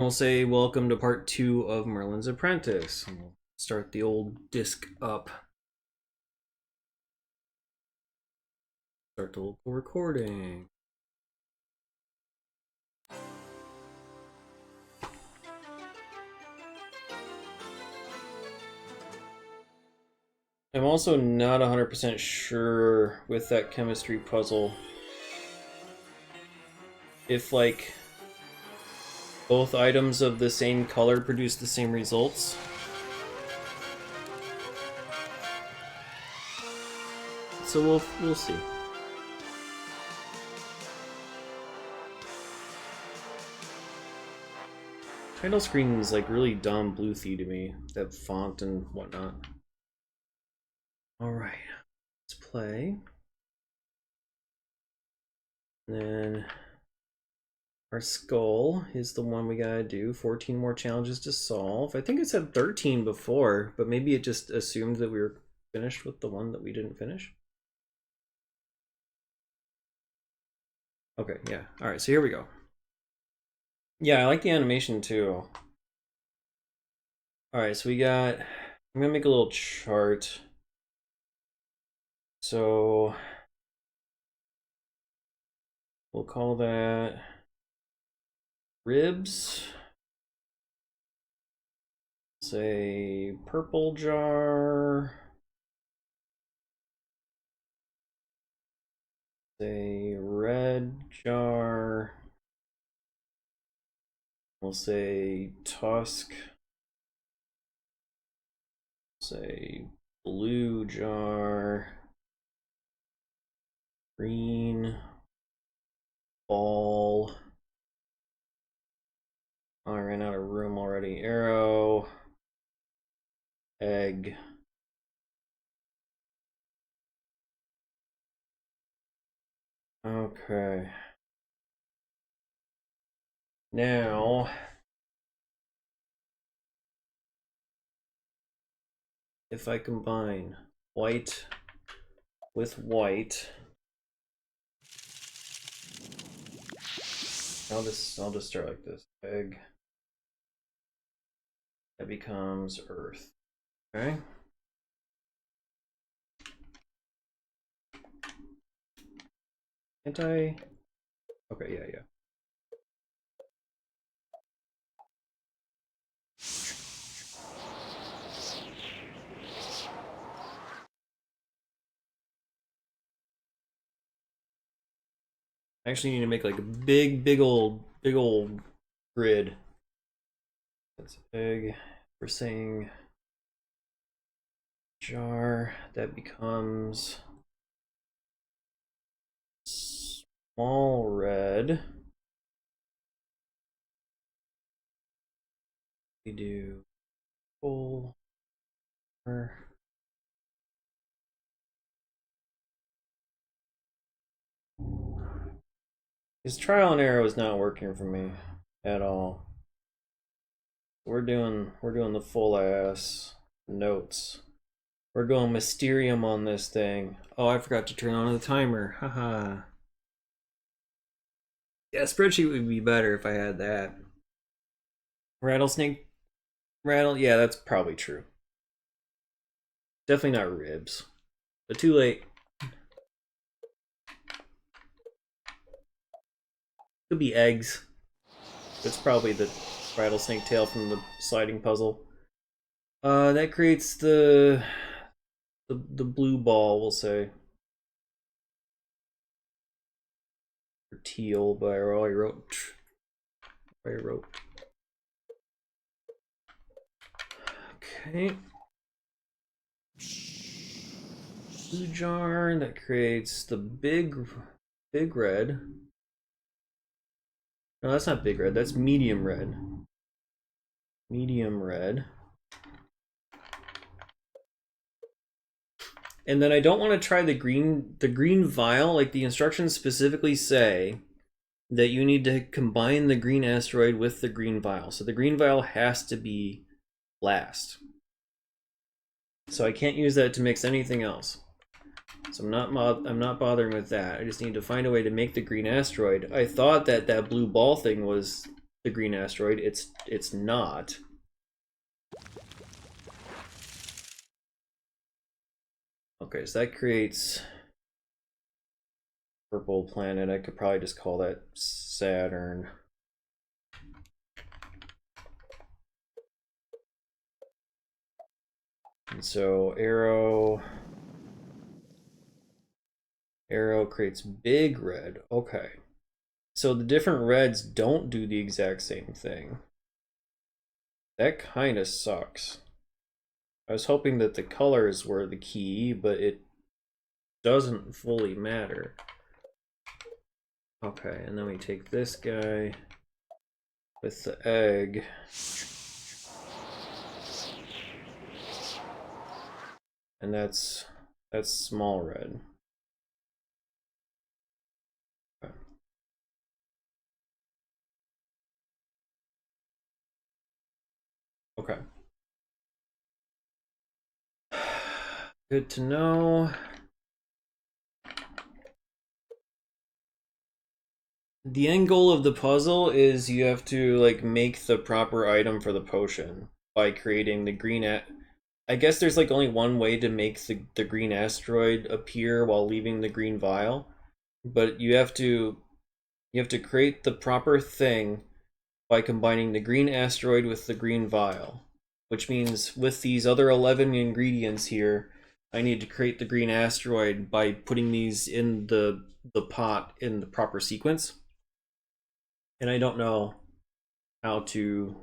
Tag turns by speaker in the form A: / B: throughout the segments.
A: We'll say welcome to part 2 of Merlin's Apprentice. And we'll start the old disc up. Start the local recording. I'm also not 100% sure with that chemistry puzzle if, like, both items of the same color produce the same results. So we'll see. Title screen is like really dumb Bluethy to me, that font and whatnot. Alright, let's play. And then our skull is the one we gotta do. 14 more challenges to solve. I think it said 13 before, but maybe it just assumed that we were finished with the one that we didn't finish. Okay, yeah. Alright, so here we go. Yeah, I like the animation too. Alright, so we got... I'm gonna make a little chart. So... we'll call that... ribs. Say purple jar. Say red jar. We'll say tusk. Say blue jar. Green ball. Oh, I ran out of room already. Arrow. Egg. Okay. Now, if I combine white with white, I'll just start like this. Egg. That becomes earth. Okay. Can't I? Okay, yeah. I actually need to make like a big old grid. That's egg. We're saying jar. That becomes small red. We do full. This trial and error is not working for me at all. We're doing the full ass notes. We're going Mysterium on this thing. Oh, I forgot to turn on the timer. Haha. Yeah, spreadsheet would be better if I had that. Rattlesnake rattle, yeah, that's probably true. Definitely not ribs. But too late. Could be eggs. That's probably the rattlesnake tail from the sliding puzzle. That creates the blue ball, we'll say. Or teal, but I already wrote. Okay. Blue jar that creates the big red. No, that's not big red. That's medium red. Medium red. And then I don't want to try the green vial. Like, the instructions specifically say that you need to combine the green asteroid with the green vial. So the green vial has to be last. So I can't use that to mix anything else. So I'm not bothering with that. I just need to find a way to make the green asteroid. I thought that blue ball thing was the green asteroid. It's not. Okay, so that creates purple planet. I could probably just call that Saturn. And so arrow creates big red. Okay. So the different reds don't do the exact same thing. That kind of sucks. I was hoping that the colors were the key, but it doesn't fully matter. Okay, and then we take this guy with the egg. And that's small red. Okay. Okay. Good to know. The end goal of the puzzle is you have to like make the proper item for the potion by creating the green I guess there's like only one way to make the green asteroid appear while leaving the green vial, but you have to create the proper thing by combining the green asteroid with the green vial, which means with these other 11 ingredients here, I need to create the green asteroid by putting these in the pot in the proper sequence. And I don't know how to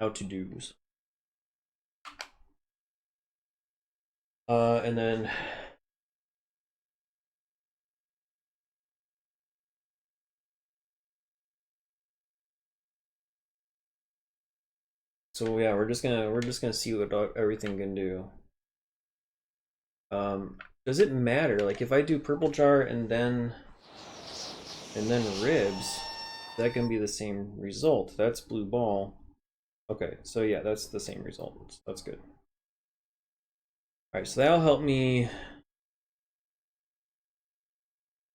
A: do. And then so yeah, we're just gonna see what everything can do. Does it matter? Like if I do purple jar and then ribs, that can be the same result. That's blue ball. Okay, so yeah, that's the same result. That's good. All right, so that'll help me.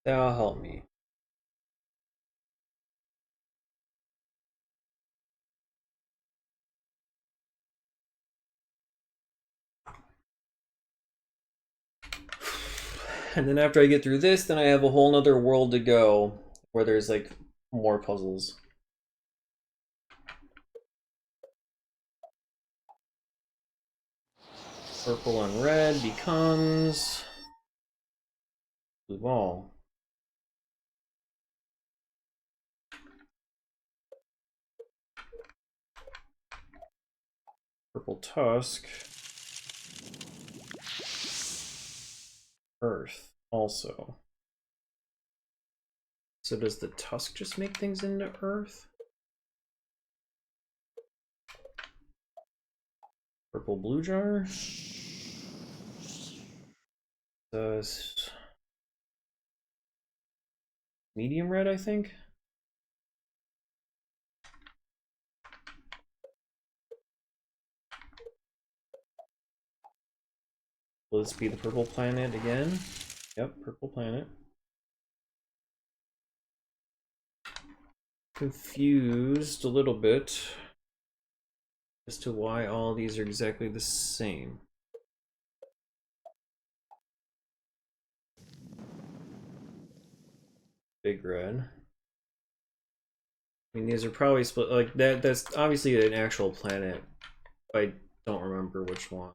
A: That'll help me. And then after I get through this, then I have a whole nother world to go where there's like more puzzles. Purple and red becomes blue ball. Purple tusk. Earth also. So does the tusk just make things into earth? Purple blue jar. Does medium red, I think. Will this be the purple planet again? Yep, purple planet. Confused a little bit as to why all these are exactly the same. Big red. I mean, these are probably split like that. That's obviously an actual planet. I don't remember which one.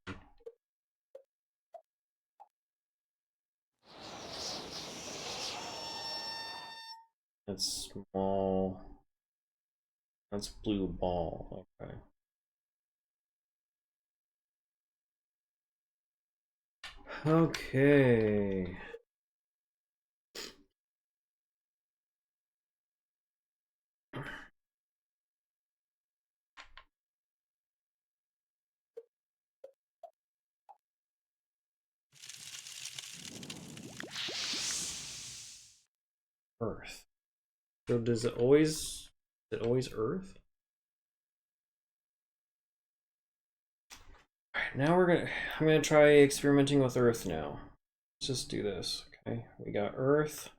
A: That's small. That's blue ball. Okay. Okay. Earth. So does it always, is it always Earth? Alright, now I'm gonna try experimenting with Earth now. Let's just do this, okay? We got Earth.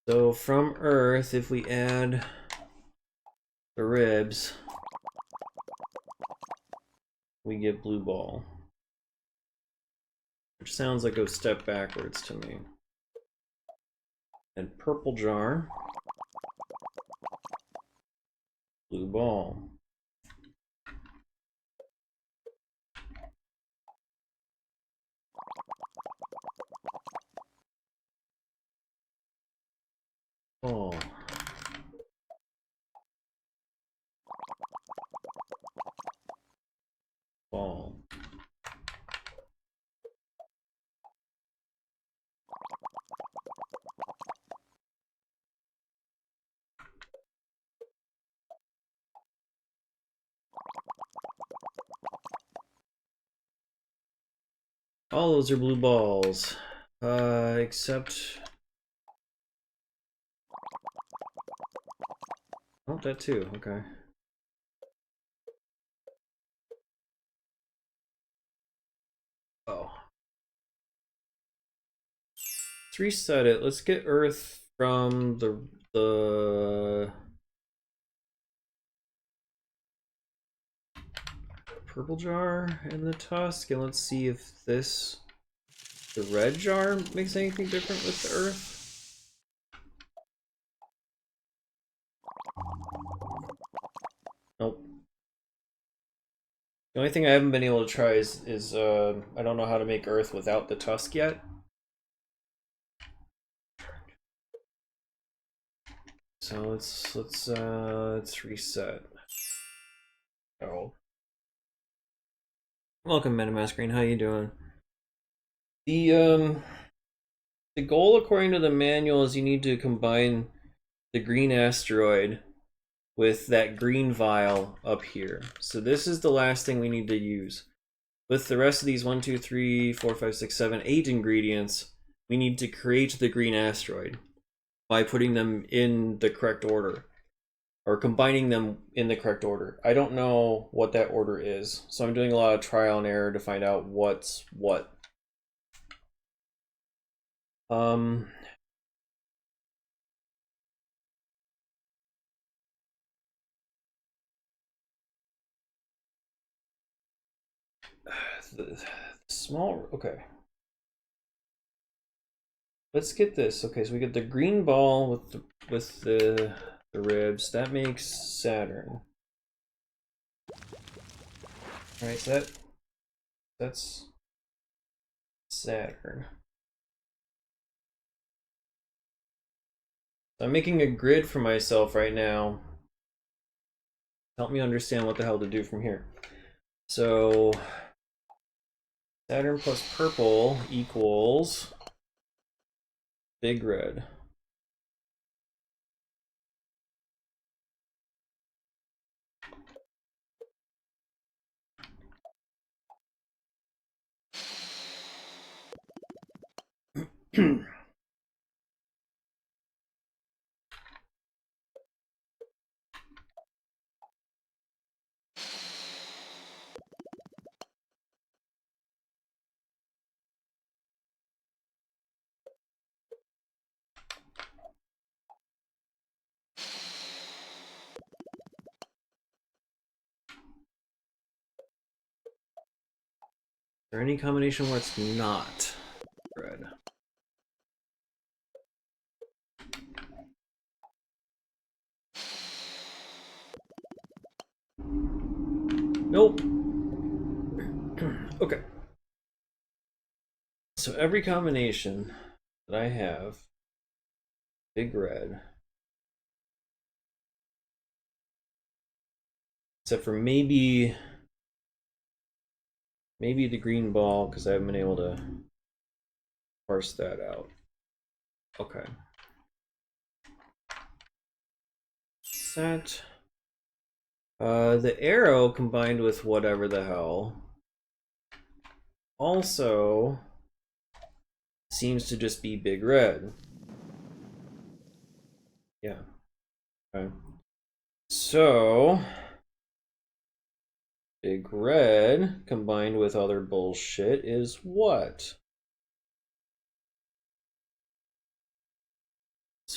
A: So from Earth, if we add the ribs, we get blue ball. Which sounds like a step backwards to me. And purple jar, blue ball. Ball. Ball. All those are blue balls. Except... Oh, that too, okay. Oh. Let's reset it. Let's get Earth from the purple jar and the tusk, and let's see if the red jar makes anything different with the Earth. Nope. The only thing I haven't been able to try is I don't know how to make Earth without the tusk yet. So let's reset. Oh. Welcome, MetaMask Green. How you doing? The goal according to the manual is you need to combine the green asteroid with that green vial up here. So this is the last thing we need to use. With the rest of these 1, 2, 3, 4, 5, 6, 7, 8 ingredients, we need to create the green asteroid by putting them in the correct order, or combining them in the correct order. I don't know what that order is, so I'm doing a lot of trial and error to find out what's what. The small, okay. Let's get this. Okay, so we get the green ball with the ribs. That makes Saturn. All right, so that's Saturn. I'm making a grid for myself right now. Help me understand what the hell to do from here. So Saturn plus purple equals big red. Is there any combination where it's not red? Nope. Okay. So every combination that I have, big red, except for maybe the green ball, because I haven't been able to parse that out. Okay. Set. The arrow combined with whatever the hell also seems to just be big red. Yeah. Okay. So big red combined with other bullshit is what?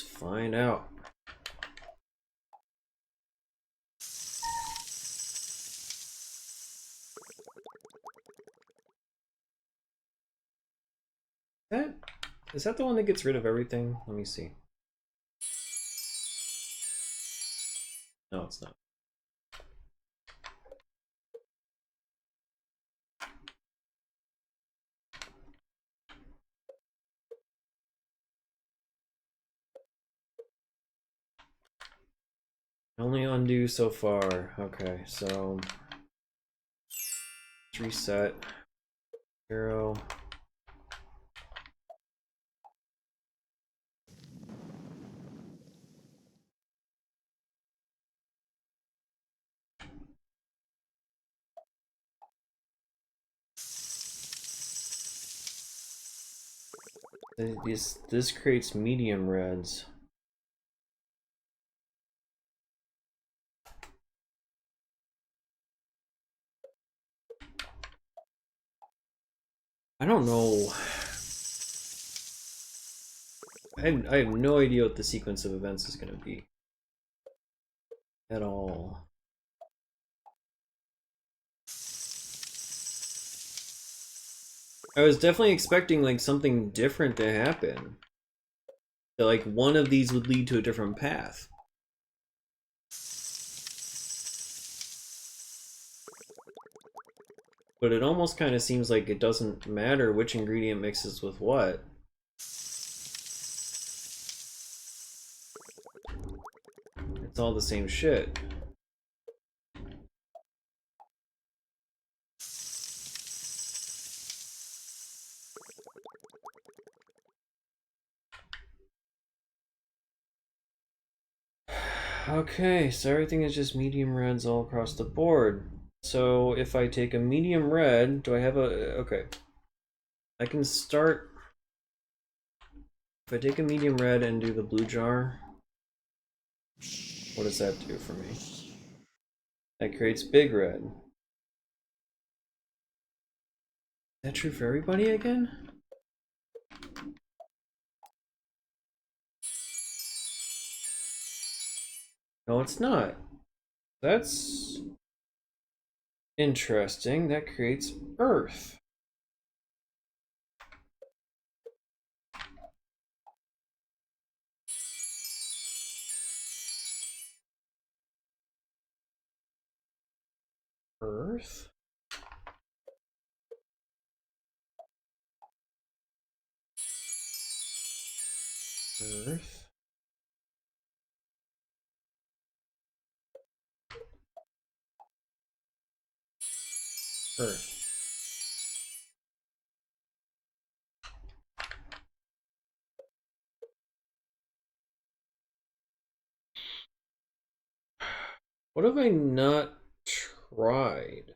A: find out. Is that the one that gets rid of everything? Let me see. No, it's not. Only undo so far. Okay, so let's reset. 0. This creates medium reds. I don't know. I have no idea what the sequence of events is going to be. At all. I was definitely expecting like something different to happen. That like one of these would lead to a different path. But it almost kind of seems like it doesn't matter which ingredient mixes with what. It's all the same shit. Okay, so everything is just medium reds all across the board. So if I take a medium red, do I have a... Okay. I can start... If I take a medium red and do the blue jar, what does that do for me? That creates big red. Is that true for everybody again? No, it's not. That's interesting. That creates earth. Earth? Earth? Earth. What have I not tried?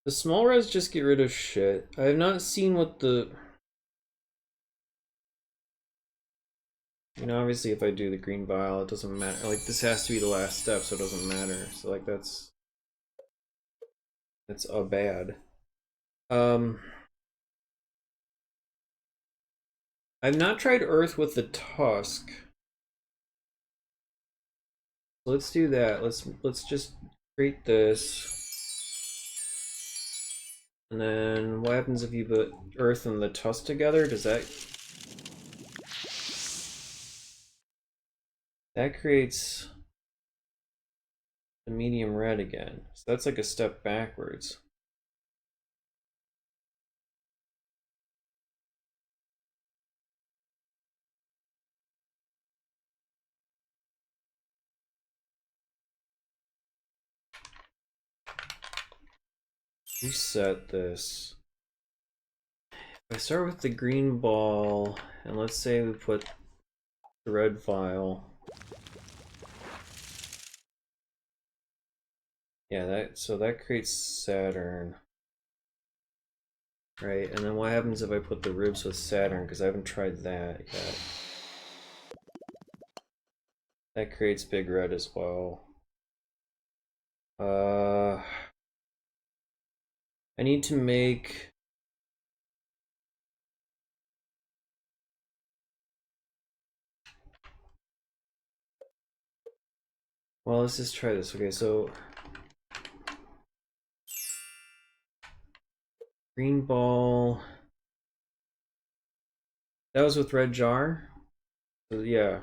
A: The small res just get rid of shit. I have not seen what the... You know, obviously if I do the green vial, it doesn't matter. Like, this has to be the last step, so it doesn't matter. So, like, that's a bad. I've not tried earth with the tusk. Let's do that. Let's just create this. And then what happens if you put earth and the tusk together? Does that creates the medium red again. So that's like a step backwards. Reset this. If I start with the green ball, and let's say we put the red vial. Yeah, so that creates Saturn. Right, and then what happens if I put the ribs with Saturn? Because I haven't tried that yet. That creates big red as well. I need to make... Well, let's just try this. Okay, so... Green ball... That was with red jar? So, yeah.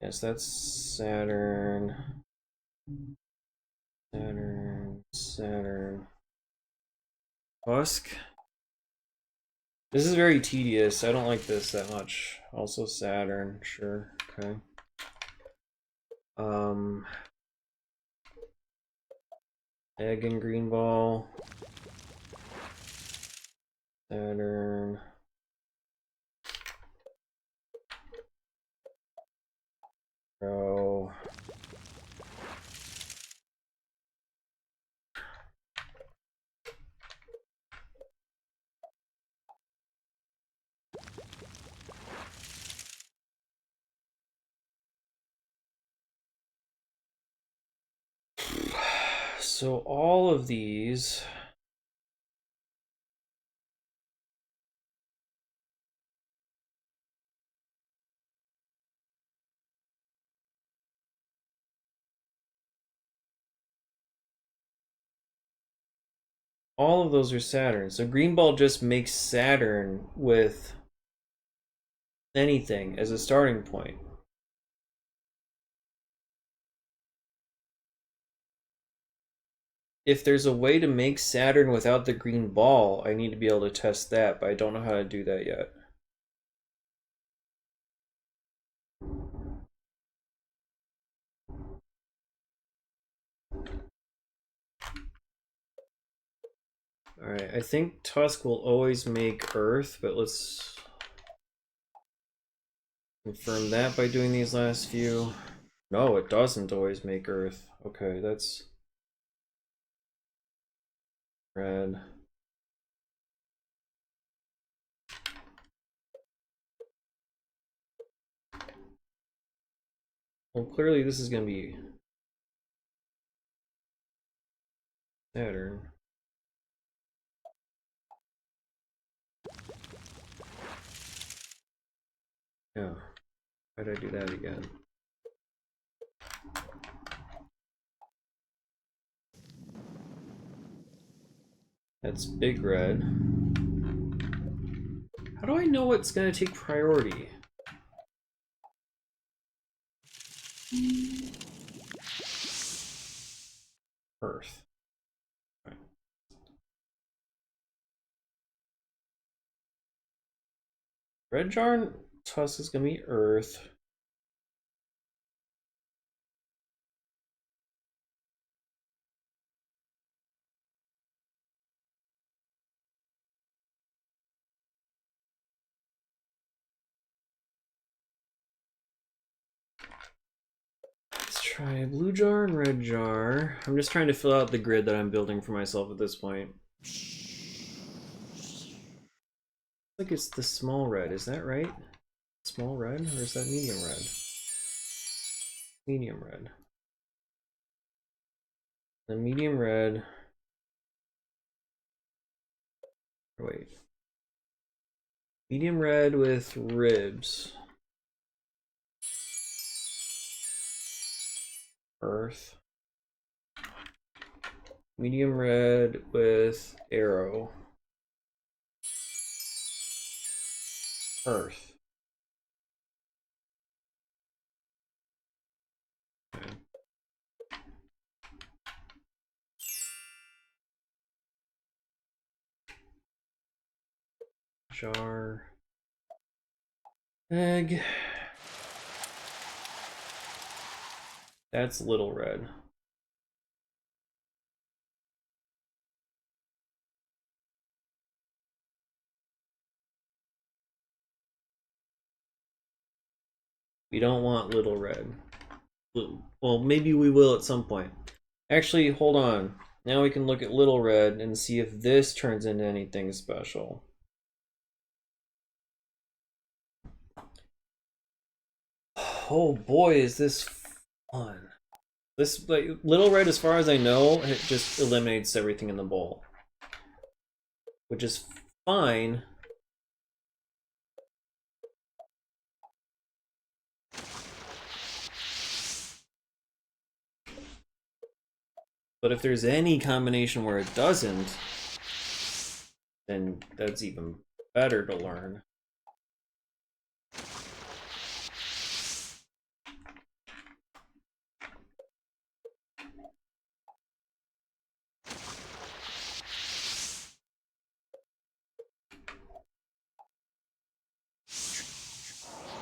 A: Yes, that's Saturn. Saturn. Tusk. This is very tedious. I don't like this that much. Also Saturn, sure. Okay. Egg and green ball. Saturn. Pro. So all of these all of those are Saturn. So green ball just makes Saturn with anything as a starting point. If there's a way to make Saturn without the green ball, I need to be able to test that, but I don't know how to do that yet. Alright, I think Tusk will always make Earth, but let's confirm that by doing these last few. No, it doesn't always make Earth. Okay, that's red. Well, clearly this is going to be Saturn. Yeah. Why did I do that again? That's big red. How do I know what's going to take priority? Earth. Right. Red jar Tusk is going to be Earth. Let's try blue jar and red jar. I'm just trying to fill out the grid that I'm building for myself at this point. Like it's the small red, is that right? Small red, or is that medium red? Medium red. The medium red. Oh, wait. Medium red with ribs. Earth. Medium red with arrow. Earth. Okay. Jar. Egg. That's little red. We don't want little red. Well, maybe we will at some point. Actually, hold on. Now we can look at little red and see if this turns into anything special. Oh boy, is this fun. This, like, little red, as far as I know, it just eliminates everything in the bowl, which is fine. But if there's any combination where it doesn't, then that's even better to learn.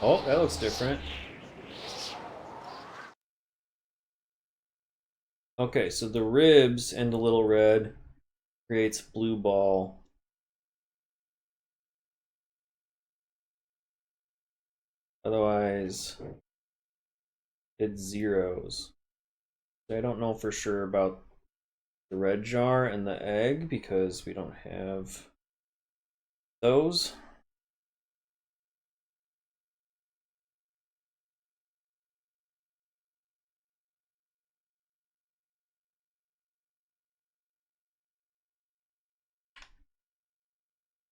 A: Oh, that looks different. Okay, so the ribs and the little red creates blue ball. Otherwise, it's zeros. I don't know for sure about the red jar and the egg because we don't have those.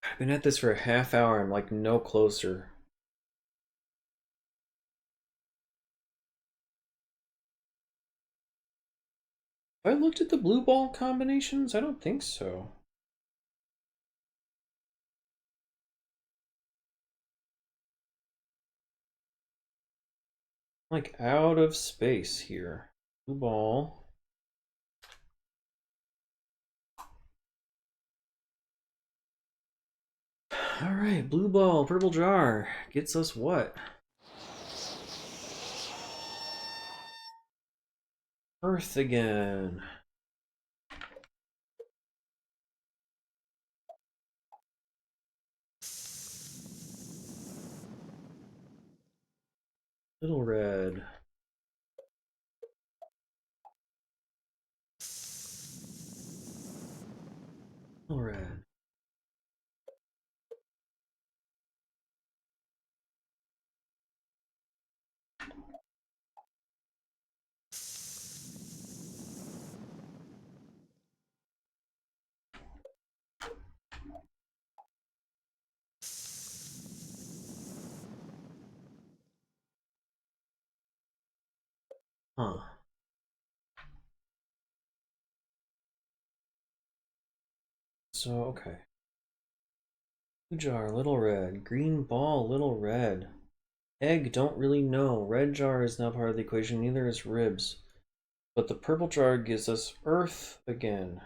A: I've been at this for a half hour. I'm like no closer. Have I looked at the blue ball combinations? I don't think so. Like out of space here. Blue ball. All right, blue ball, purple jar gets us what? Earth again. Little red. Little red. Huh. So, okay. Blue jar, little red. Green ball, little red. Egg, don't really know. Red jar is not part of the equation, neither is ribs. But the purple jar gives us earth again.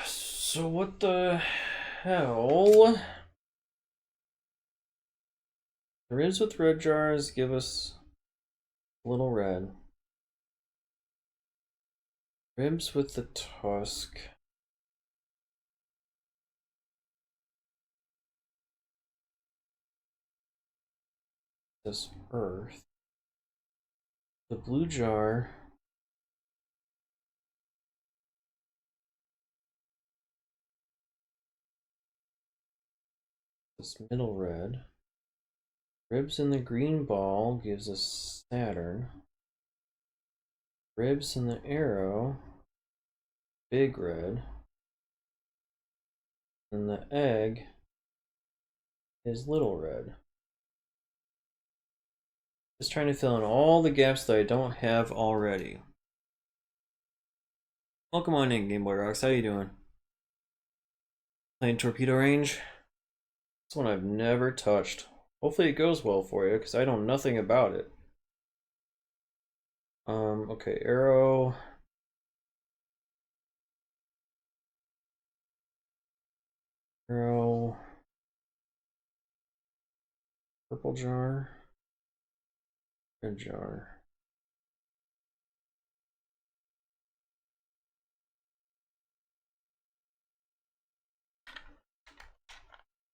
A: So what the hell? Ribs with red jars give us little red. Ribs with the tusk. This earth. The blue jar. This middle red. Ribs in the green ball gives us Saturn. Ribs in the arrow. Big red. And the egg is little red. Just trying to fill in all the gaps that I don't have already. Welcome on in, Game Boy Rocks. How you doing? Playing Torpedo Range? This one I've never touched. Hopefully it goes well for you, because I know nothing about it. Okay, arrow. Arrow. Purple jar. Red jar.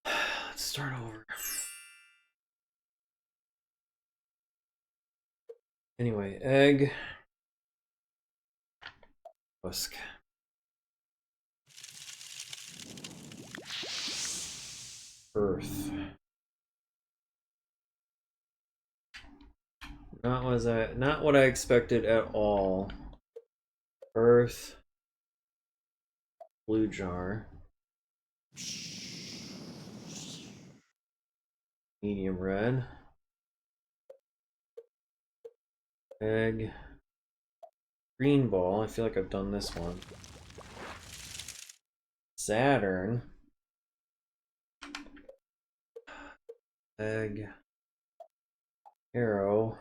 A: Let's start over. Anyway, egg. Husk. Earth. Not what I expected at all. Earth, blue jar, medium red, egg, green ball. I feel like I've done this one. Saturn, egg, arrow,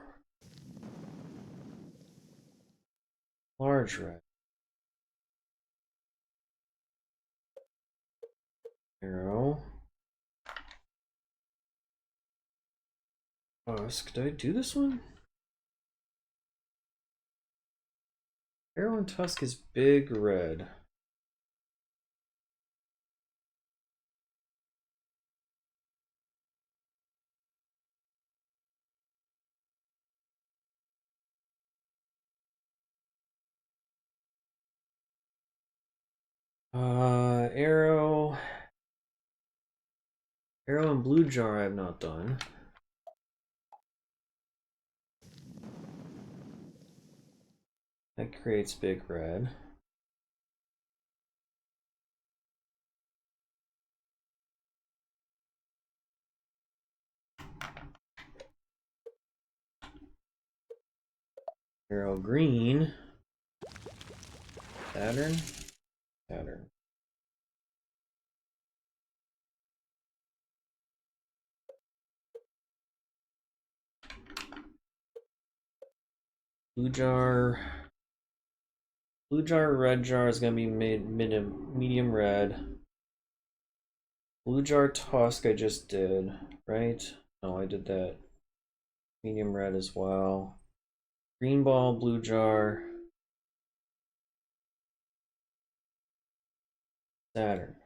A: large red, arrow, tusk. Did I do this one? Arrow and tusk is big red. Arrow. Arrow and blue jar I have not done. That creates big red. Arrow green. Saturn. Saturn. Blue jar. Blue jar, red jar is gonna be medium red. Blue jar tusk I just did, right? No, I did that. Medium red as well. Green ball, blue jar. Saturn.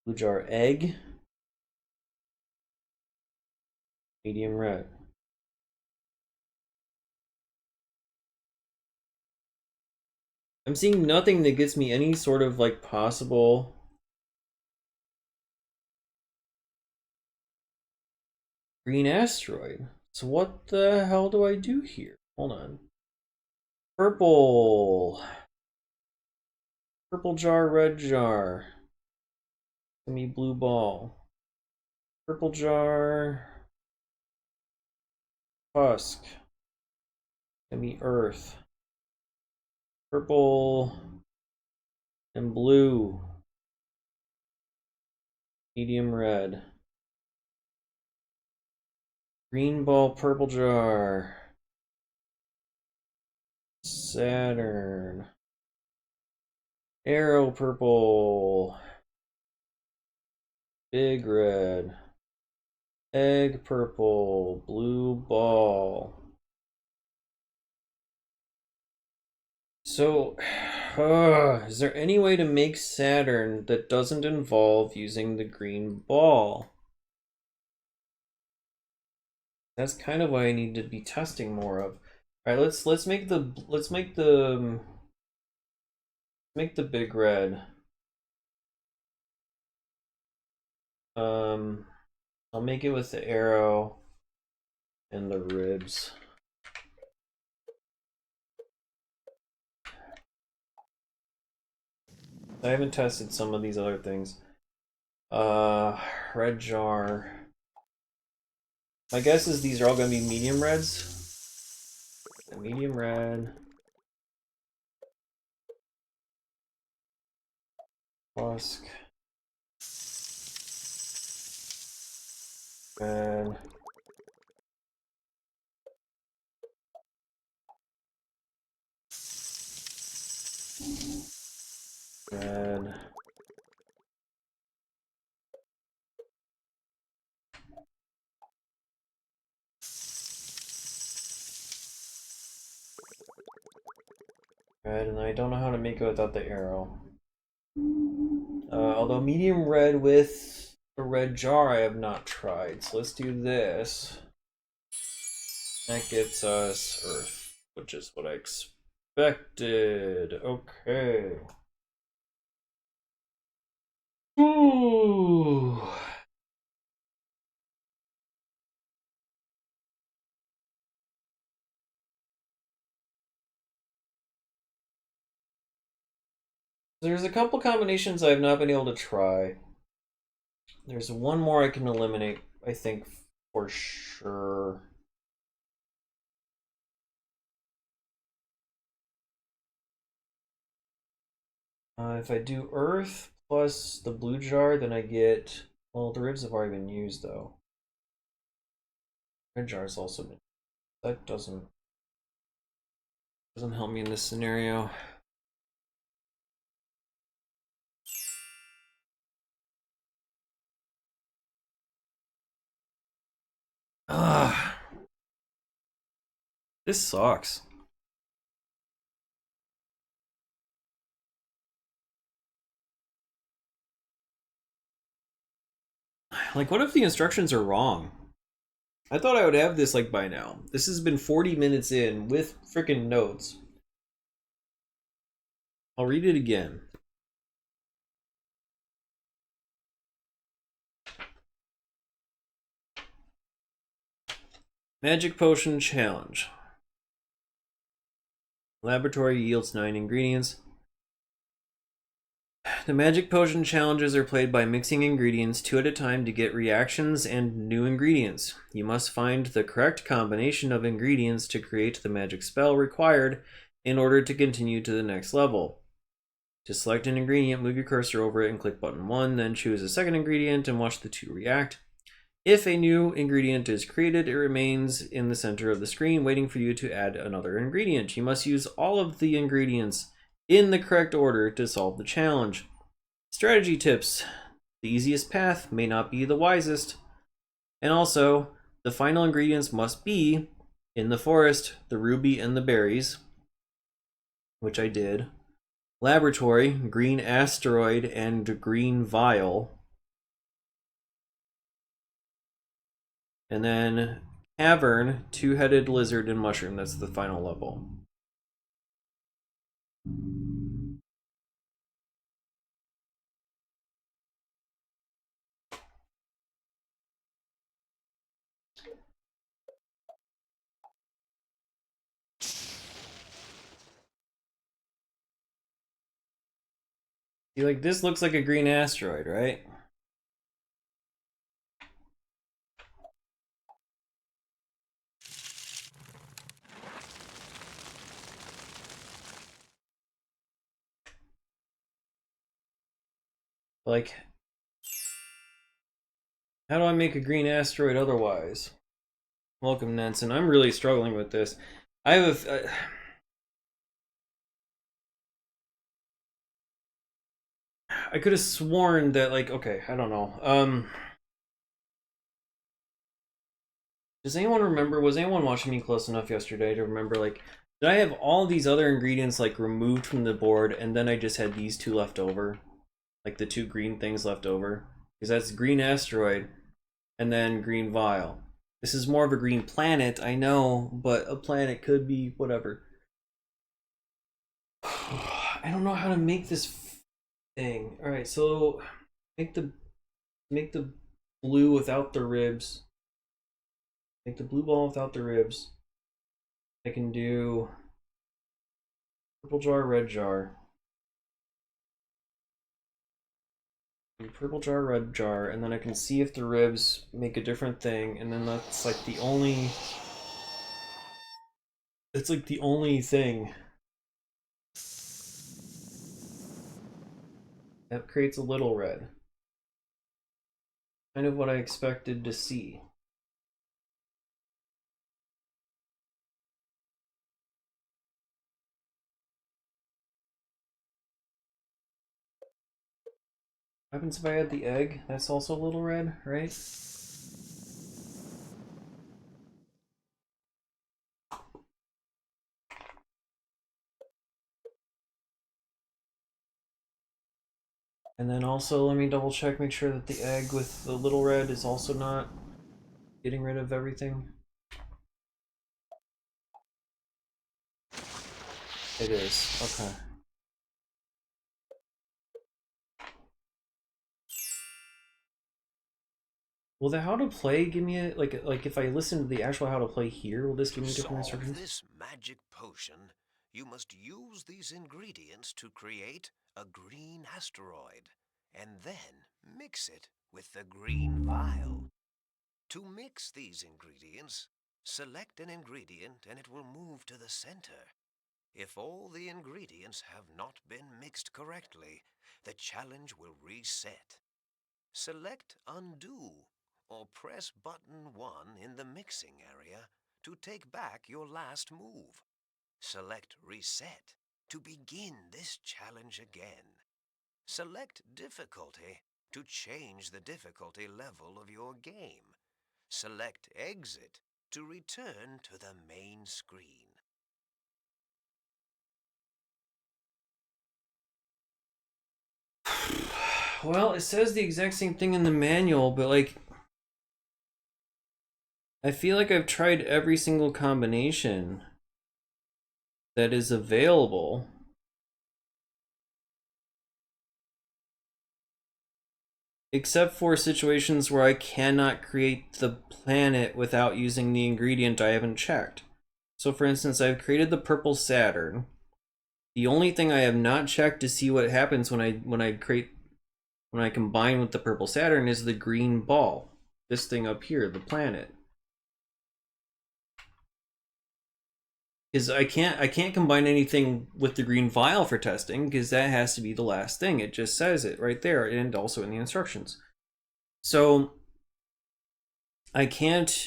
A: Blue jar egg. Medium red. I'm seeing nothing that gives me any sort of like possible green asteroid. So what the hell do I do here? Hold on. Purple. Purple jar, red jar. Give me blue ball. Purple jar. Tusk. Give me earth. Purple and blue. Medium red. Green ball, purple jar. Saturn. Arrow purple. Big red. Egg purple. Blue ball. So, is there any way to make Saturn that doesn't involve using the green ball? That's kind of what I need to be testing more of. All right, let's make the big red. I'll make it with the arrow and the ribs. I haven't tested some of these other things. Red jar. My guess is these are all going to be medium reds. Medium red. Tusk. Red. Red. Red, and I don't know how to make it without the arrow. Although medium red with a red jar I have not tried, so let's do this. That gets us Earth, which is what I expected. Okay. Ooh. There's a couple combinations I've not been able to try. There's one more I can eliminate, I think, for sure. If I do Earth plus the blue jar, then I get... Well, the ribs have already been used, though. Red jar's also been... That doesn't help me in this scenario. Ah, this sucks. Like, what if the instructions are wrong? I thought I would have this, like, by now. This has been 40 minutes in with freaking notes. I'll read it again. Magic Potion Challenge. Laboratory yields 9 ingredients. The magic potion challenges are played by mixing ingredients 2 at a time to get reactions and new ingredients. You must find the correct combination of ingredients to create the magic spell required in order to continue to the next level. To select an ingredient, move your cursor over it and click button 1, then choose a second ingredient and watch the 2 react. If a new ingredient is created, it remains in the center of the screen waiting for you to add another ingredient. You must use all of the ingredients in the correct order to solve the challenge. Strategy tips. The easiest path may not be the wisest. And also, the final ingredients must be in the forest, the ruby and the berries, which I did. Laboratory, green asteroid and green vial. And then Cavern, two-headed lizard and mushroom. That's the final level. See, like, this looks like a green asteroid, right? Like, how do I make a green asteroid otherwise? Welcome, Nansen. I'm really struggling with this. I have a... I could have sworn that, like, okay, I don't know. Does anyone remember, was anyone watching me close enough yesterday to remember, like, did I have all these other ingredients, like, removed from the board, and then I just had these 2 left over? Like, the 2 green things left over? Because that's green asteroid, and then green vial. This is more of a green planet, I know, but a planet could be whatever. I don't know how to make this thing. All right, so make the blue without the ribs. Make the blue ball without the ribs. I can do purple jar, red jar. Purple jar, red jar, and then I can see if the ribs make a different thing, and then that's like the only... It's like the only thing that creates a little red. Kind of what I expected to see. What happens if I add the egg? That's also a little red, right? And then also let me double check, make sure that the egg with the little red is also not getting rid of everything. It is, okay. Will the how to play give me a, like if I listen to the actual how to play here, will this give me different instructions?
B: This magic potion, you must use these ingredients to create a green asteroid, and then mix it with the green vial. To mix these ingredients, select an ingredient and it will move to the center. If all the ingredients have not been mixed correctly, the challenge will reset. Select Undo or press button 1 in the mixing area to take back your last move. Select Reset to begin this challenge again. Select Difficulty to change the difficulty level of your game. Select Exit to return to the main screen.
A: Well, it says the exact same thing in the manual, but like, I feel like I've tried every single combination that is available. Except for situations where I cannot create the planet without using the ingredient I haven't checked. So for instance, I've created the purple Saturn. The only thing I have not checked to see what happens when I combine with the purple Saturn is the green ball. This thing up here, the planet. Because I can't combine anything with the green vial for testing, because that has to be the last thing. It just says it right there, and also in the instructions. So I can't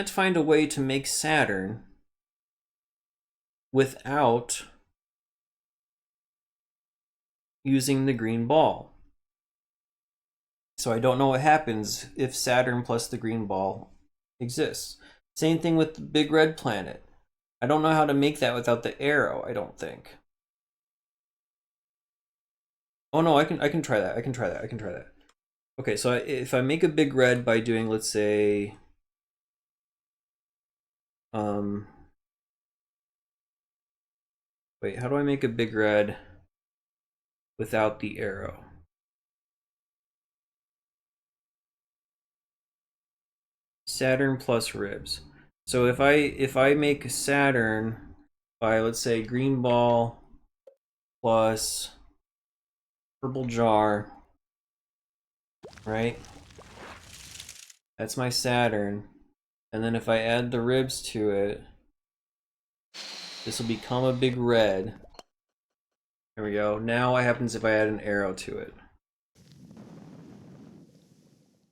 A: find a way to make Saturn without using the green ball. So I don't know what happens if Saturn plus the green ball exists. Same thing with the big red planet. I don't know how to make that without the arrow, I don't think. Oh no, I can try that. I can try that. Okay, so if I make a big red by doing, let's say, wait, how do I make a big red without the arrow? Saturn plus ribs. So if I make Saturn by, let's say, green ball plus purple jar, right? That's my Saturn. And then if I add the ribs to it, this will become a big red. There we go. Now what happens if I add an arrow to it?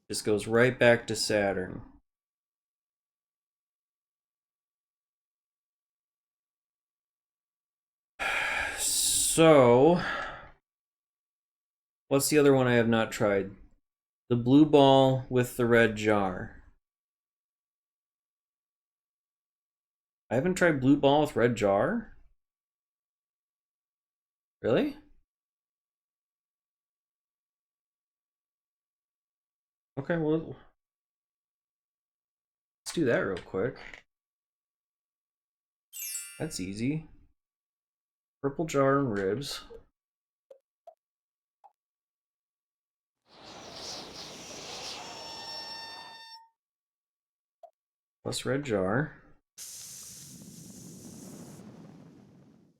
A: This goes right back to Saturn. So, what's the other one I have not tried? The blue ball with the red jar. I haven't tried blue ball with red jar? Really? Okay, well, let's do that real quick. That's easy. Purple jar and ribs. Plus red jar.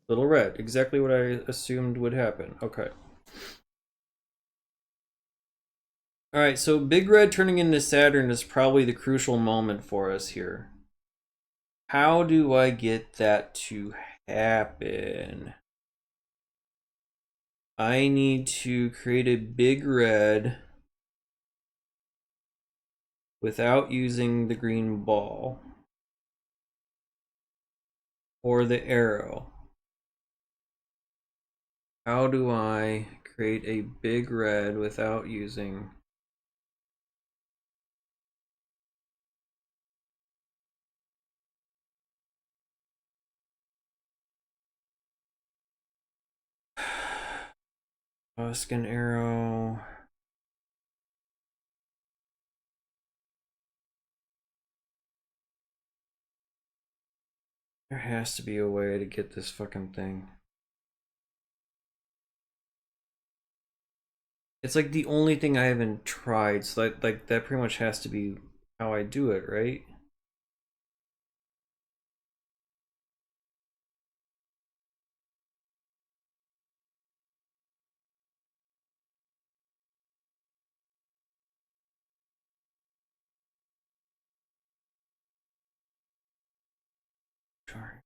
A: Little red. Exactly what I assumed would happen. Okay. Alright, so Big Red turning into Saturn is probably the crucial moment for us here. How do I get that to happen? I need to create a Big Red without using the green ball or the arrow. How do I create a Big Red without using... Husk and arrow. There has to be a way to get this fucking thing. It's like the only thing I haven't tried, so that pretty much has to be how I do it, right? Jar.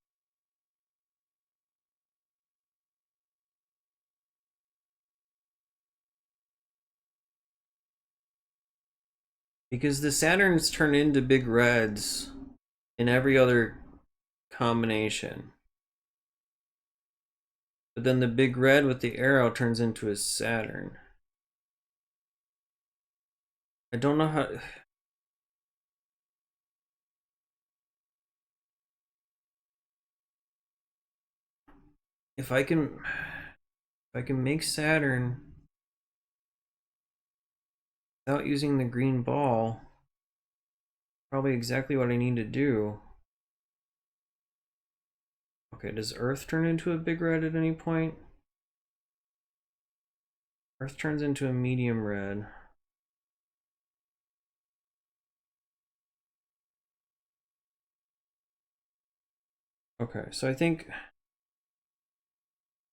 A: Because the Saturns turn into big reds in every other combination. But then the big red with the arrow turns into a Saturn. I don't know how... If I can make Saturn without using the green ball, probably exactly what I need to do. Okay, does Earth turn into a big red at any point? Earth turns into a medium red. Okay, so I think...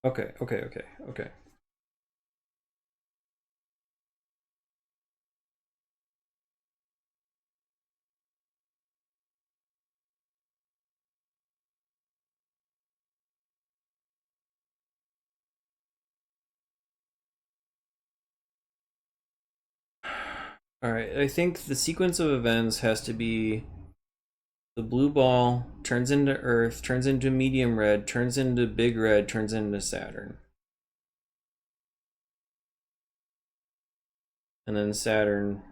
A: Okay. Alright, I think the sequence of events has to be the blue ball turns into Earth, turns into medium red, turns into big red, turns into Saturn. And then Saturn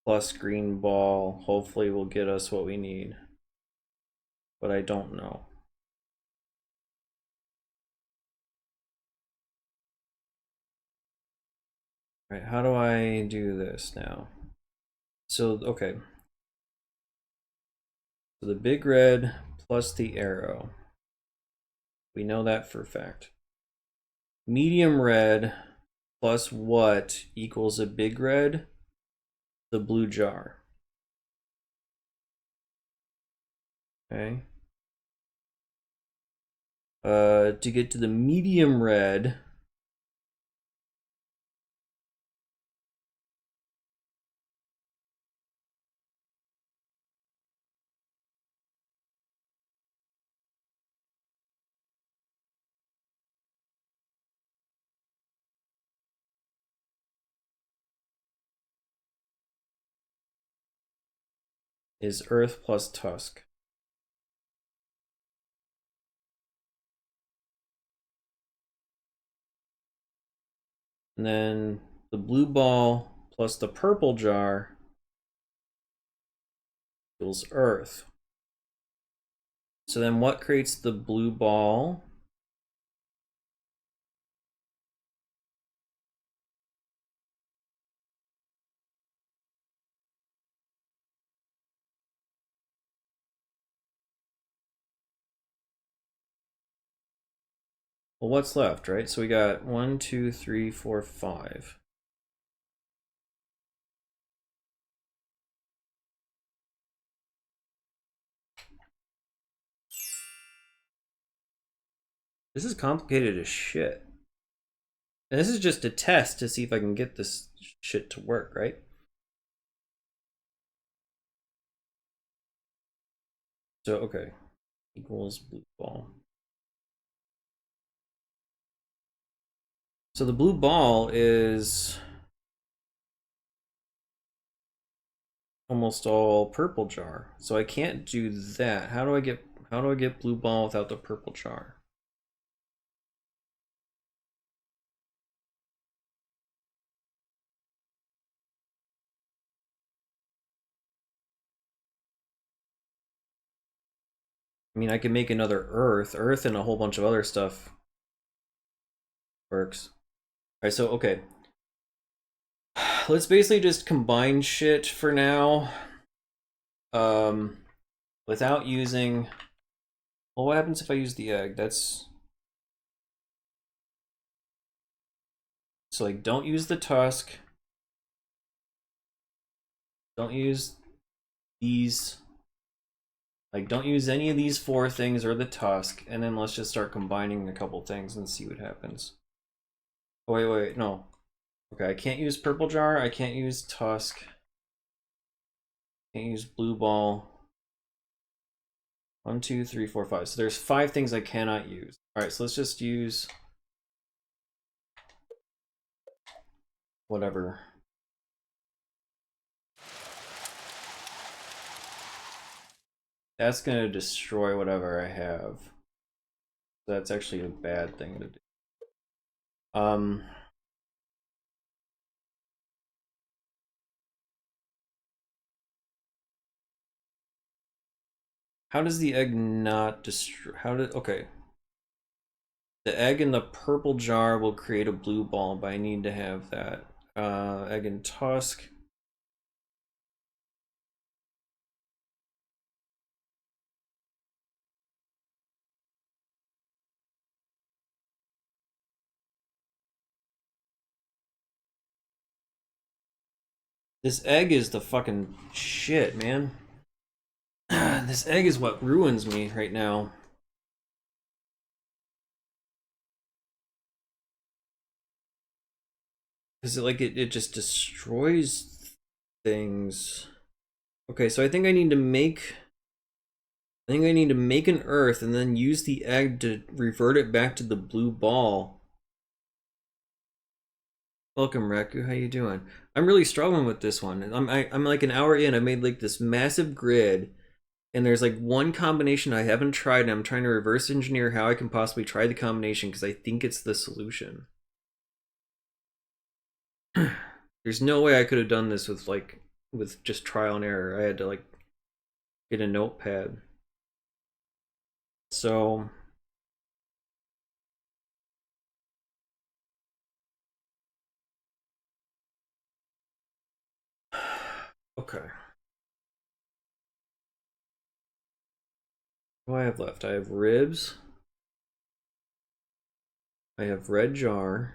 A: plus green ball hopefully will get us what we need. But I don't know. Right, how do I do this now? So, okay. So the big red plus the arrow. We know that for a fact. Medium red plus what equals a big red? The blue jar. Okay. To get to the medium red, is Earth plus Tusk. And then the blue ball plus the purple jar equals Earth. So then what creates the blue ball? Well, what's left, right? So we got 1, 2, 3, 4, 5. This is complicated as shit. And this is just a test to see if I can get this shit to work, right? So, okay. Equals blue ball. So the blue ball is almost all purple jar. So I can't do that. How do I get blue ball without the purple jar? I mean, I can make another Earth and a whole bunch of other stuff works. All right, so okay. Let's basically just combine shit for now. Without using... Well, what happens if I use the egg? That's... So, like, don't use the tusk. Don't use these. Like, don't use any of these 4 things or the tusk. And then let's just start combining a couple things and see what happens. Oh, wait, no. Okay, I can't use purple jar. I can't use tusk. Can't use blue ball. 1, 2, 3, 4, 5. So there's 5 things I cannot use. All right, so let's just use whatever. That's gonna destroy whatever I have. That's actually a bad thing to do. How does the egg not destroy? How did? Okay. The egg in the purple jar will create a blue ball, but I need to have that. Egg and tusk. This egg is the fucking shit, man. This egg is what ruins me right now. Because it just destroys things. Okay, so I think I need to make an earth and then use the egg to revert it back to the blue ball. Welcome, Raku. How you doing? I'm really struggling with this one. I'm like an hour in. I made like this massive grid, and there's like one combination I haven't tried, and I'm trying to reverse engineer how I can possibly try the combination because I think it's the solution. There's no way I could have done this with just trial and error. I had to like get a notepad. So okay. What do I have left? I have ribs. I have red jar.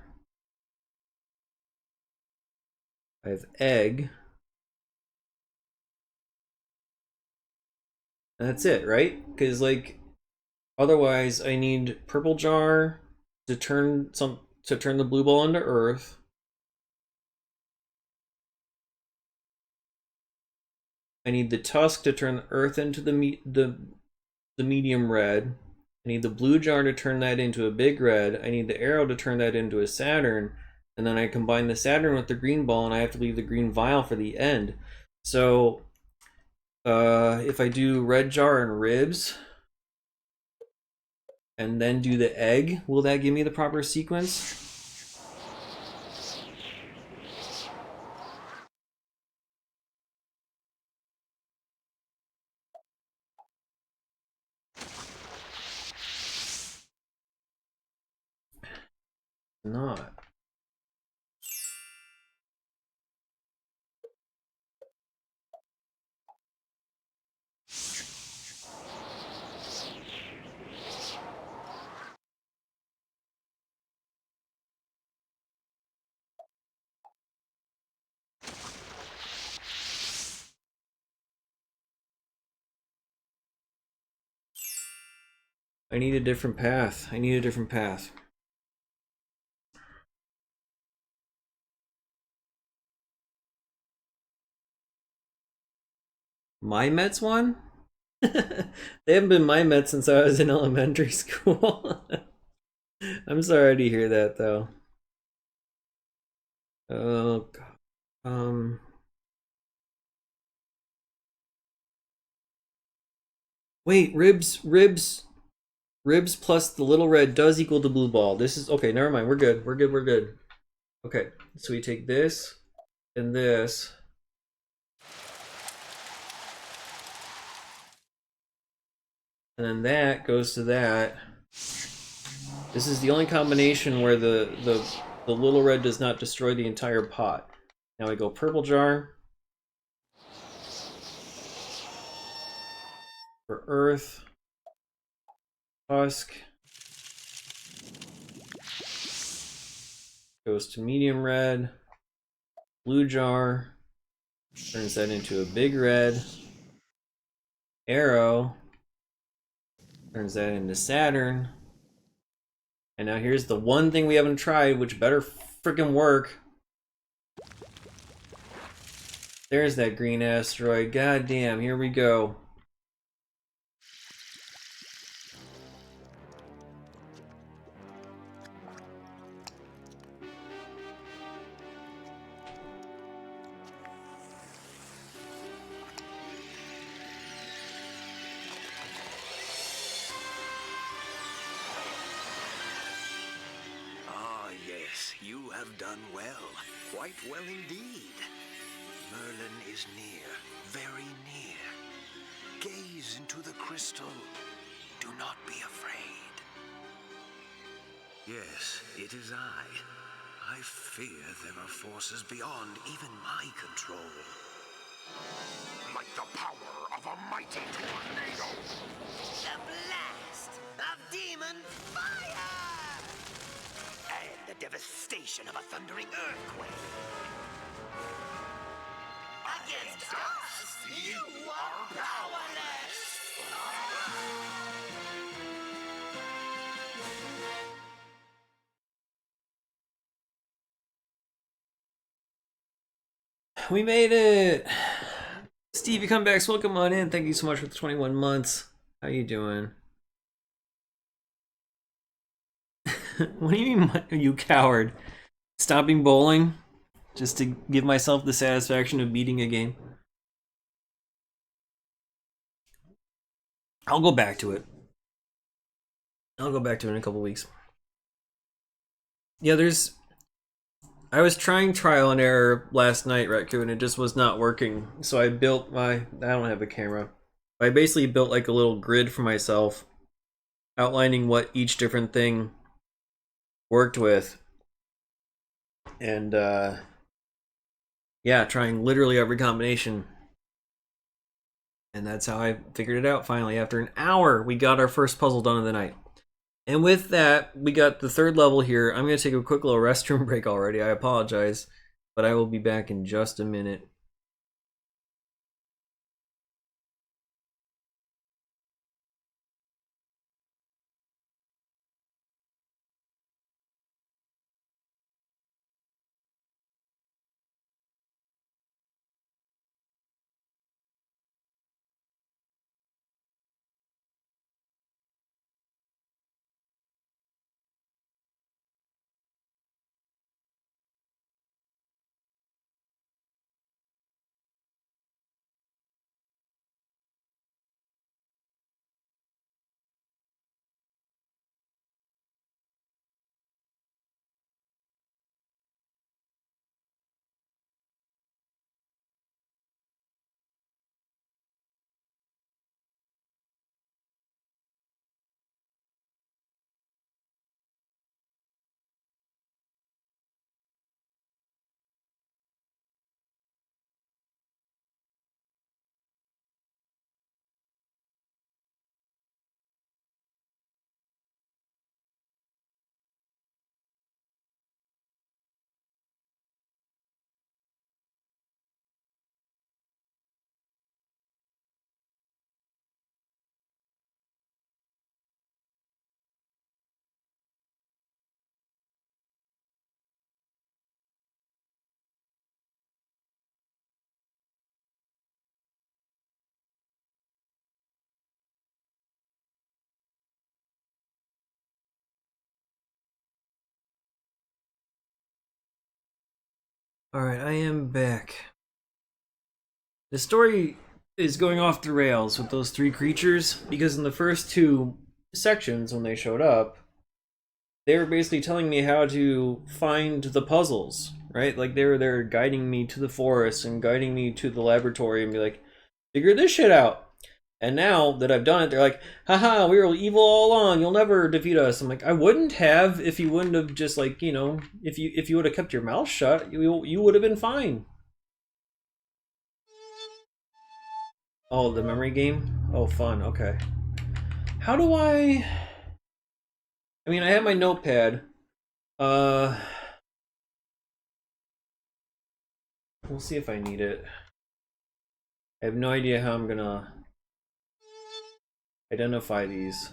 A: I have egg. That's it, right? Because like otherwise I need purple jar to turn the blue ball into earth. I need the tusk to turn the earth into the medium red. I need the blue jar to turn that into a big red. I need the arrow to turn that into a Saturn. And then I combine the Saturn with the green ball, and I have to leave the green vial for the end. So if I do red jar and ribs, and then do the egg, will that give me the proper sequence? Not. I need a different path. I need a different path. My Mets one? They haven't been my Mets since I was in elementary school. I'm sorry to hear that though. Oh god. Wait, ribs plus the little red does equal the blue ball. This is okay, never mind. We're good. We're good. We're good. Okay, so we take this and this. And then that goes to that. This is the only combination where the little red does not destroy the entire pot. Now we go purple jar for earth, husk, goes to medium red, blue jar, turns that into a big red, arrow, turns that into Saturn. And now here's the one thing we haven't tried, which better freaking work. There's that green asteroid. God damn, here we go.
B: have done well, quite well indeed. Merlin is near, very near. Gaze into the crystal. Do not be afraid. Yes, it is I. I fear there are forces beyond even my control.
C: Like the power of a mighty tornado!
D: The blast of demon fire!
C: And the devastation of a thundering earthquake!
D: Against us, you are powerless!
A: We made it! Stevie Comebacks, welcome on in. Thank you so much for the 21 months. How you doing? What do you mean, you coward? Stopping bowling? Just to give myself the satisfaction of beating a game? I'll go back to it. I'll go back to it in a couple weeks. Yeah, I was trying trial and error last night, Raccoon, it just was not working. So I built I don't have a camera. I basically built like a little grid for myself, outlining what each different thing worked with. And yeah, trying literally every combination. And that's how I figured it out finally. After an hour, we got our first puzzle done of the night. And with that, we got the third level here. I'm going to take a quick little restroom break already. I apologize, but I will be back in just a minute. Alright, I am back. The story is going off the rails with those three creatures, because in the first two sections, when they showed up, they were basically telling me how to find the puzzles, right? Like they were there guiding me to the forest and guiding me to the laboratory and be like, figure this shit out. And now that I've done it, they're like, haha, we were evil all along, you'll never defeat us. I'm like, I wouldn't have if you wouldn't have just like, you know, if you would have kept your mouth shut, you would have been fine. Oh, the memory game? Oh, fun, okay. How do I mean, I have my notepad. We'll see if I need it. I have no idea how I'm gonna identify these.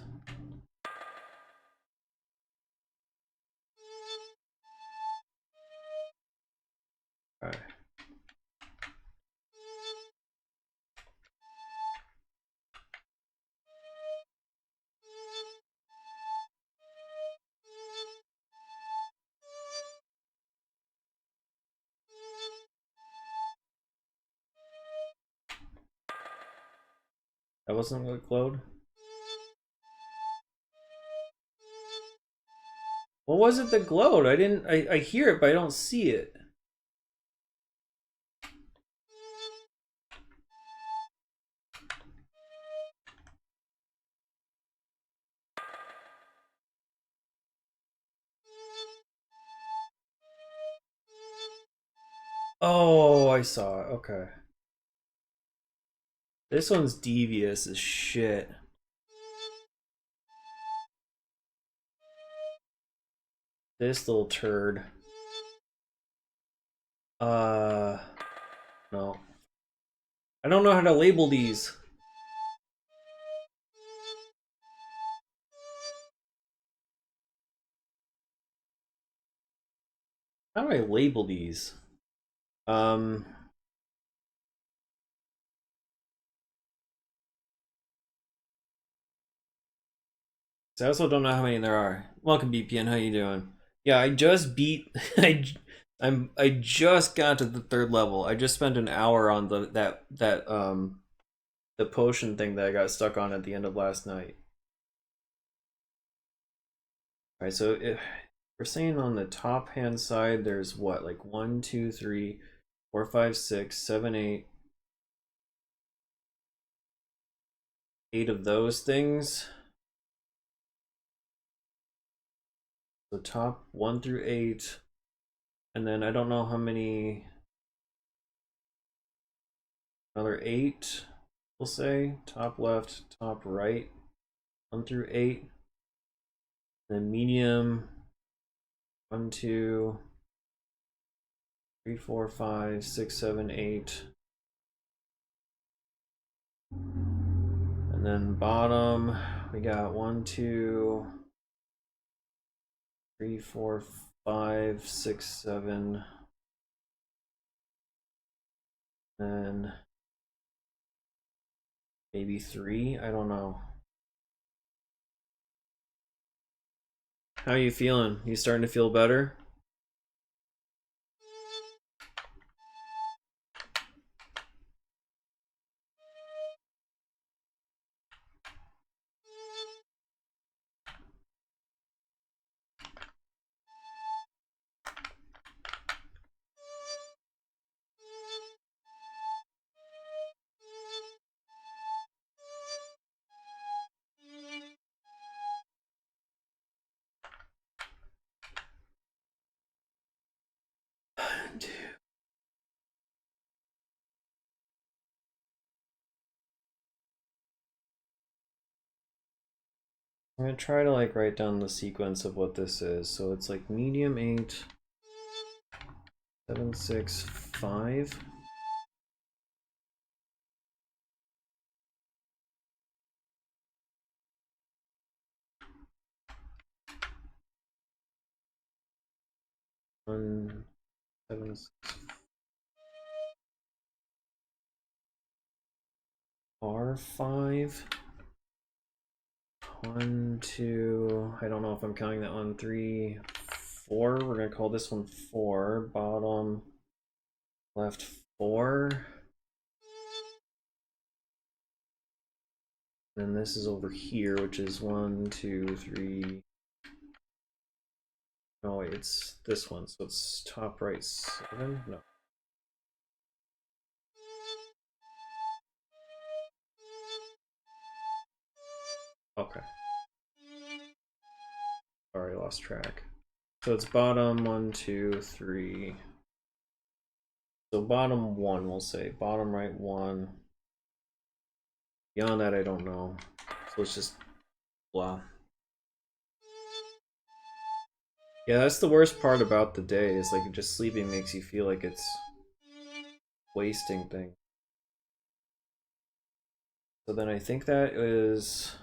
A: Alright. That wasn't gonna load. What was it that glowed? I hear it, but I don't see it. Oh, I saw it. Okay. This one's devious as shit. This little turd. No. I don't know how to label these. How do I label these? Um, I also don't know how many there are. Welcome, BPN. How you doing? Yeah, I just beat. I just got to the third level. I just spent an hour on the potion thing that I got stuck on at the end of last night. All right, so if we're saying on the top hand side, there's what, like 1, 2, 3, 4, 5, 6, 7, 8, 8 of those things. The top 1 through 8, and then I don't know how many. Another 8, we'll say. Top left, top right, 1 through 8. Then medium, 1, 2, 3, 4, 5, 6, 7, 8. And then bottom, we got 1, 2, 3, 4, 5, 6, 7. Then maybe 3, I don't know. How are you feeling? You starting to feel better? I'm gonna try to like write down the sequence of what this is. So it's like medium 8, 7, 6, 5. One, 7, 6, R5. 1, 2. I don't know if I'm counting that one. 3, 4. We're gonna call this one 4. Bottom left 4. And this is over here, which is 1, 2, 3. Oh wait, it's this one. So it's top right 7. No. Okay. Sorry, lost track. So it's bottom 1, 2, 3. So bottom 1, we'll say. Bottom right 1. Beyond that, I don't know. So it's just blah. Yeah, that's the worst part about the day, is like just sleeping makes you feel like it's wasting things. So then I think that is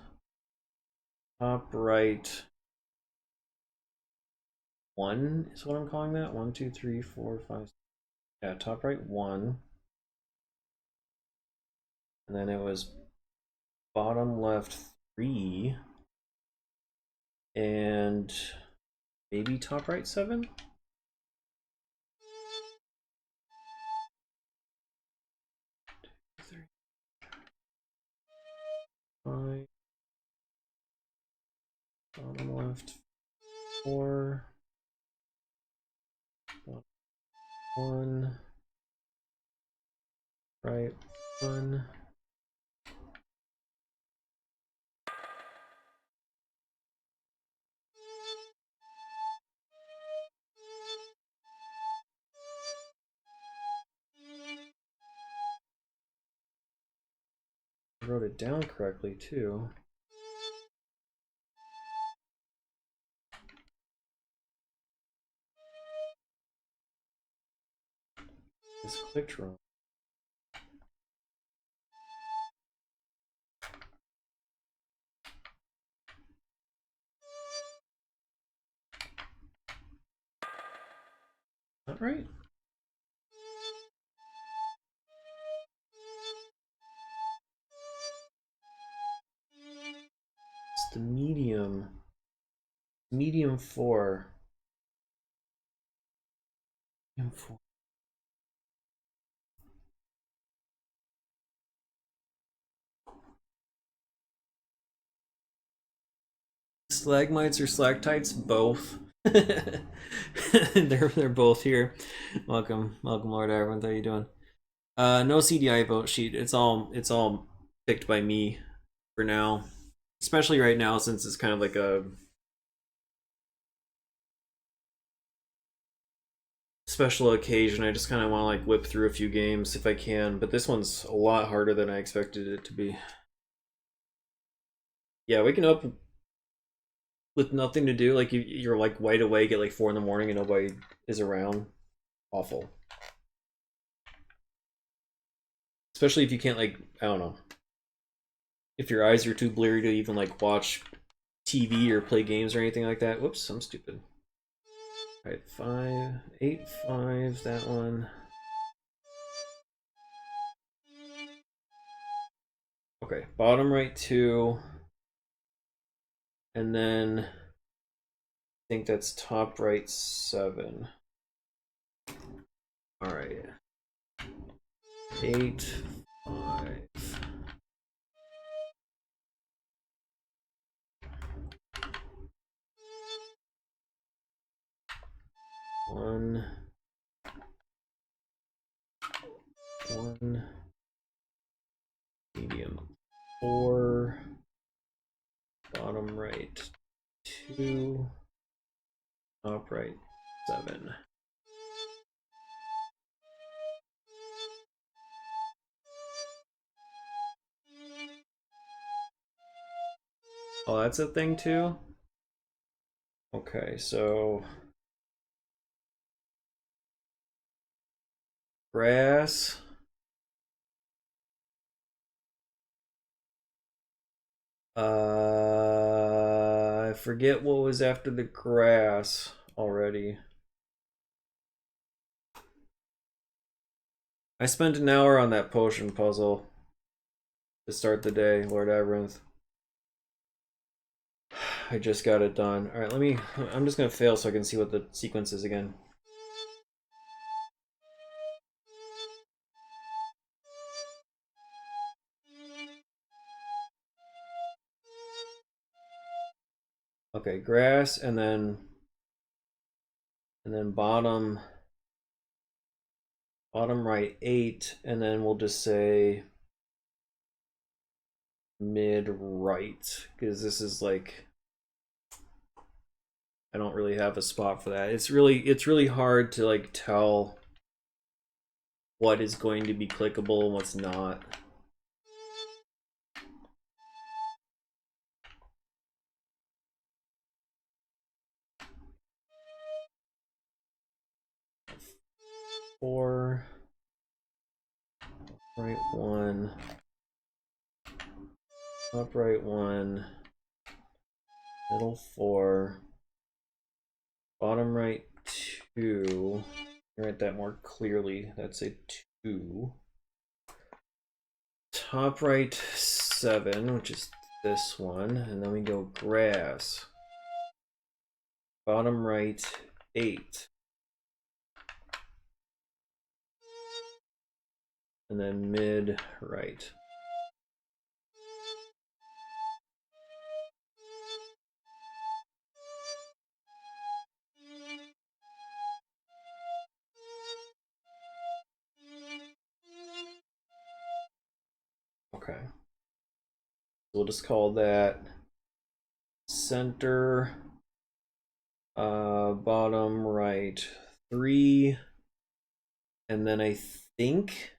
A: top right 1 is what I'm calling that. 1, 2, 3, 4, 5. Yeah, top right 1. And then it was bottom left 3. And maybe top right 7? 3, 5. Bottom left 4, 1, right 1. I wrote it down correctly too. Just clicked wrong. Not right. It's the medium. Medium 4. Medium 4. Stalagmites or stalactites? Both. they're both here. Welcome, Lord Everyone. How you doing? No CDI vote sheet. It's all picked by me for now. Especially right now, since it's kind of like a special occasion. I just kind of want to like whip through a few games if I can. But this one's a lot harder than I expected it to be. Yeah, waking up with nothing to do, like you're like wide awake at like 4 in the morning and nobody is around. Awful. Especially if you can't, like, I don't know, if your eyes are too blurry to even like watch TV or play games or anything like that. Whoops, I'm stupid. All right, 5, 8, 5, that one. Okay, bottom right 2, and then I think that's top right 7. All right, 8, 5. One, medium 4, bottom right 2, top right 7. Oh, that's a thing too? Okay, so grass. I forget what was after the grass already. I spent an hour on that potion puzzle to start the day, Lord Aberynth. I just got it done. Alright, I'm just gonna fail so I can see what the sequence is again. Okay, grass and then bottom right 8, and then we'll just say mid right, because this is like, I don't really have a spot for that. It's really hard to like tell what is going to be clickable and what's not. Four, right 1, up right 1, middle 4, bottom right 2. Write that more clearly. That's a 2. Top right 7, which is this one, and then we go grass. Bottom right 8. And then mid right. Okay. We'll just call that center, bottom right 3, and then I think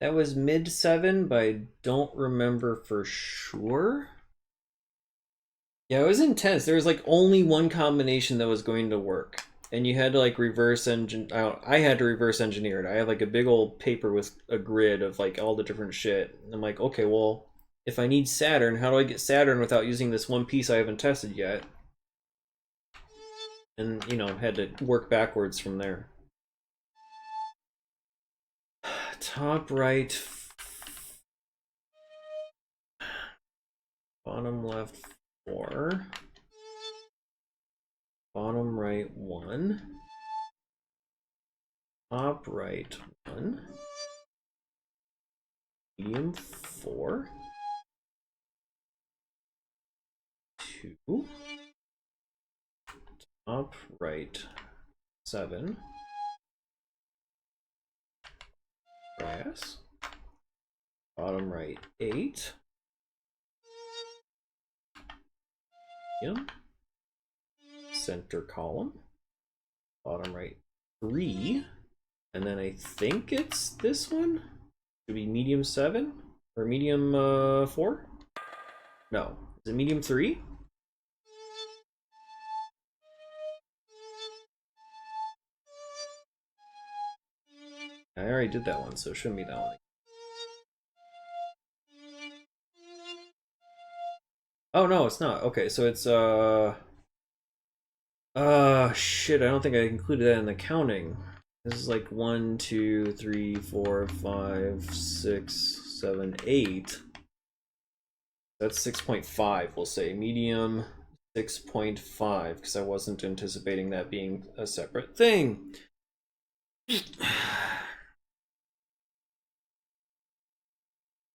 A: that was mid 7, but I don't remember for sure. Yeah, it was intense. There was like only one combination that was going to work, and you had to like reverse engine. I had to reverse engineer it. I have like a big old paper with a grid of like all the different shit. And I'm like, okay, well, if I need Saturn, how do I get Saturn without using this one piece I haven't tested yet? And you know, had to work backwards from there. Top right, bottom left 4, bottom right 1, top right 1, medium 4, 2, top right 7, grass, bottom right 8, medium, center column, bottom right 3, and then I think it's this one. Should be medium 7 or medium 4? No, is it medium 3? I already did that one, so it shouldn't be that one. Oh no, it's not. Okay, so it's shit, I don't think I included that in the counting. This is like 1, 2, 3, 4, 5, 6, 7, 8. That's 6.5, we'll say. Medium 6.5, because I wasn't anticipating that being a separate thing.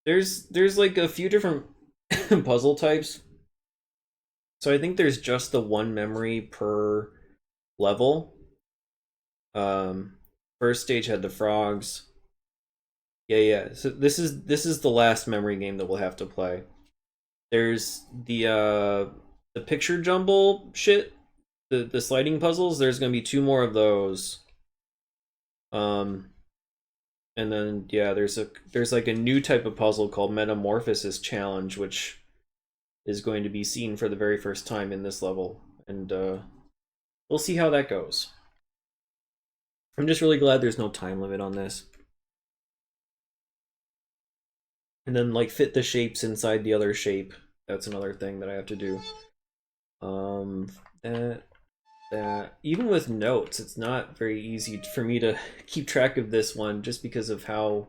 A: There's like a few different puzzle types. So I think there's just the one memory per level. First stage had the frogs. Yeah. So this is the last memory game that we'll have to play. There's the picture jumble shit, the sliding puzzles. There's gonna be 2 more of those. And then yeah, there's like a new type of puzzle called Metamorphosis Challenge, which is going to be seen for the very first time in this level, and we'll see how that goes. I'm just really glad there's no time limit on this. And then like fit the shapes inside the other shape. That's another thing that I have to do. That even with notes, it's not very easy for me to keep track of this one just because of how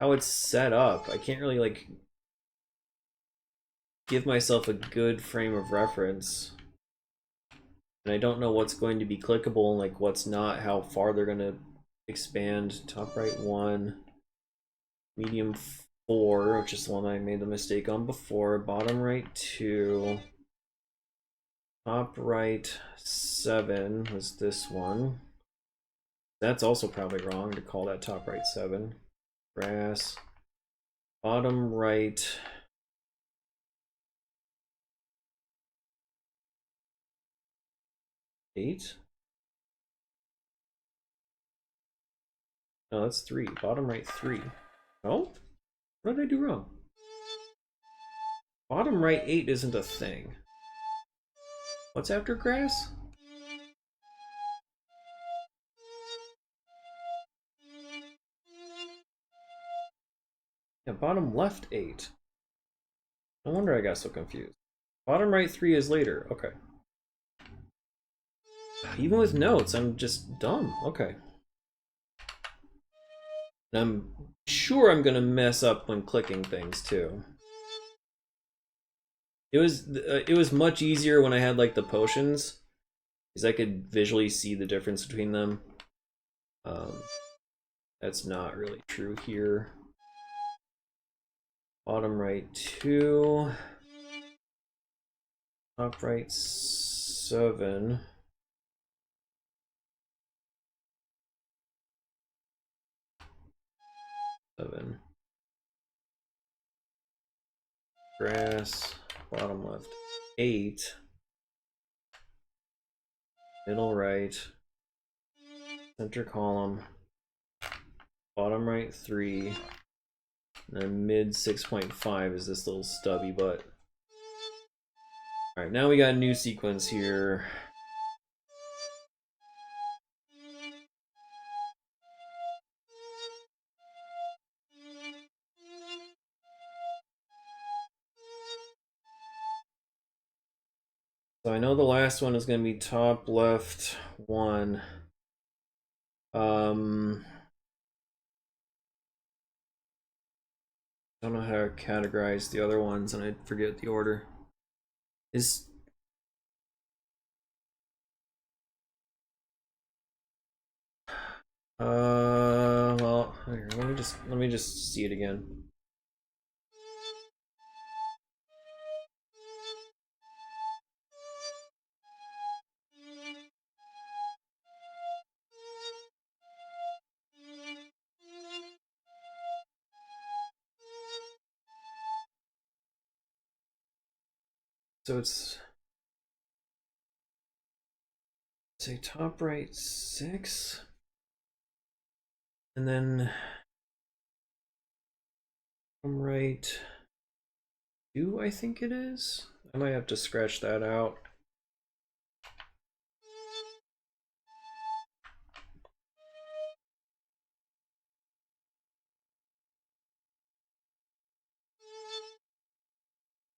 A: it's set up. I can't really like give myself a good frame of reference. And I don't know what's going to be clickable and like what's not, how far they're going to expand. Top right 1, medium 4, which is the one I made the mistake on before, bottom right 2, top right 7 was this one. That's also probably wrong to call that top right 7. Grass, bottom right 8. No, that's 3. Bottom right 3. Oh? What did I do wrong? Bottom right 8 isn't a thing. What's after grass? Yeah, bottom left 8. No wonder I got so confused. Bottom right 3 is later. Okay. Even with notes, I'm just dumb. Okay. And I'm sure I'm gonna mess up when clicking things too. It was much easier when I had like the potions, because I could visually see the difference between them. That's not really true here. Bottom right 2. Top right 7. grass, bottom left 8, middle right, center column, bottom right 3, and then mid 6.5 is this little stubby butt. Alright, now we got a new sequence here. So I know the last one is going to be top left 1. I don't know how to categorize the other ones, and I forget the order. Is well, here, let me just see it again. So it's say top right 6, and then bottom right 2, I think it is. I might have to scratch that out.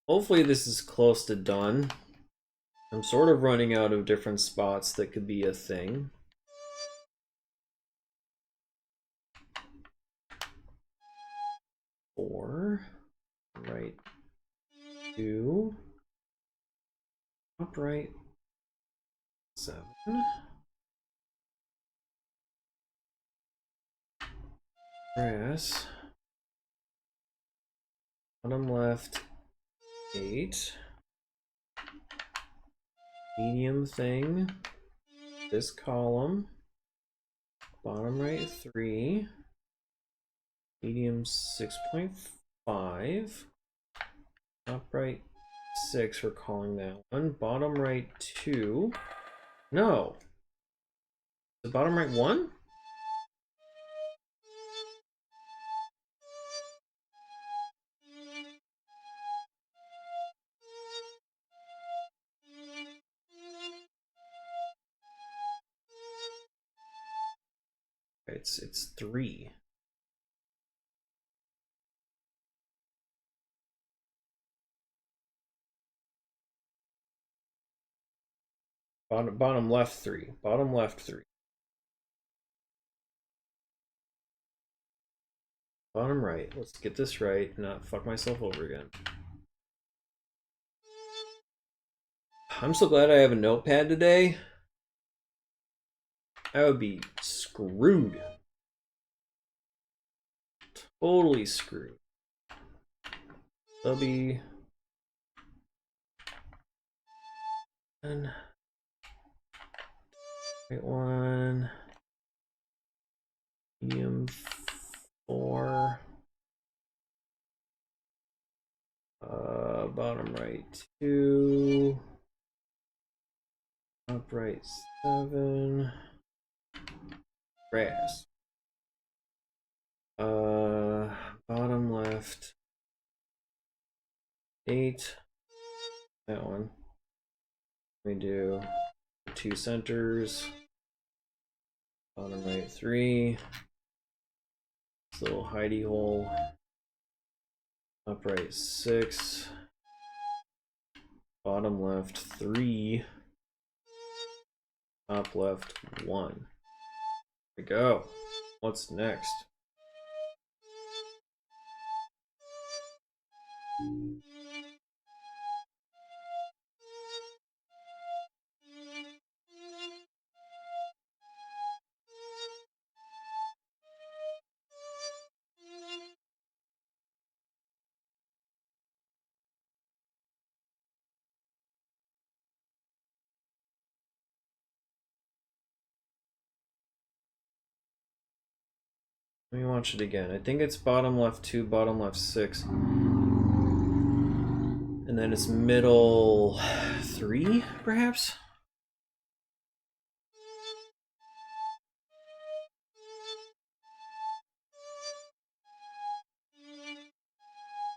A: Hopefully this is close to done. I'm sort of running out of different spots that could be a thing. Four, right 2, upright 7, grass, bottom left 8, medium thing, this column, bottom right 3, medium 6.5, top right 6, we're calling that one, bottom right 2, no, the bottom right 1? It's 3. Bottom left 3. Bottom left 3. Bottom right. Let's get this right and not fuck myself over again. I'm so glad I have a notepad today. I would be screwed. Totally screwed. Stubby. And right 1. Medium 4. Bottom right 2. Top right 7. Grass. Bottom left 8. That one. We do 2 centers. Bottom right 3. This little hidey hole. Upright 6. Bottom left 3. Top left 1. There we go. What's next? Let me watch it again. I think it's bottom left 2, bottom left 6. And then it's middle 3, perhaps?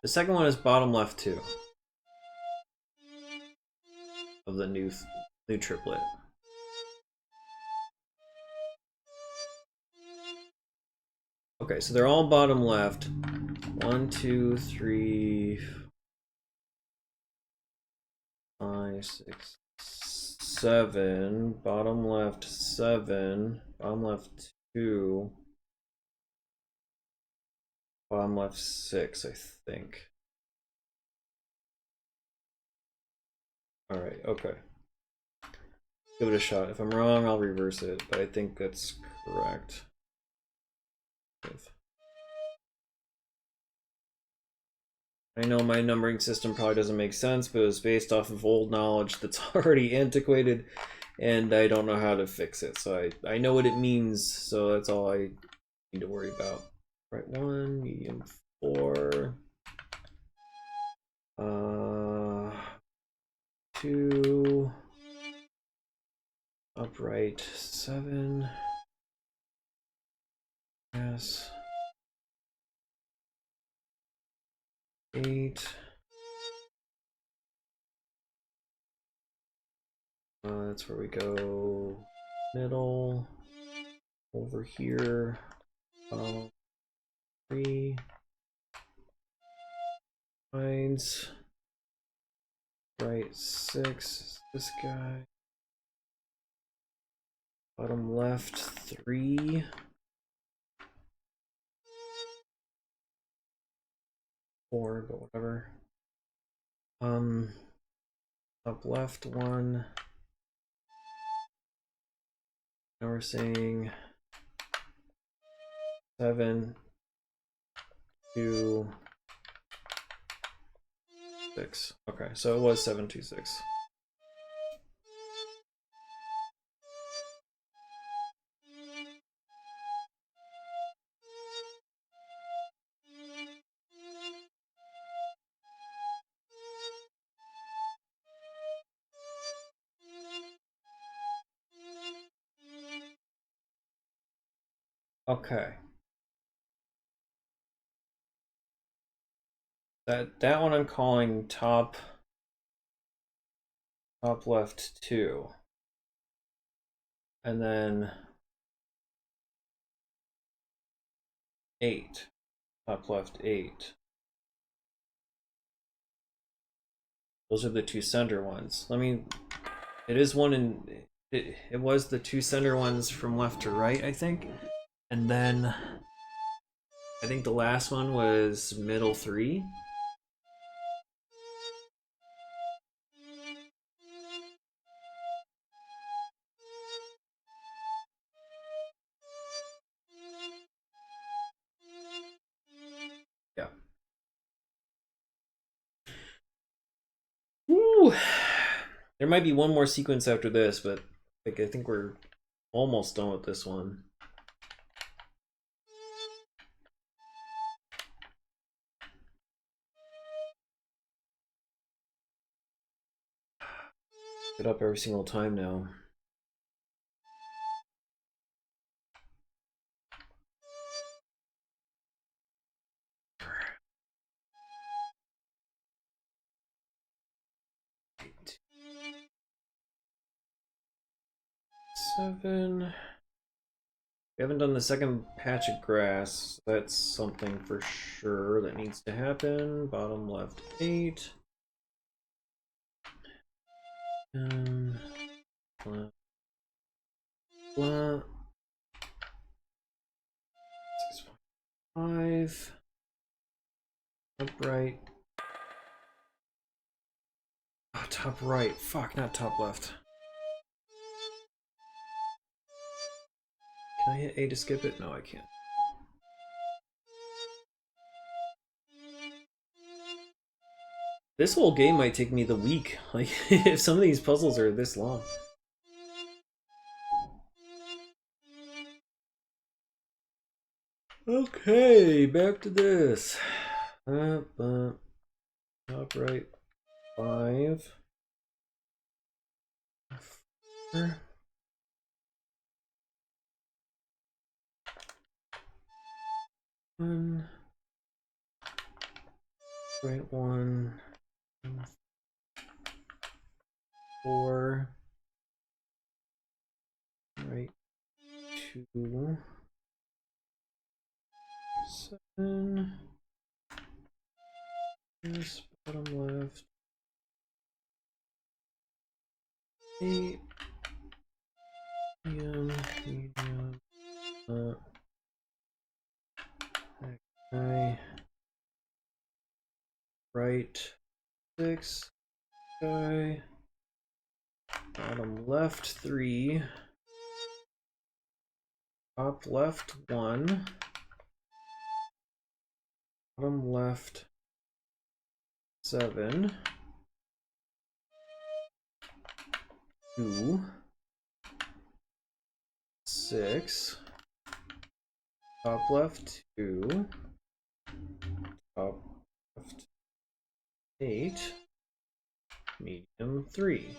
A: The second one is bottom left 2 of the new triplet. Okay, so they're all bottom left. 1, 2, 3, 5, 6, 7. Bottom left 7. Bottom left 2. Bottom left 6, I think. Alright, okay. Give it a shot. If I'm wrong, I'll reverse it, but I think that's correct. I know my numbering system probably doesn't make sense, but it was based off of old knowledge that's already antiquated, and I don't know how to fix it. So I know what it means, so that's all I need to worry about. Right 1, medium 4, 2, upright 7, yes, 8. That's where we go. Middle, over here, 3, lines, right 6, this guy, bottom left 3, 4, but whatever. Up left 1. Now we're saying 7, 2, 6. Okay, so it was 7, 2, 6. Okay. That one I'm calling top left 2. And then 8. Top left 8. Those are the 2 center ones. It is one in it was the 2 center ones from left to right, I think. And then I think the last one was middle 3. Yeah. Woo! There might be one more sequence after this, but like I think we're almost done with this one. Get up every single time now. Seven. We haven't done the second patch of grass. That's something for sure that needs to happen. Bottom left 8. Flat. Flat. 6.5. Upright. Oh, top right. Fuck, not top left. Can I hit A to skip it? No, I can't. This whole game might take me the week. Like, if some of these puzzles are this long. Okay, back to this. Top right. 5, 4, 1, right 1, 4, right 2, 7, yes, bottom left, 8, medium, okay, right 6, okay, bottom left 3, top left 1, bottom left 7, 2, 6, top left 2, top left 8, medium 3.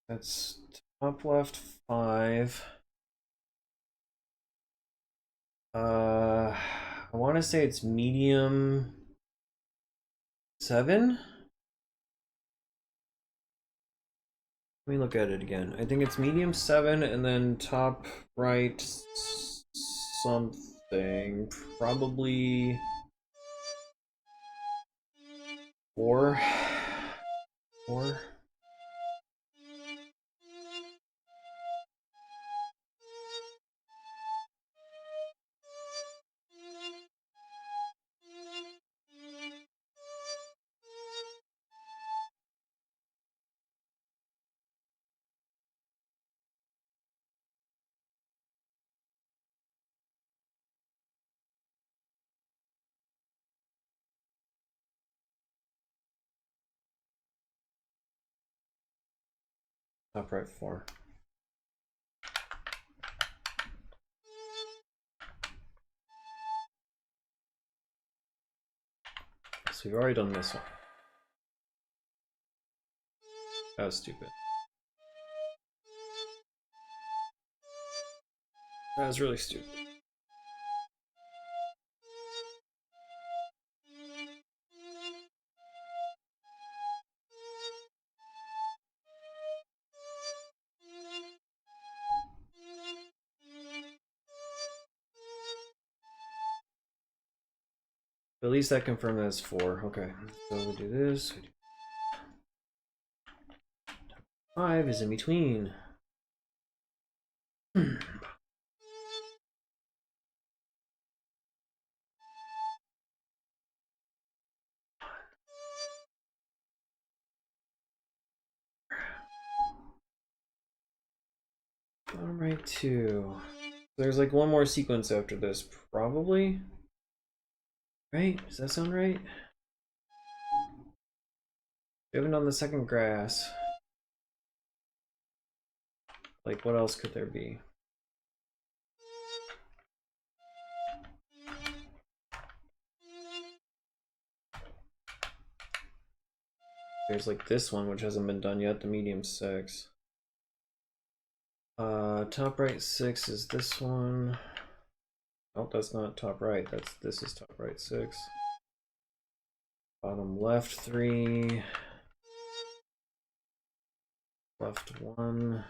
A: That's top left 5. I want to say it's medium 7. Let me look at it again. I think it's medium 7 and then top right something. Probably 4. 4. Top right 4. So we've already done this one. That was stupid. That was really stupid. At least that confirmed that it's 4. Okay, so we do this. We do 5 is in between. Bottom right 2. There's like one more sequence after this, probably. Right? Does that sound right? We haven't done the second grass. Like, what else could there be? There's like this one, which hasn't been done yet, the medium 6. Top right 6 is this one. Oh, that's not top right. This is top right 6. Bottom left 3. Left 1.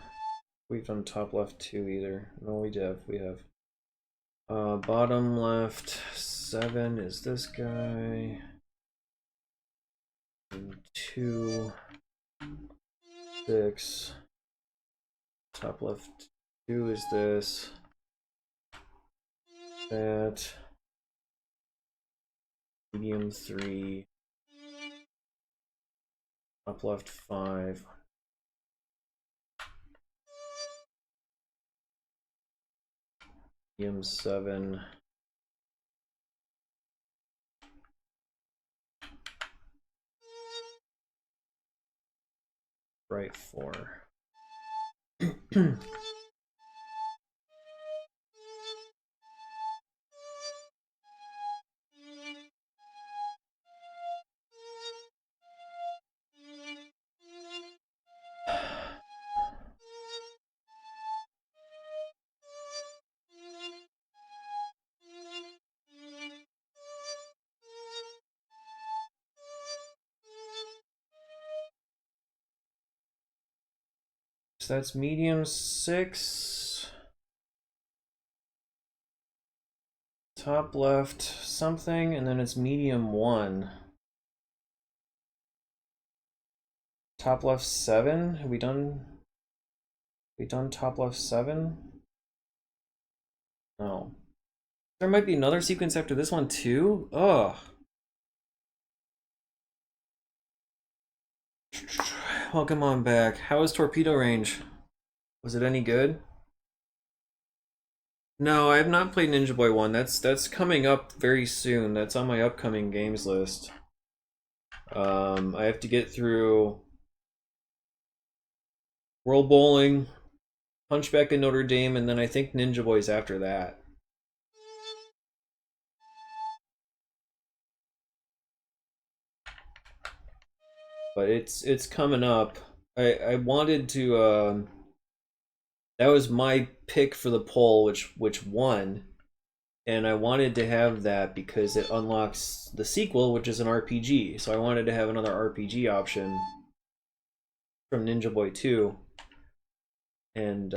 A: We've done top left 2 either. No, we have. Bottom left 7 is this guy. And 2, 6. Top left 2 is this. That. Medium 3. Top left 5. medium 7. Right 4. So that's medium 6. Top left something, and then it's medium 1. Top left 7. Have we done top left 7? No. There might be another sequence after this one too? Ugh. Welcome on back. How was torpedo range? Was it any good? No, I have not played Ninja Boy 1. That's coming up very soon. That's on my upcoming games list. I have to get through World Bowling, Hunchback of Notre Dame, and then I think Ninja Boy's after that. But it's coming up. I wanted to that was my pick for the poll, which won, and I wanted to have that because it unlocks the sequel, which is an RPG. So I wanted to have another RPG option from Ninja Boy 2. And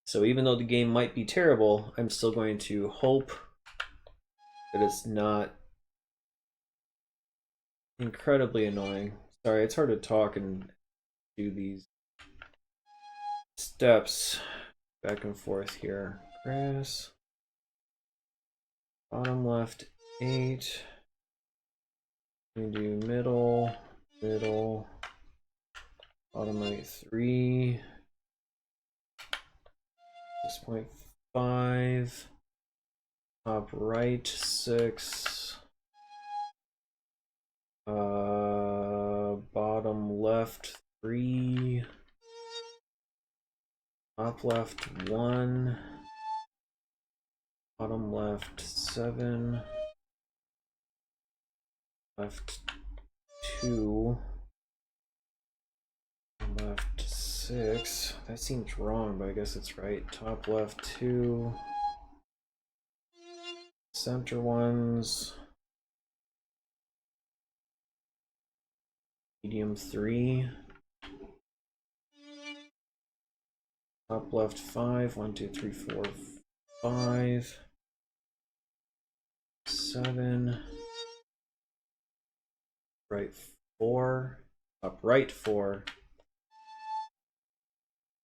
A: so even though the game might be terrible, I'm still going to hope that it's not incredibly annoying. Sorry, it's hard to talk and do these steps back and forth here. Grass. Bottom left 8. We do middle, middle. Bottom right 3. 6.5. Top right 6. Bottom left 3. Top left 1. Bottom left 7. Left 2. Left 6. That seems wrong, but I guess it's right. Top left 2. Center ones. Medium 3. Top left 5. 1, 2, 3, 4, 5. 7. Right 4. Up right 4.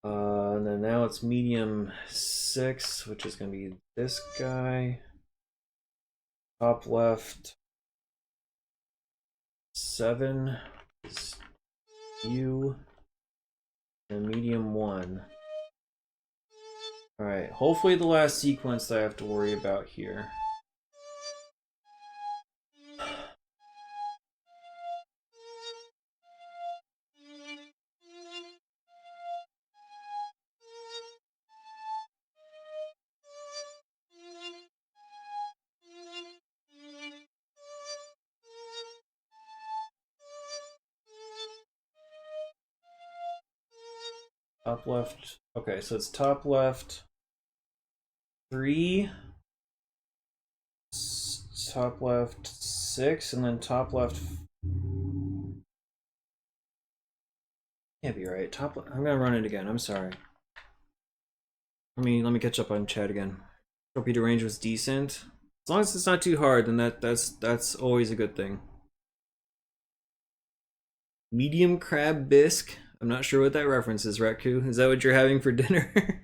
A: And then now it's medium 6, which is going to be this guy. Top left 7 is you. And medium 1. Alright, hopefully the last sequence that I have to worry about here. Top left. Okay, so it's top left 3, top left 6, and then top left. Can't be right. I'm gonna run it again. I'm sorry. Let me catch up on chat again. Torpedo range was decent. As long as it's not too hard, then that's always a good thing. Medium crab bisque. I'm not sure what that reference is, Ratku. Is that what you're having for dinner?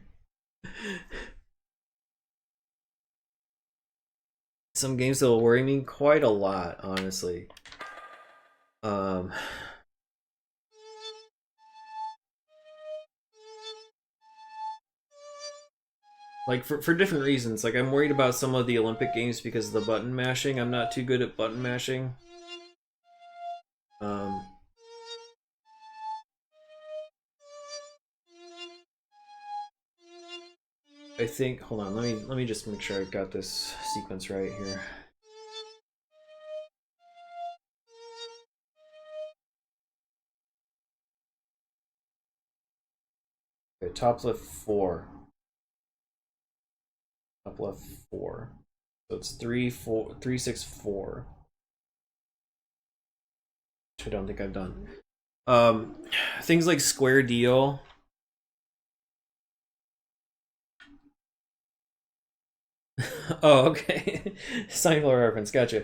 A: Some games that will worry me quite a lot, honestly. Like for different reasons. Like I'm worried about some of the Olympic Games because of the button mashing. I'm not too good at button mashing. I think, hold on, let me just make sure I got this sequence right here. Okay, top left 4. Top left 4. So it's 3 4 3 6 4. Which I don't think I've done. Things like square deal. Oh, okay. Seinfeld reference, gotcha.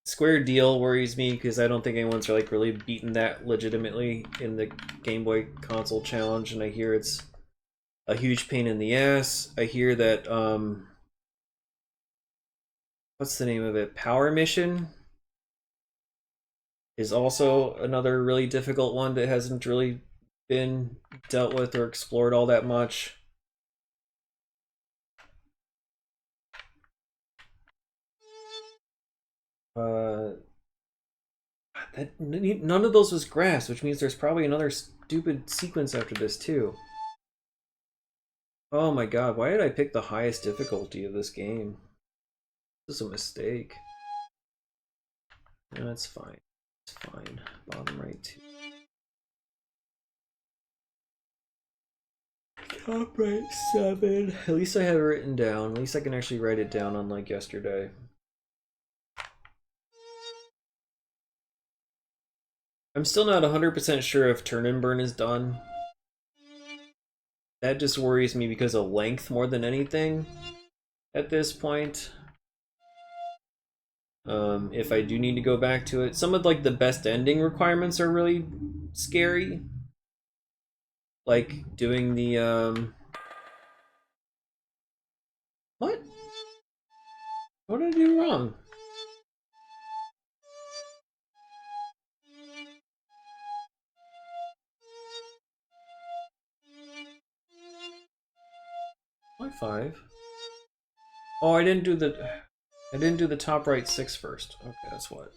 A: Square deal worries me because I don't think anyone's like really beaten that legitimately in the Game Boy console challenge, and I hear it's a huge pain in the ass. I hear that what's the name of it? Power Mission is also another really difficult one that hasn't really been dealt with or explored all that much. None of those was grass, which means there's probably another stupid sequence after this too. Oh my god, why did I pick the highest difficulty of this game? This is a mistake. No, it's fine. It's fine. Bottom right too. Top right 7. At least I have it written down. At least I can actually write it down unlike yesterday. I'm still not 100% sure if turn and burn is done. That just worries me because of length more than anything at this point. If I do need to go back to it. Some of like the best ending requirements are really scary. Like doing the what? What did I do wrong? Why 5? Oh, I didn't do the top right 6 first. Okay, that's what.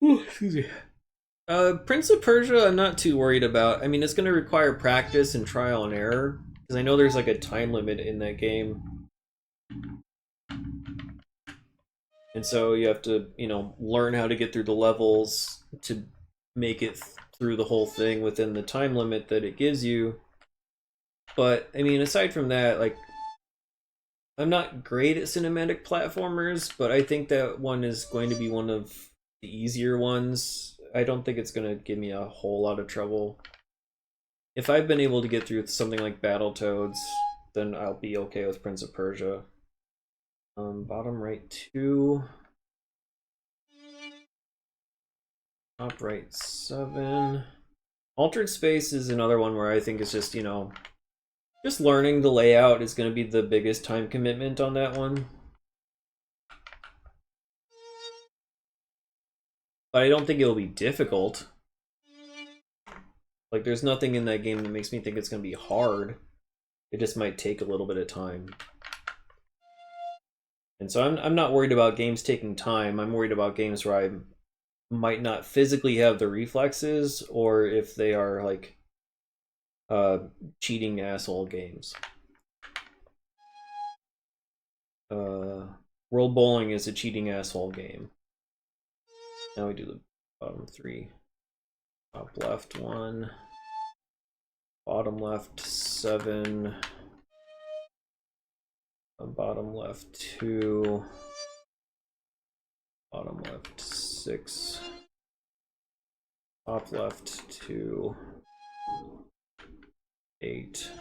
A: Ooh, excuse me. Prince of Persia, I'm not too worried about. I mean, it's going to require practice and trial and error because I know there's like a time limit in that game, and so you have to, learn how to get through the levels to make it through the whole thing within the time limit that it gives you. But I mean, aside from that, like, I'm not great at cinematic platformers, but I think that one is going to be one of the easier ones. I don't think it's going to give me a whole lot of trouble. If I've been able to get through something like Battletoads, then I'll be okay with Prince of Persia. Bottom right 2. Top right 7. Altered Space is another one where I think it's just, just learning the layout is going to be the biggest time commitment on that one. But I don't think it'll be difficult. Like, there's nothing in that game that makes me think it's going to be hard. It just might take a little bit of time. And so I'm not worried about games taking time. I'm worried about games where I might not physically have the reflexes, or if they are, like, cheating asshole games. World Bowling is a cheating asshole game. Now we do the bottom 3. Top left 1. Bottom left 7. Bottom left 2. Bottom left 6. Top left 2. 8.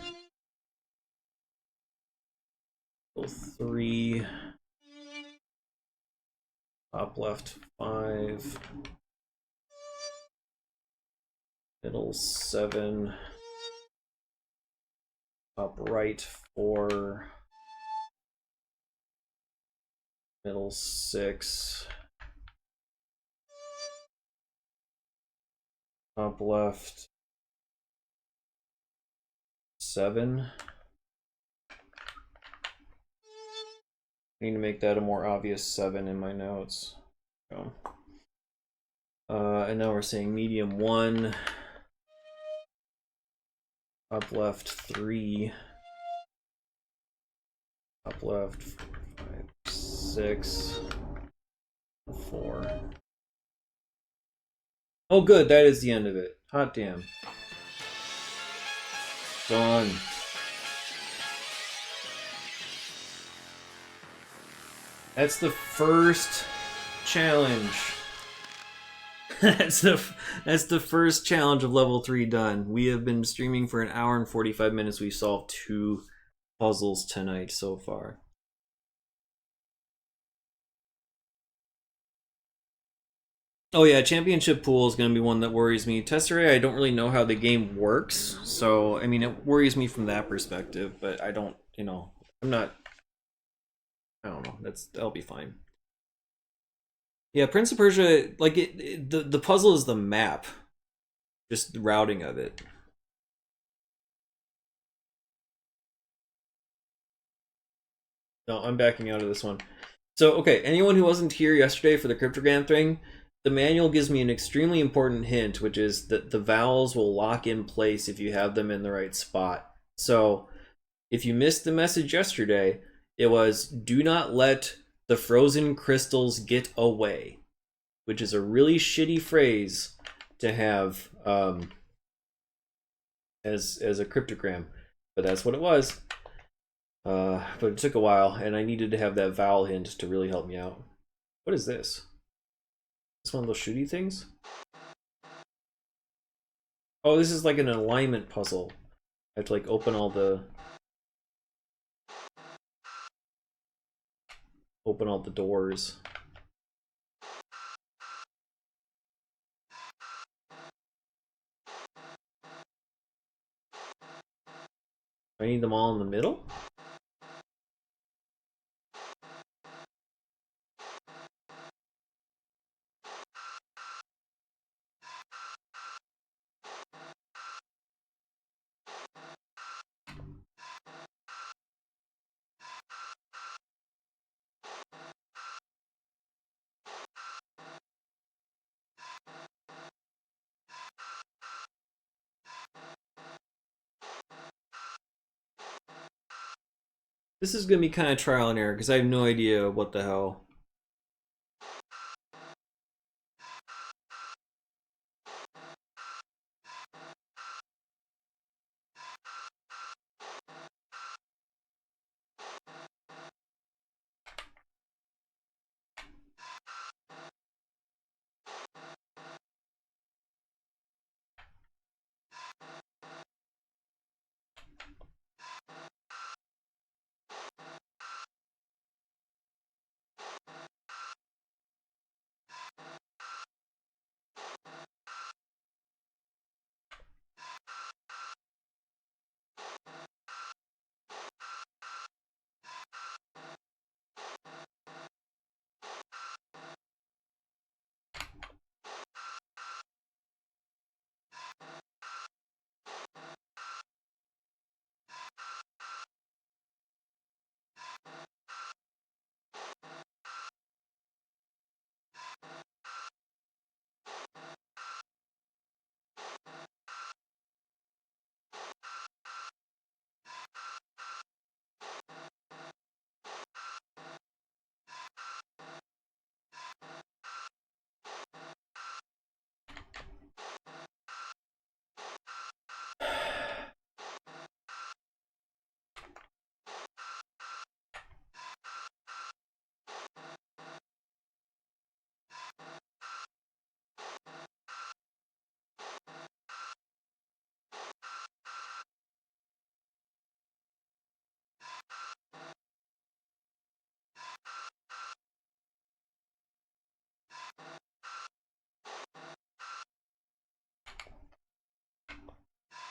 A: 3. Top left 5. Middle 7. Top right 4. Middle 6. Top left 7. I need to make that a more obvious 7 in my notes. So, and now we're saying medium 1. Top left 3. Top left 5, 6, 4. Oh good, that is the end of it. Hot damn. Done. That's the first challenge. that's the first challenge of level 3 done. We have been streaming for an hour and 45 minutes. We've solved 2 puzzles tonight so far. Oh yeah, championship pool is going to be one that worries me. Tesserae, I don't really know how the game works, so I mean it worries me from that perspective. But I don't, I'm not. I don't know. That'll be fine. Yeah, Prince of Persia, like the puzzle is the map, just the routing of it. No, I'm backing out of this one. So, okay, anyone who wasn't here yesterday for the cryptogram thing, the manual gives me an extremely important hint, which is that the vowels will lock in place if you have them in the right spot. So, if you missed the message yesterday, it was, do not let the frozen crystals get away, which is a really shitty phrase to have as a cryptogram, but that's what it was. But it took a while, and I needed to have that vowel hint to really help me out. What is this? This one of those shooty things? Oh, this is like an alignment puzzle. I have to like open all the doors. I need them all in the middle? This is gonna be kind of trial and error because I have no idea what the hell.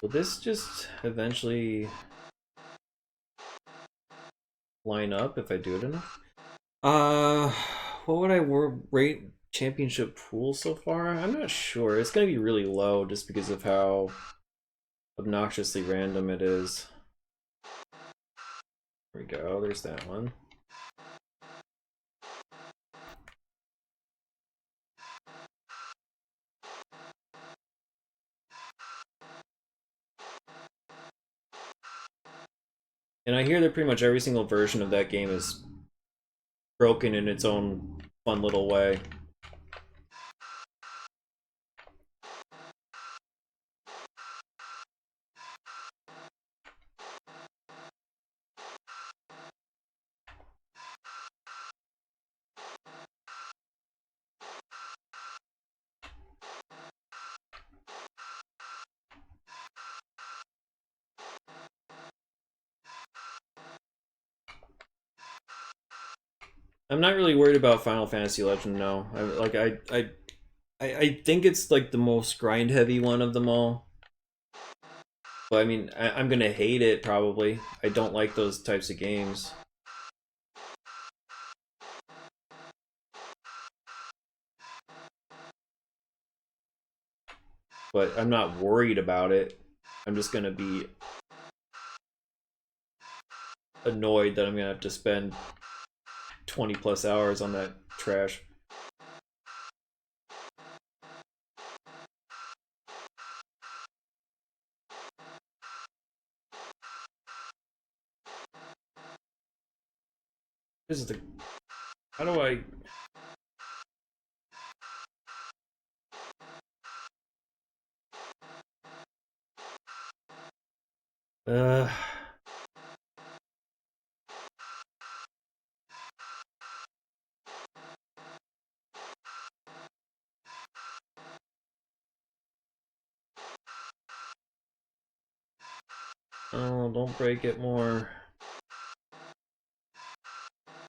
A: Will this just eventually line up if I do it enough. What would I rate championship pool so far? I'm not sure. It's gonna be really low just because of how obnoxiously random it is. There we go. There's that one. And I hear that pretty much every single version of that game is broken in its own fun little way. I'm not really worried about Final Fantasy Legend, no. I think it's like the most grind heavy one of them all. But I mean, I'm gonna hate it probably. I don't like those types of games. But I'm not worried about it. I'm just gonna be annoyed that I'm gonna have to spend 20 plus hours on that trash. This is the... How do I... Uh... Oh, don't break it more.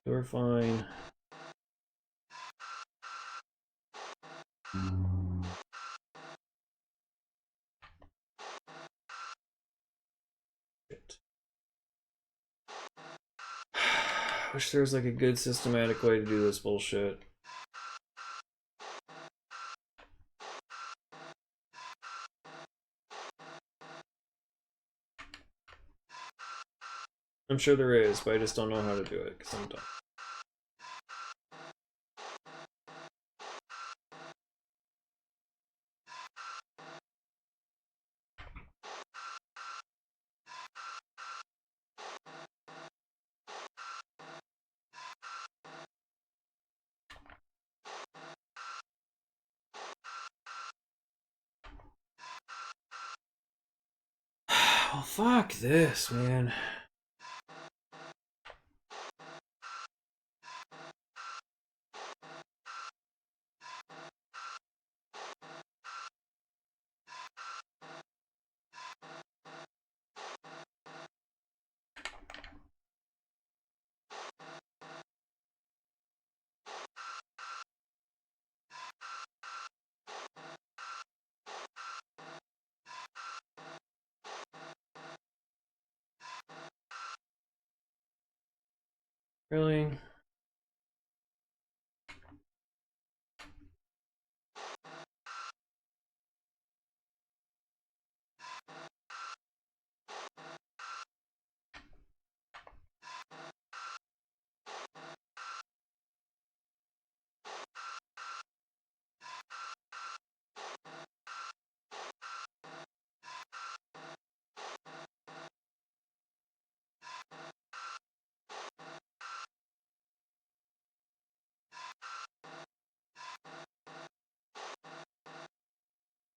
A: You're fine. Shit. Wish there was like a good systematic way to do this bullshit. I'm sure there is, but I just don't know how to do it because I'm dumb. Oh, fuck this, man. Really?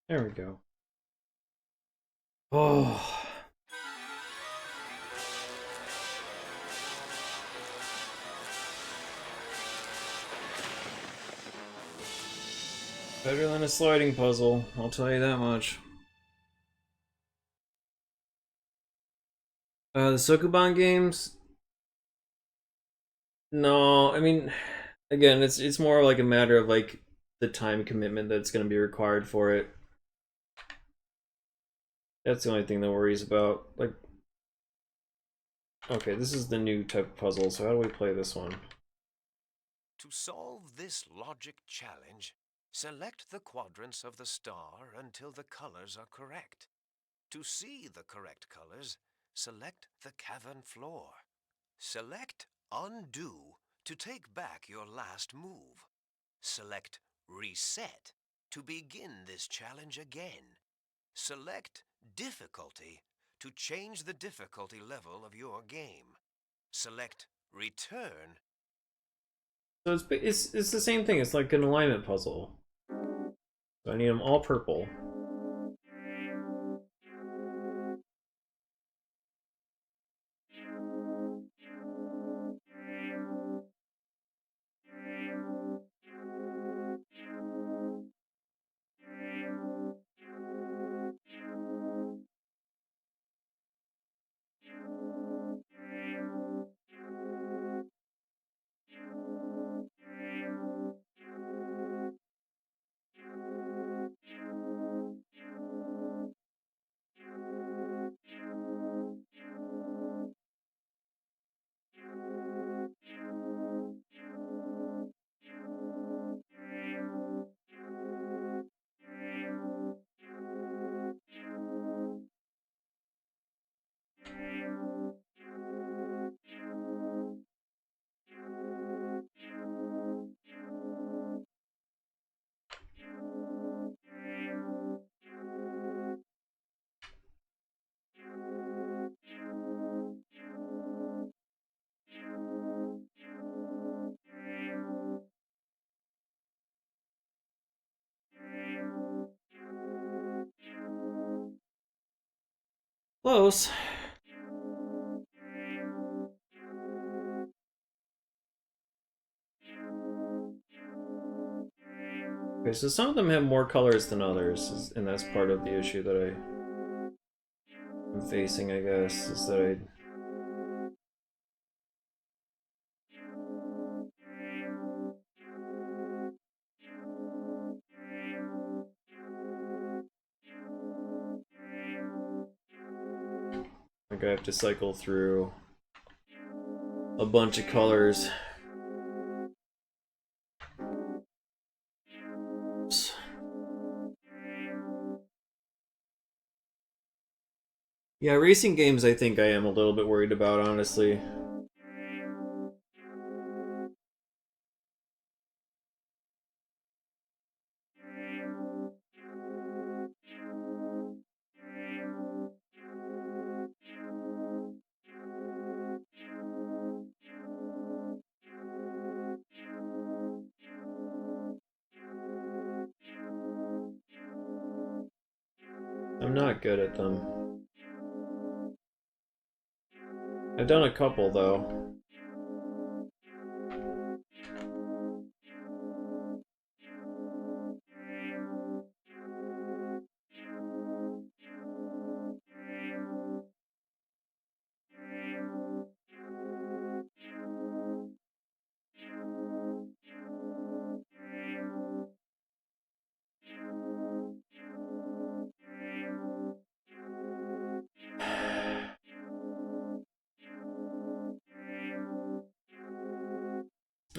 A: There we go. Oh. Better than a sliding puzzle, I'll tell you that much. The Sokoban games? No, I mean, again, it's more like a matter of like the time commitment that's going to be required for it. That's the only thing that worries about. Like, Okay, this is the new type of puzzle, so how do we play this one?
B: To solve this logic challenge, select the quadrants of the star until the colors are correct. To see the correct colors, select the cavern floor. Select Undo to take back your last move. Select Reset to begin this challenge again. Select Difficulty to change the difficulty level of your game. Select Return.
A: So it's the same thing. It's like an alignment puzzle. So I need them all purple. Close. Okay, so some of them have more colors than others, and that's part of the issue that I'm facing, I guess, is that I have to cycle through a bunch of colors. Yeah, racing games I think I am a little bit worried about, honestly. I'm not good at them. I've done a couple, though.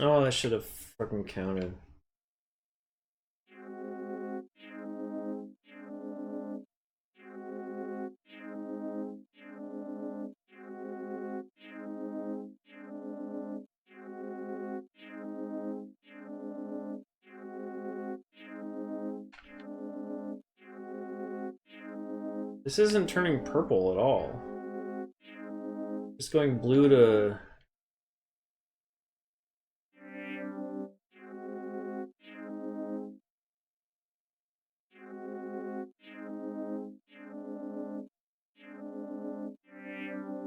A: Oh, that should have fucking counted. This isn't turning purple at all. Just going blue to...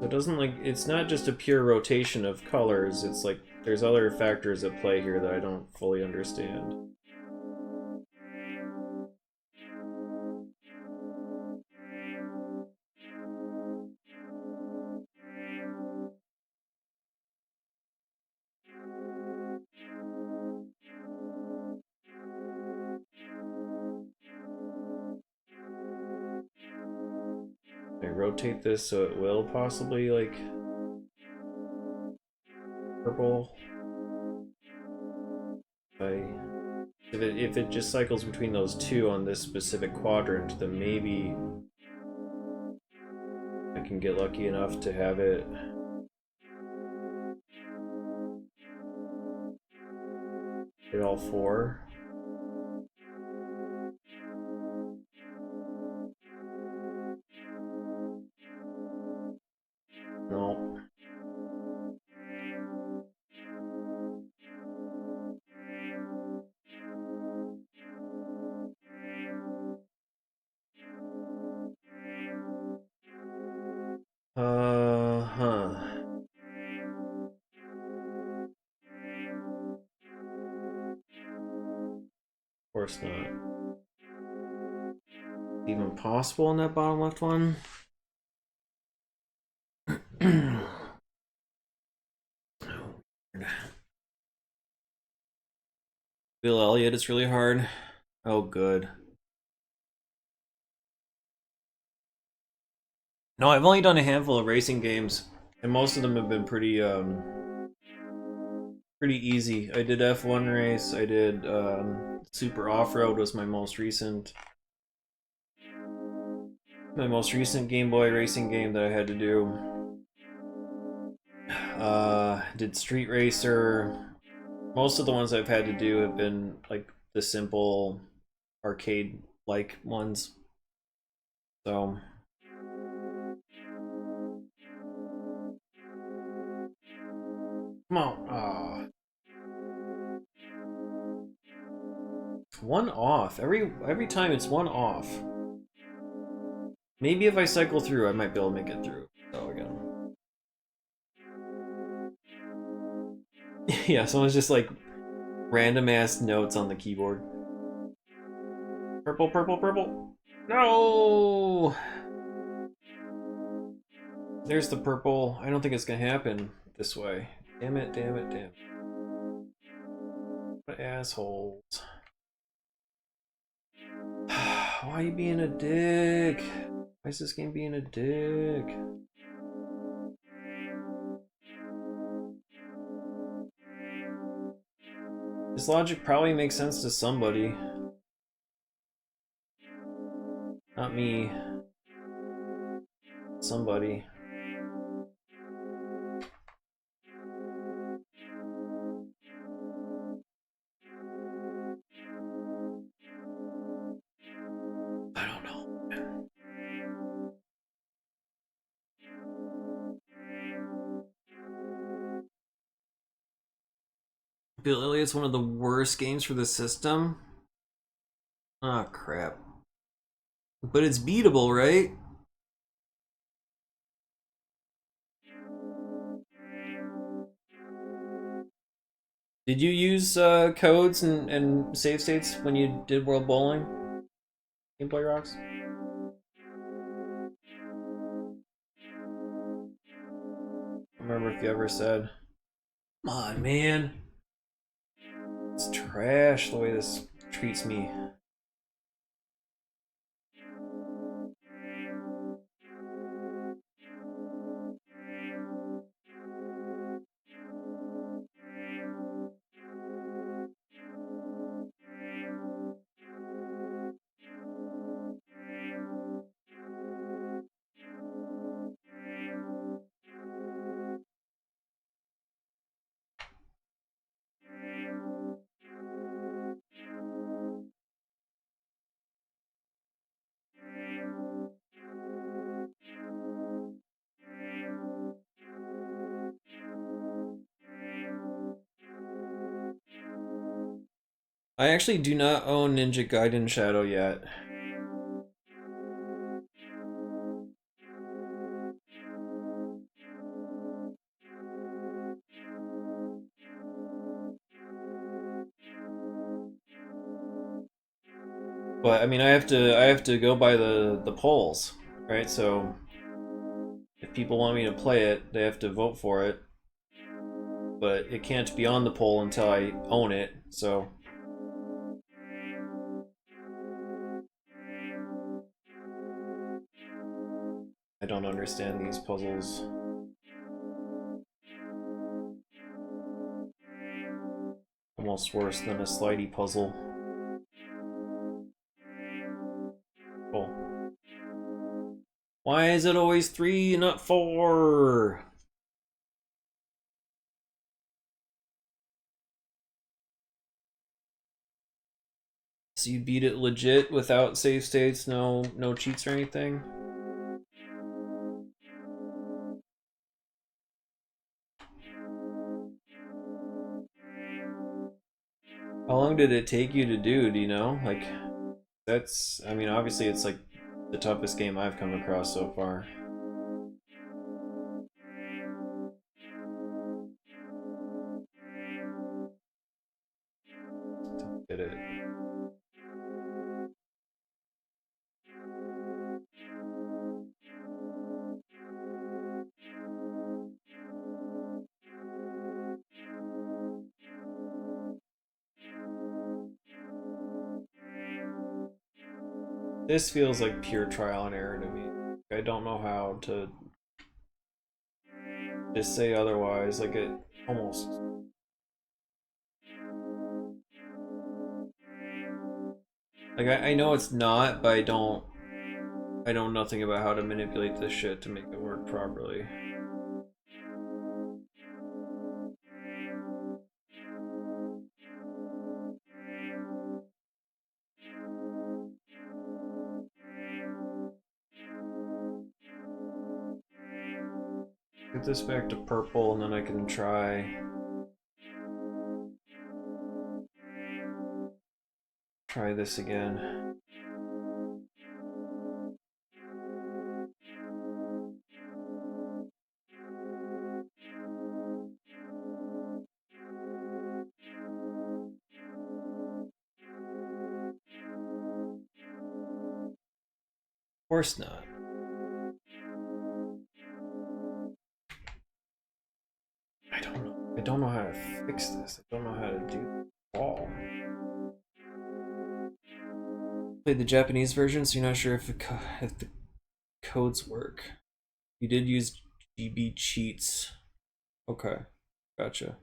A: It doesn't like... It's not just a pure rotation of colors, it's like there's other factors at play here that I don't fully understand. I rotate this so it will possibly, like... purple. If it just cycles between those two on this specific quadrant, then maybe I can get lucky enough to have it hit all four. No. Huh. Of course not. Even possible in that bottom left one? Bill Elliott is really hard. Oh, good. No, I've only done a handful of racing games, and most of them have been pretty easy. I did F1 race. I did Super Off-Road was my most recent Game Boy racing game that I had to do. Did Street Racer. Most of the ones I've had to do have been like the simple arcade-like ones. So come on. It's one off. Every time it's one off. Maybe if I cycle through, I might be able to make it through. Oh, again. Yeah, someone's just like random ass notes on the keyboard. Purple, purple, purple. No! There's the purple. I don't think it's gonna happen this way. Damn it, damn it, damn it. What assholes. Why are you being a dick? Why is this game being a dick? This logic probably makes sense to somebody. Not me. Somebody. I don't know. Bill Elliott's one of the worst games for the system. Oh crap. But it's beatable, right? Did you use codes and save states when you did World Bowling? Gameplay Rocks? I remember if you ever said, come on, man. It's trash the way this treats me. I actually do not own Ninja Gaiden Shadow yet. But I mean, I have to go by the polls, right? So if people want me to play it, they have to vote for it. But it can't be on the poll until I own it. So I don't understand these puzzles. almost worse than a slidey puzzle. Cool. Why is it always 3 and not 4? So you beat it legit without save states, no cheats or anything? How long did it take you to do you know? Like, that's, I mean, obviously it's like the toughest game I've come across so far. Did it. This feels like pure trial and error to me. I don't know how to just say otherwise. Like, it almost. Like, I know it's not, but I know nothing about how to manipulate this shit to make it work properly. Get this back to purple and then I can try this again. Of course not. I don't know how to fix this. I don't know how to do the wall. Played the Japanese version, so you're not sure if the codes work. You did use GB cheats. Okay, gotcha.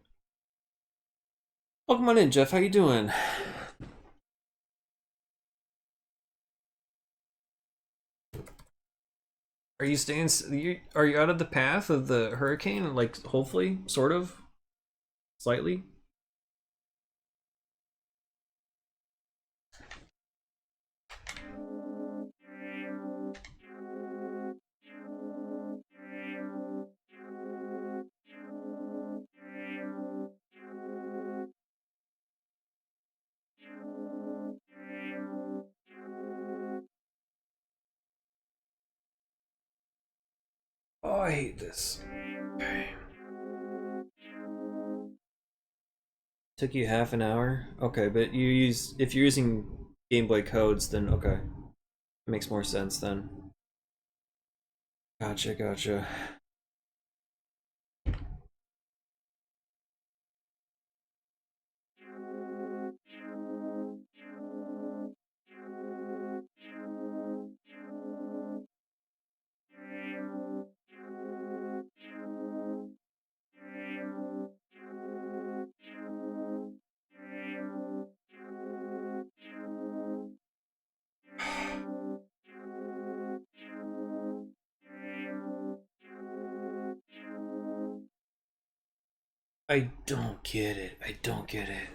A: Welcome on in, Jeff. How you doing? Are you staying? Are you out of the path of the hurricane? Like, hopefully, sort of, slightly. Oh, I hate this. Okay. Took you half an hour? Okay, but if you're using Game Boy codes, then okay. It makes more sense then. Gotcha. I don't get it. I don't get it.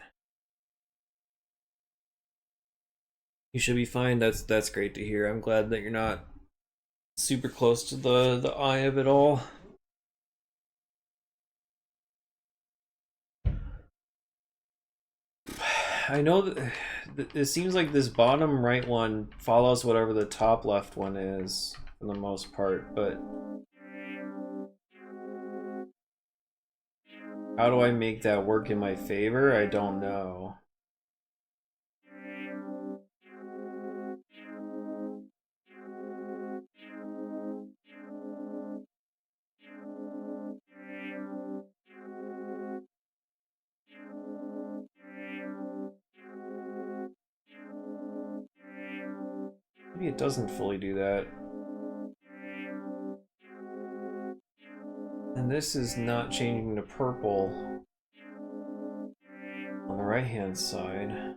A: You should be fine. That's great to hear. I'm glad that you're not super close to the eye of it all. I know that it seems like this bottom right one follows whatever the top left one is for the most part, but how do I make that work in my favor? I don't know. Maybe it doesn't fully do that. And this is not changing to purple on the right-hand side.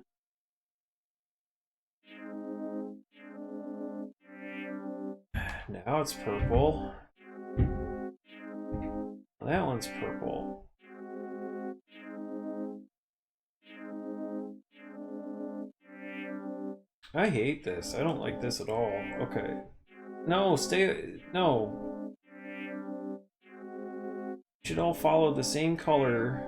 A: Now it's purple. That one's purple. I hate this. I don't like this at all. Okay. No, stay. No. You should all follow the same color.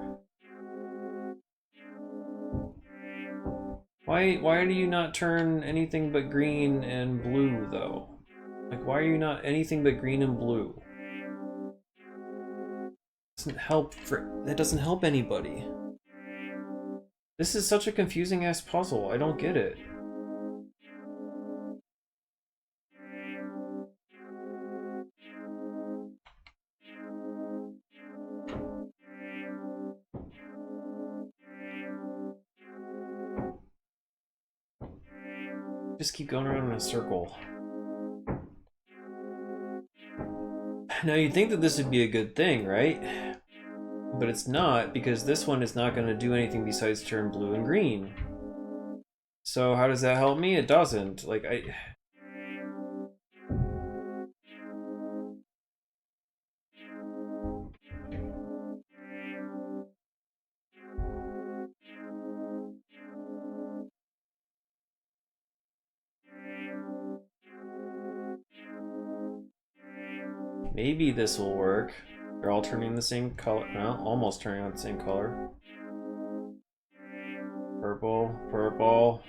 A: Why do you not turn anything but green and blue though? Like why are you not anything but green and blue? That doesn't help anybody. This is such a confusing ass puzzle. I don't get it. Just keep going around in a circle. Now you'd think that this would be a good thing, right? But it's not, because this one is not going to do anything besides turn blue and green. So how does that help me? It doesn't. Like, maybe this will work. They're all turning the same color. No, almost turning out the same color. Purple, purple.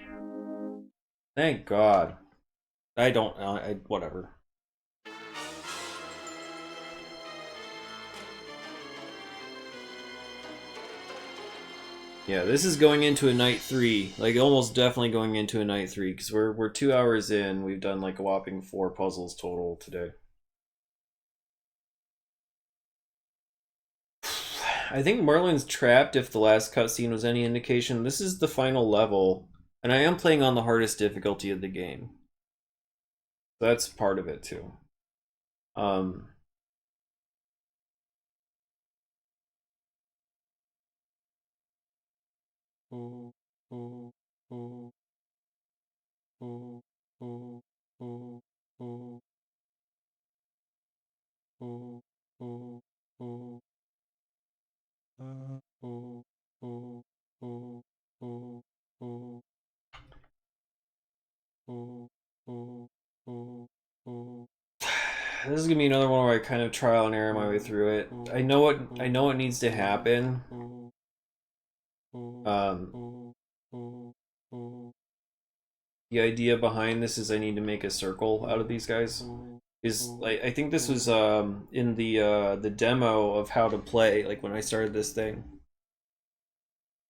A: Thank God. I don't know. Whatever. Yeah, this is going into a night 3. Like, almost definitely going into a night 3, because we're 2 hours in. We've done like a whopping 4 puzzles total today. I think Merlin's trapped, if the last cutscene was any indication. This is the final level, and I am playing on the hardest difficulty of the game. That's part of it too. This is gonna be another one where I kind of trial and error my way through it. I know what needs to happen. The idea behind this is I need to make a circle out of these guys. Is like I think this was in the demo of how to play, like when I started this thing.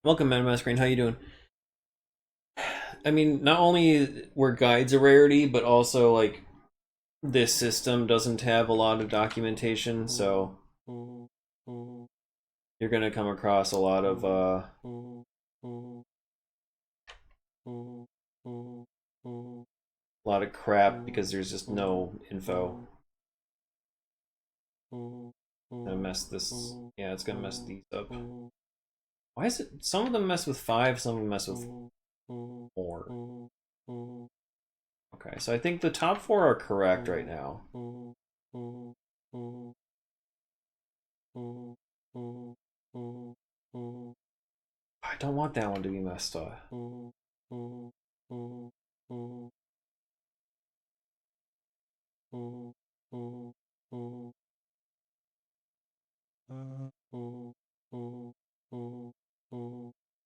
A: Welcome, MetaMask. How you doing? I mean, not only were guides a rarity, but also like this system doesn't have a lot of documentation, so you're gonna come across a lot of crap because there's just no info. Gonna mess this. Yeah, it's gonna mess these up. Why is it? Some of them mess with 5, some of them mess with 4. Okay, so I think the top 4 are correct right now. I don't want that one to be messed up.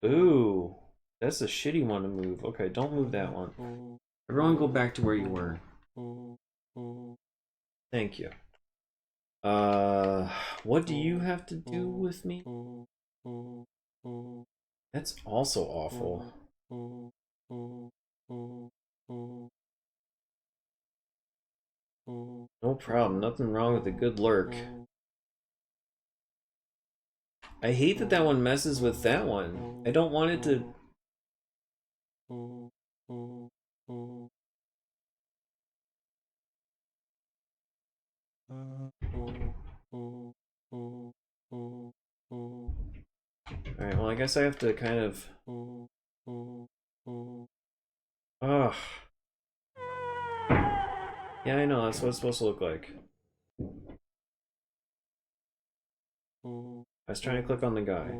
A: Ooh, that's a shitty one to move. Okay, don't move that one. Everyone go back to where you were. Thank you. What do you have to do with me? That's also awful. No problem, nothing wrong with a good lurk. I hate that that one messes with that one. I don't want it to... Alright, well I I guess I have to kind of. Ugh. Yeah, I know, that's what it's supposed to look like. I was trying to click on the guy.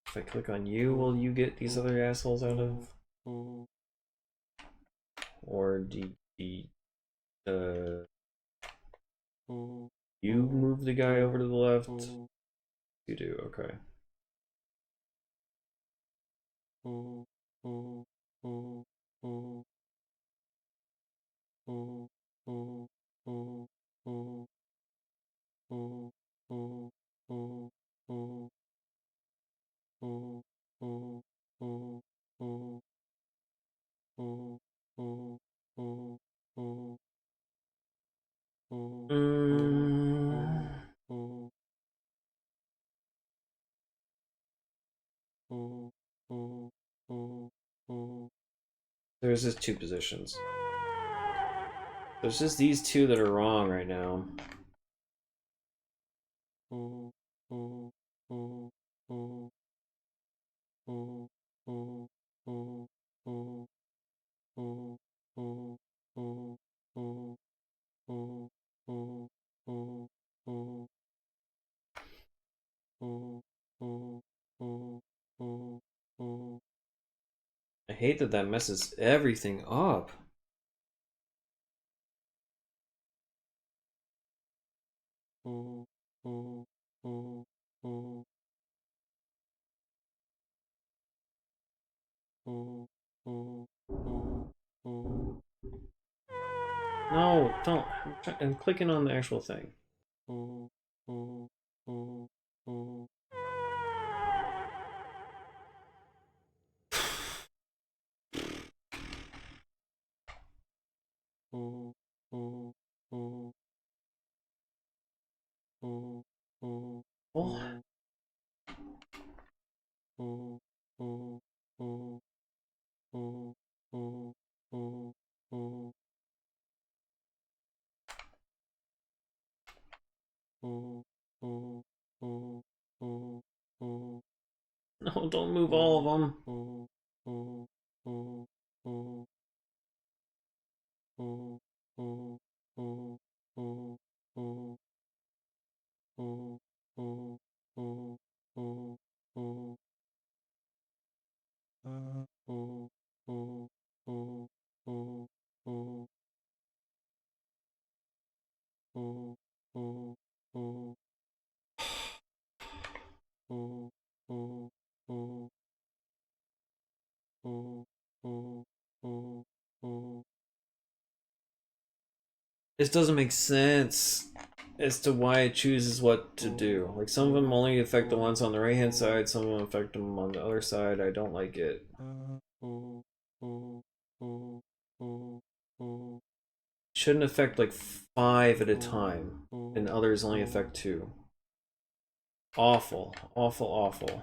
A: If I click on you, will you get these other assholes out of? Or do uh, you move the guy over to the left? You do, okay. Mm. There's just two positions. There's just these two that are wrong right now. I hate that that messes everything up. No, don't. I'm clicking on the actual thing. Oh. No, don't move all of them. This doesn't make sense as to why it chooses what to do. Like, some of them only affect the ones on the right hand side, some of them affect them on the other side. I don't like it. Shouldn't affect like 5 at a time, and others only affect 2. Awful, awful, awful.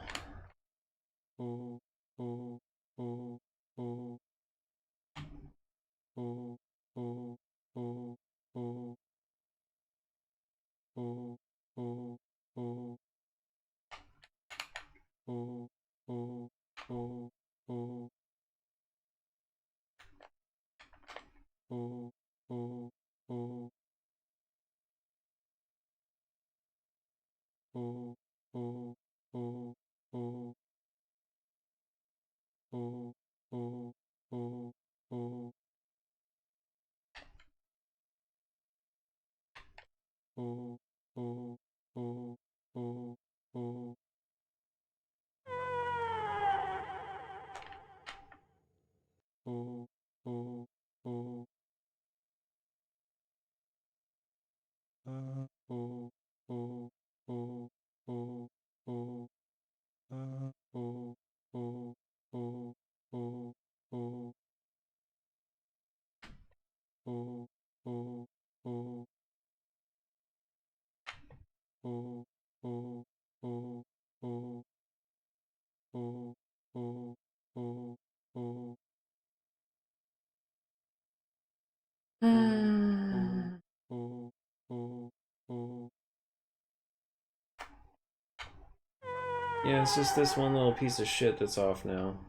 A: Yeah, it's just this one little piece of shit that's off now.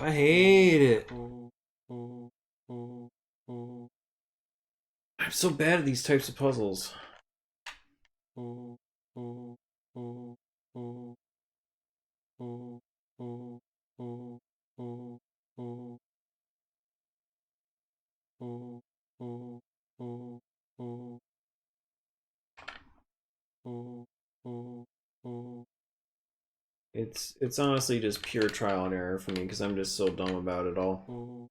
A: I hate it. I'm so bad at these types of puzzles. It's honestly just pure trial and error for me because I'm just so dumb about it all.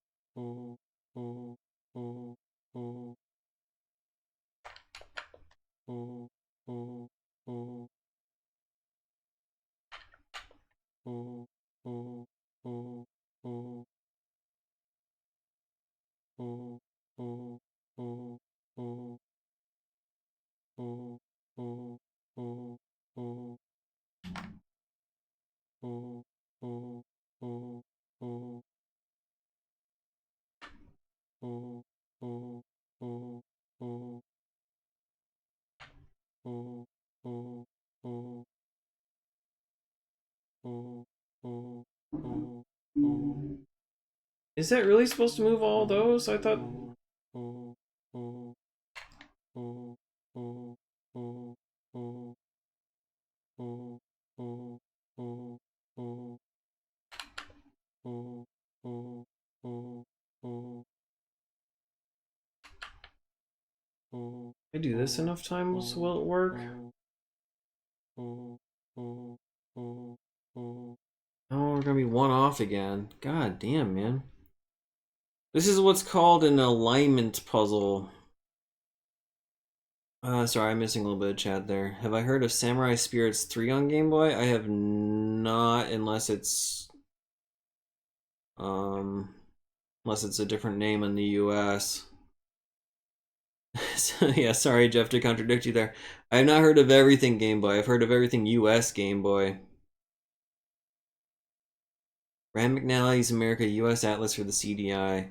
A: Is that really supposed to move all those? I thought. I do this enough times, will it work? Oh, we're gonna be one off again. God damn, man. This is what's called an alignment puzzle. Sorry, I'm missing a little bit of chat there. Have I heard of Samurai Spirits 3 on Game Boy? I have not, unless it's a different name in the US. So, yeah, sorry, Jeff, to contradict you there. I have not heard of everything Game Boy. I've heard of everything US Game Boy. Rand McNally's America US Atlas for the CDI.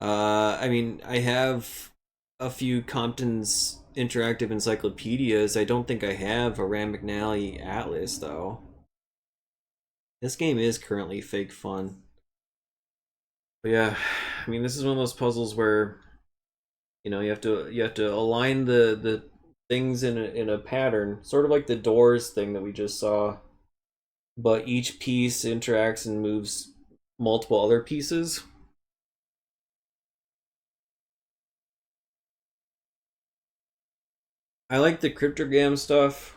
A: I mean, I have a few Compton's interactive encyclopedias. I don't think I have a Rand McNally Atlas, though. This game is currently fake fun. But yeah, I mean, this is one of those puzzles where you have to align the things in a pattern, sort of like the doors thing that we just saw. But each piece interacts and moves multiple other pieces. I like the cryptogram stuff.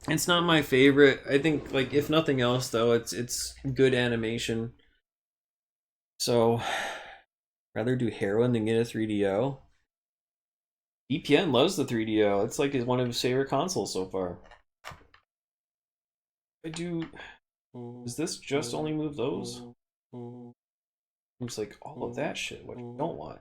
A: It's not my favorite. I think, like, if nothing else, though, it's good animation. So, rather do heroin than get a 3DO. EPN loves the 3DO. It's like one of his favorite consoles so far. I do. Does this just only move those? Moves like all of that shit. What you don't want.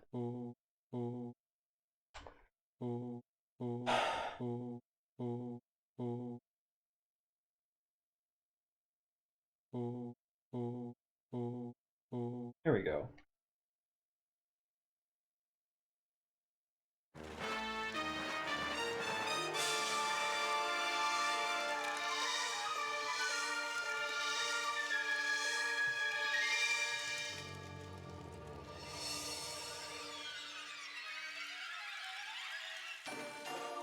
A: There we go.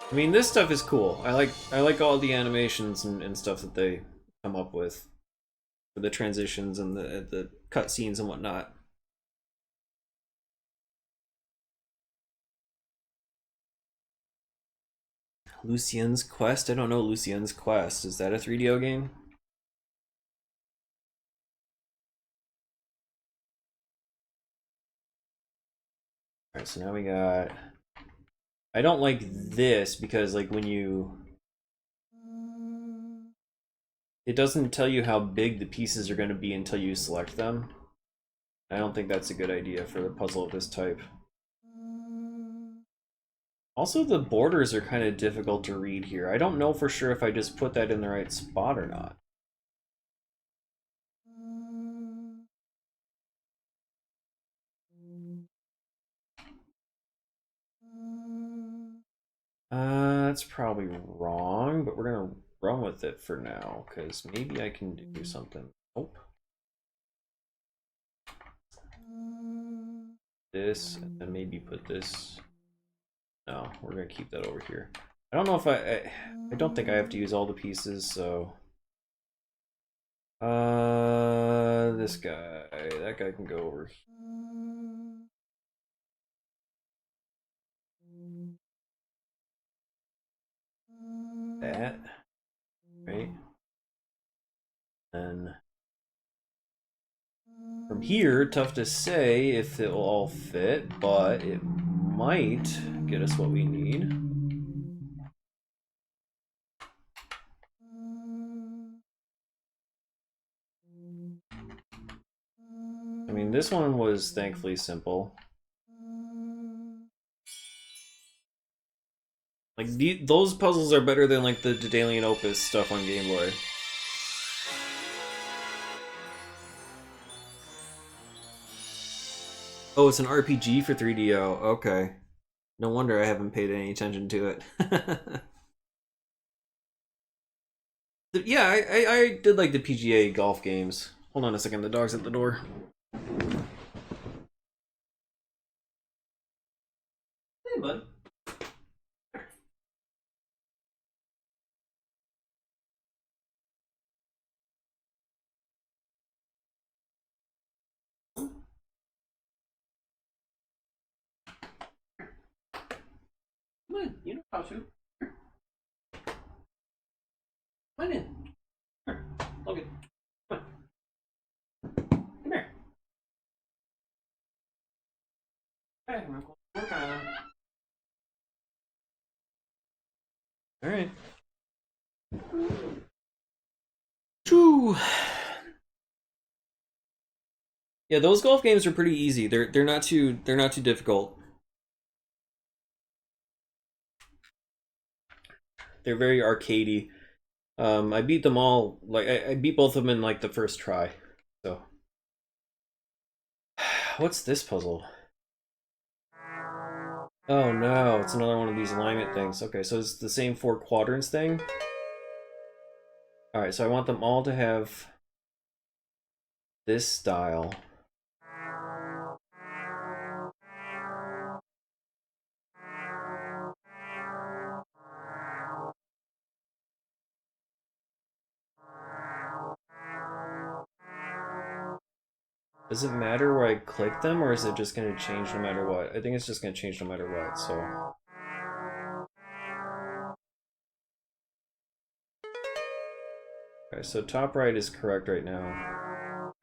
A: I mean, this stuff is cool. I like all the animations and stuff that they come up with for the transitions and the cutscenes and whatnot. Lucien's Quest? I don't know Lucien's Quest. Is that a 3DO game? Alright, so now we got... I don't like this because, like, when you... It doesn't tell you how big the pieces are going to be until you select them. I don't think that's a good idea for a puzzle of this type. Also, the borders are kind of difficult to read here. I don't know for sure if I just put that in the right spot or not. That's probably wrong, but we're gonna run with it for now, because maybe I can do something. Nope. This, and then maybe put this. No, we're gonna keep that over here. I don't know if I don't think I have to use all the pieces, so... This guy, that guy can go over here. That, right? And from here, tough to say if it will all fit, but it might get us what we need. I mean, this one was thankfully simple. Like, those puzzles are better than, like, the Daedalian Opus stuff on Game Boy. Oh, it's an RPG for 3DO. Okay. No wonder I haven't paid any attention to it. Yeah, I did like the PGA golf games. Hold on a second, the dog's at the door. Hey, bud. Come on, you know how to. Come on in. Here, Logan. Come on. Come here. Hey, I'm working on it. Alright. Choo. Yeah, those golf games are pretty easy. They're not too difficult. They're very arcadey. I beat them all. Like I beat both of them in like the first try. So, what's this puzzle? Oh no, it's another one of these alignment things. Okay, so it's the same 4 quadrants thing. All right, so I want them all to have this style. Does it matter where I click them, or is it just going to change no matter what? I think it's just going to change no matter what, so... Okay, so top right is correct right now.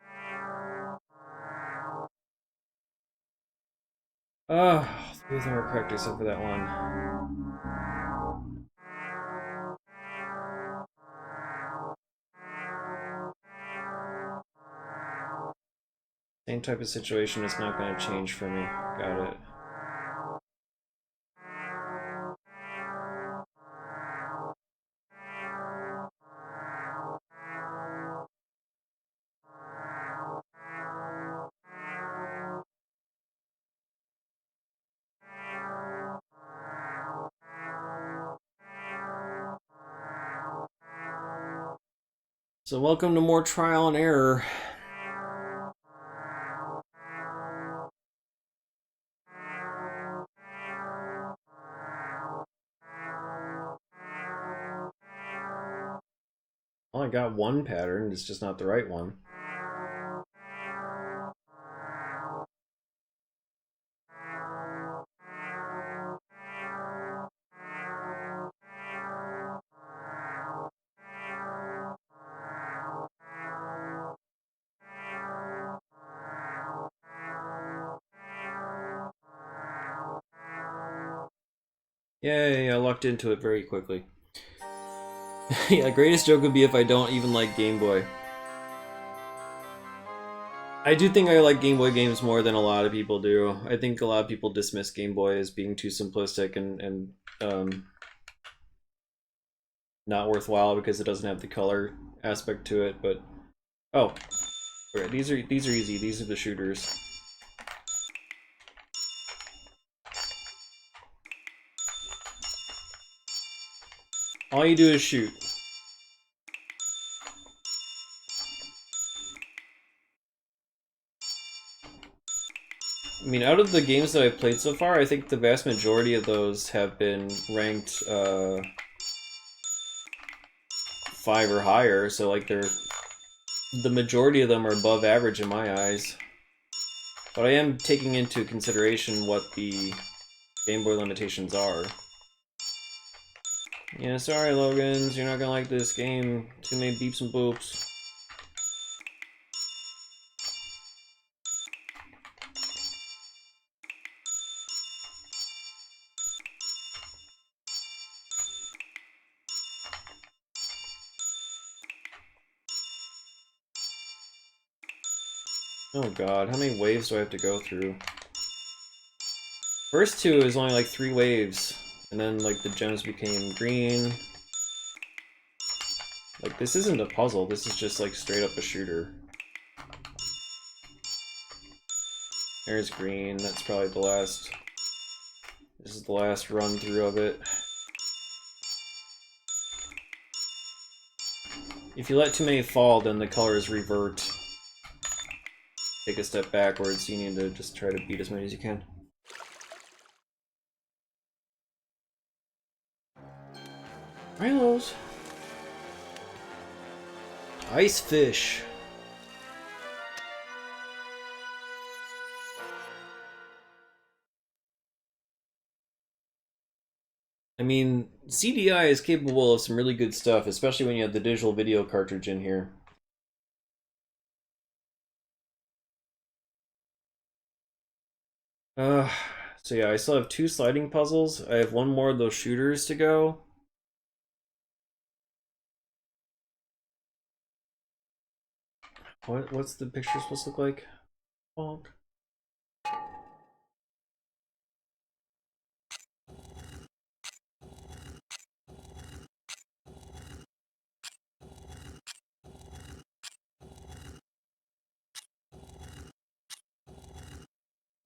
A: Oh, three of them are correct except for that one. Same type of situation, it's not going to change for me. Got it. So welcome to more trial and error. Well, I got one pattern, it's just not the right one. Yay, I lucked into it very quickly. Yeah, greatest joke would be if I don't even like Game Boy. I do think I like Game Boy games more than a lot of people do. I think a lot of people dismiss Game Boy as being too simplistic and not worthwhile because it doesn't have the color aspect to it, but oh. Okay, these are easy, these are the shooters. All you do is shoot. I mean, out of the games that I've played so far, I think the vast majority of those have been ranked 5 or higher, so like the majority of them are above average in my eyes. But I am taking into consideration what the Game Boy limitations are. Yeah, sorry Logans, you're not gonna like this game. Too many beeps and boops. Oh god, how many waves do I have to go through? First two is only like 3 waves, and then like the gems became green. Like this isn't a puzzle, this is just like straight up a shooter. There's green, that's probably the last... This is the last run through of it. If you let too many fall, then the colors revert. Take a step backwards, you need to just try to beat as many as you can. Milos! Ice fish! I mean, CDI is capable of some really good stuff, especially when you have the digital video cartridge in here. Uh, so yeah, I still have 2 sliding puzzles. I have 1 more of those shooters to go. What's the picture supposed to look like? Bonk.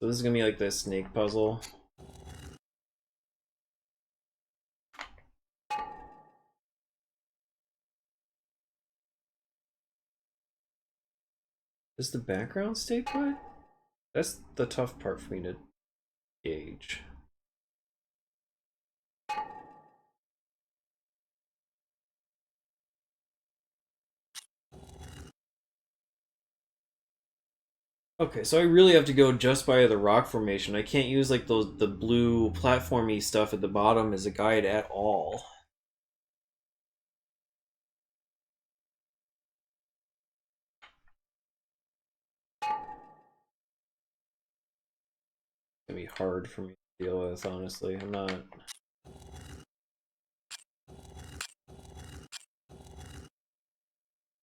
A: So this is gonna be like the snake puzzle. Does the background stay put? That's the tough part for me to gauge. Okay, so I really have to go just by the rock formation. I can't use like the blue platformy stuff at the bottom as a guide at all. gonna be hard for me to deal with, honestly.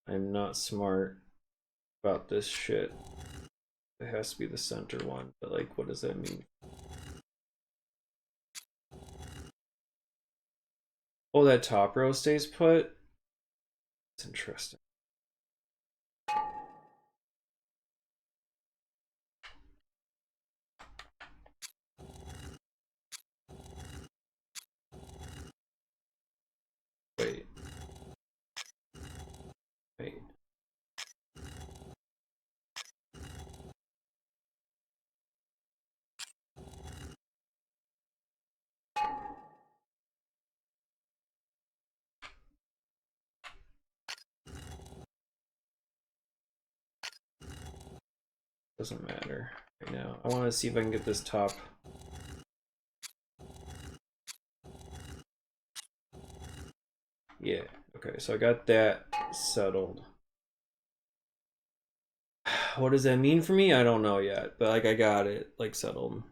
A: I'm not smart about this shit. It has to be the center one, but like, what does that mean? Oh, that top row stays put? That's interesting. Wait. Wait. Doesn't matter right now. I want to see if I can get this top. Yeah, okay, so I got that settled. What does that mean for me? I don't know yet, but like I got it like settled.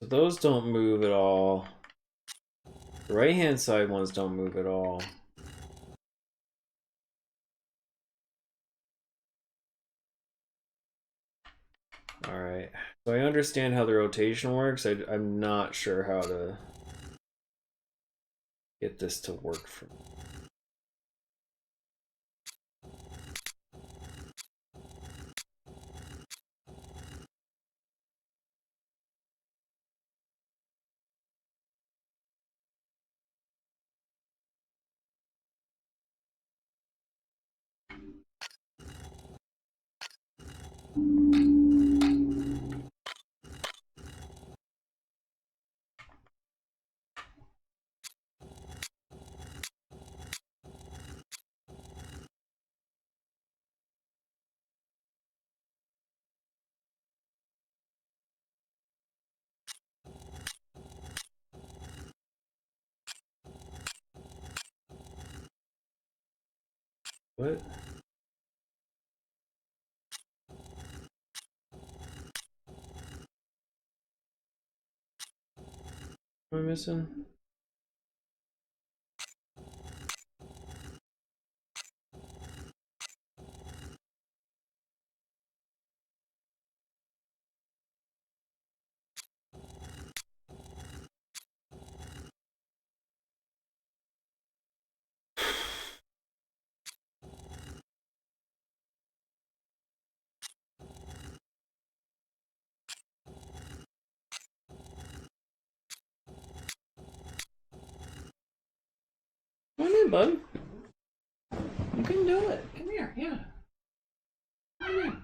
A: So those don't move at all. The right hand side ones don't move at all. Alright, so I understand how the rotation works. I'm not sure how to get this to work for me. What? What am I missing? Come on in, bud. You can do it. Come here, yeah. Come in.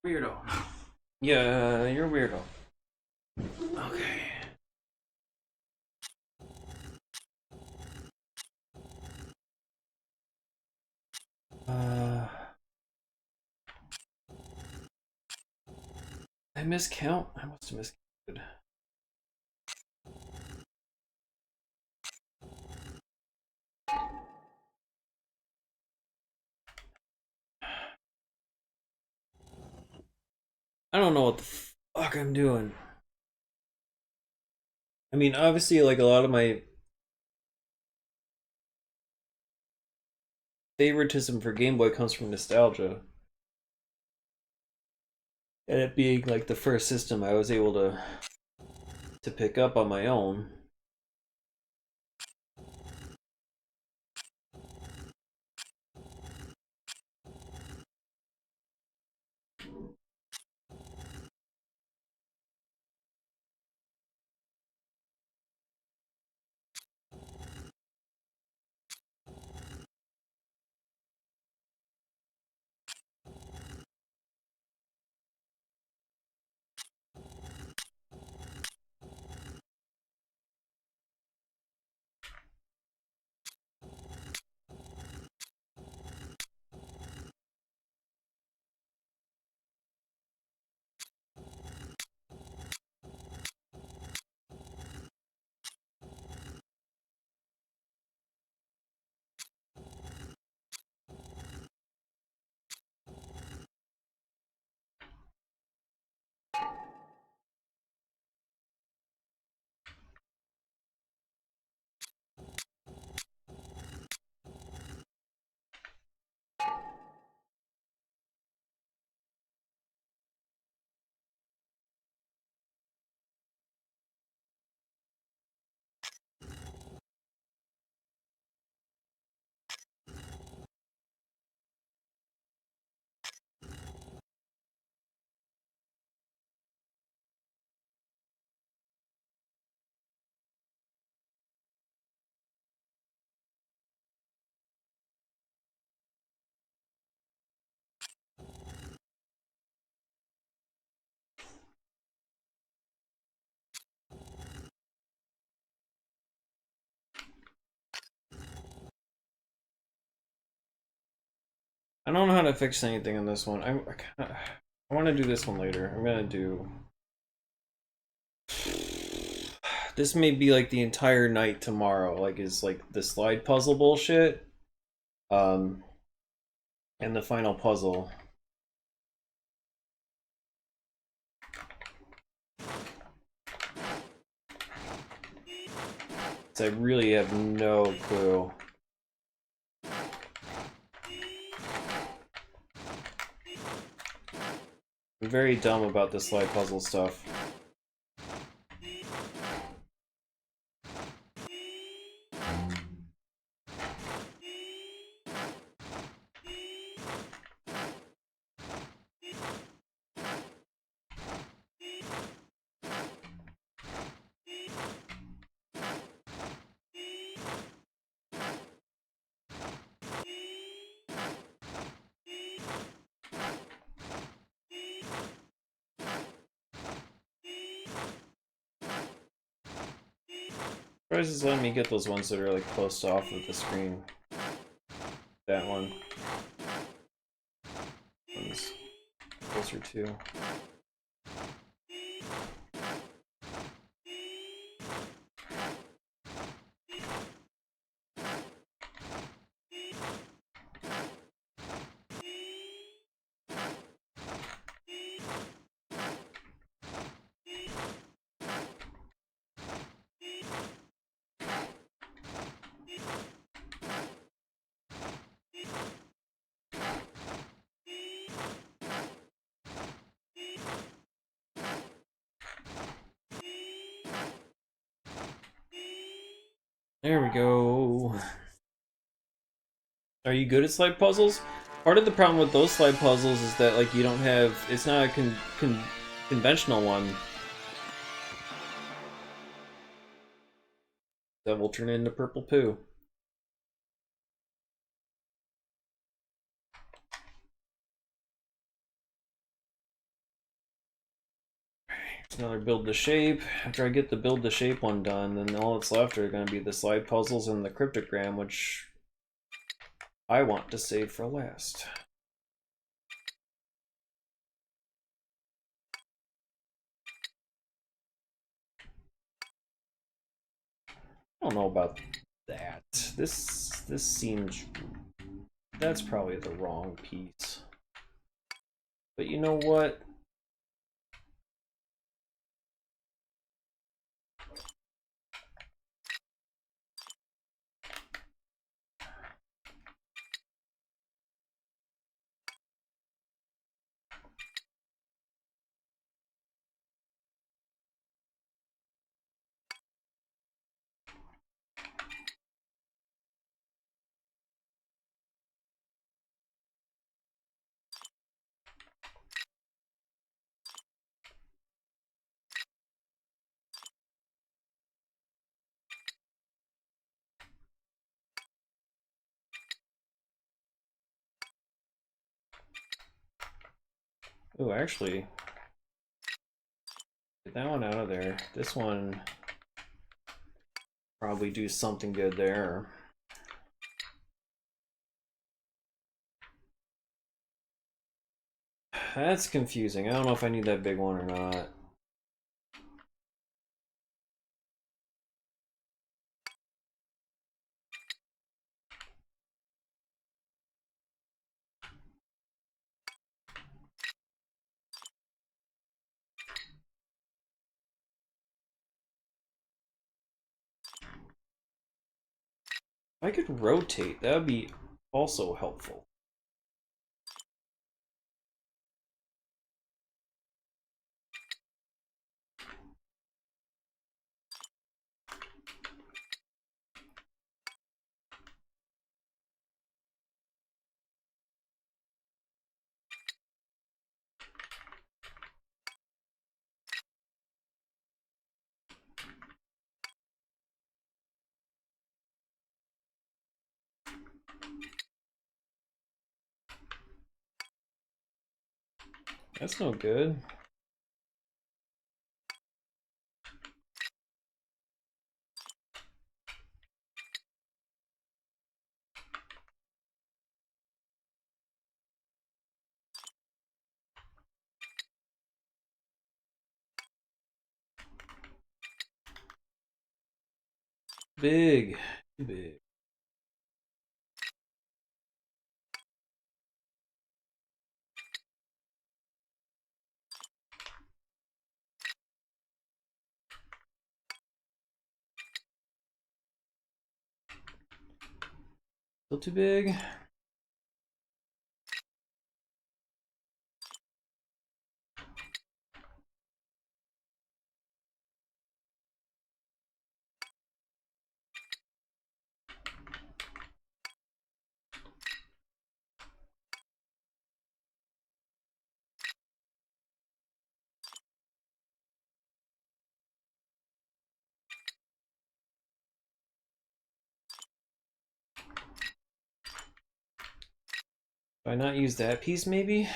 A: Weirdo. Yeah, you're a weirdo. Okay. I miscount? I must have miscounted. I don't know what the fuck I'm doing. I mean, obviously, like a lot of my favoritism for Game Boy comes from nostalgia. And it being like the first system I was able to pick up on my own. I don't know how to fix anything on this one. I want to do this one later. I'm gonna do. This may be like the entire night tomorrow. Like is like the slide puzzle bullshit. And the final puzzle. So I really have no clue. I'm very dumb about the slide puzzle stuff. Surprised it's letting me get those ones that are like close off of the screen. That one. One's closer to. There we go. Are you good at slide puzzles? Part of the problem with those slide puzzles is that like you don't have. It's not a conventional one. That will turn into purple poo. Another build the shape. After I get the build the shape one done, then all that's left are going to be the slide puzzles and the cryptogram, which I want to save for last. I don't know about that. This seems. That's probably the wrong piece. But you know what? Oh, actually, get that one out of there. This one probably do something good there. That's confusing. I don't know if I need that big one or not. If I could rotate, that would be also helpful. That's no good. Big. Too big. Still too big. Did I not use that piece maybe?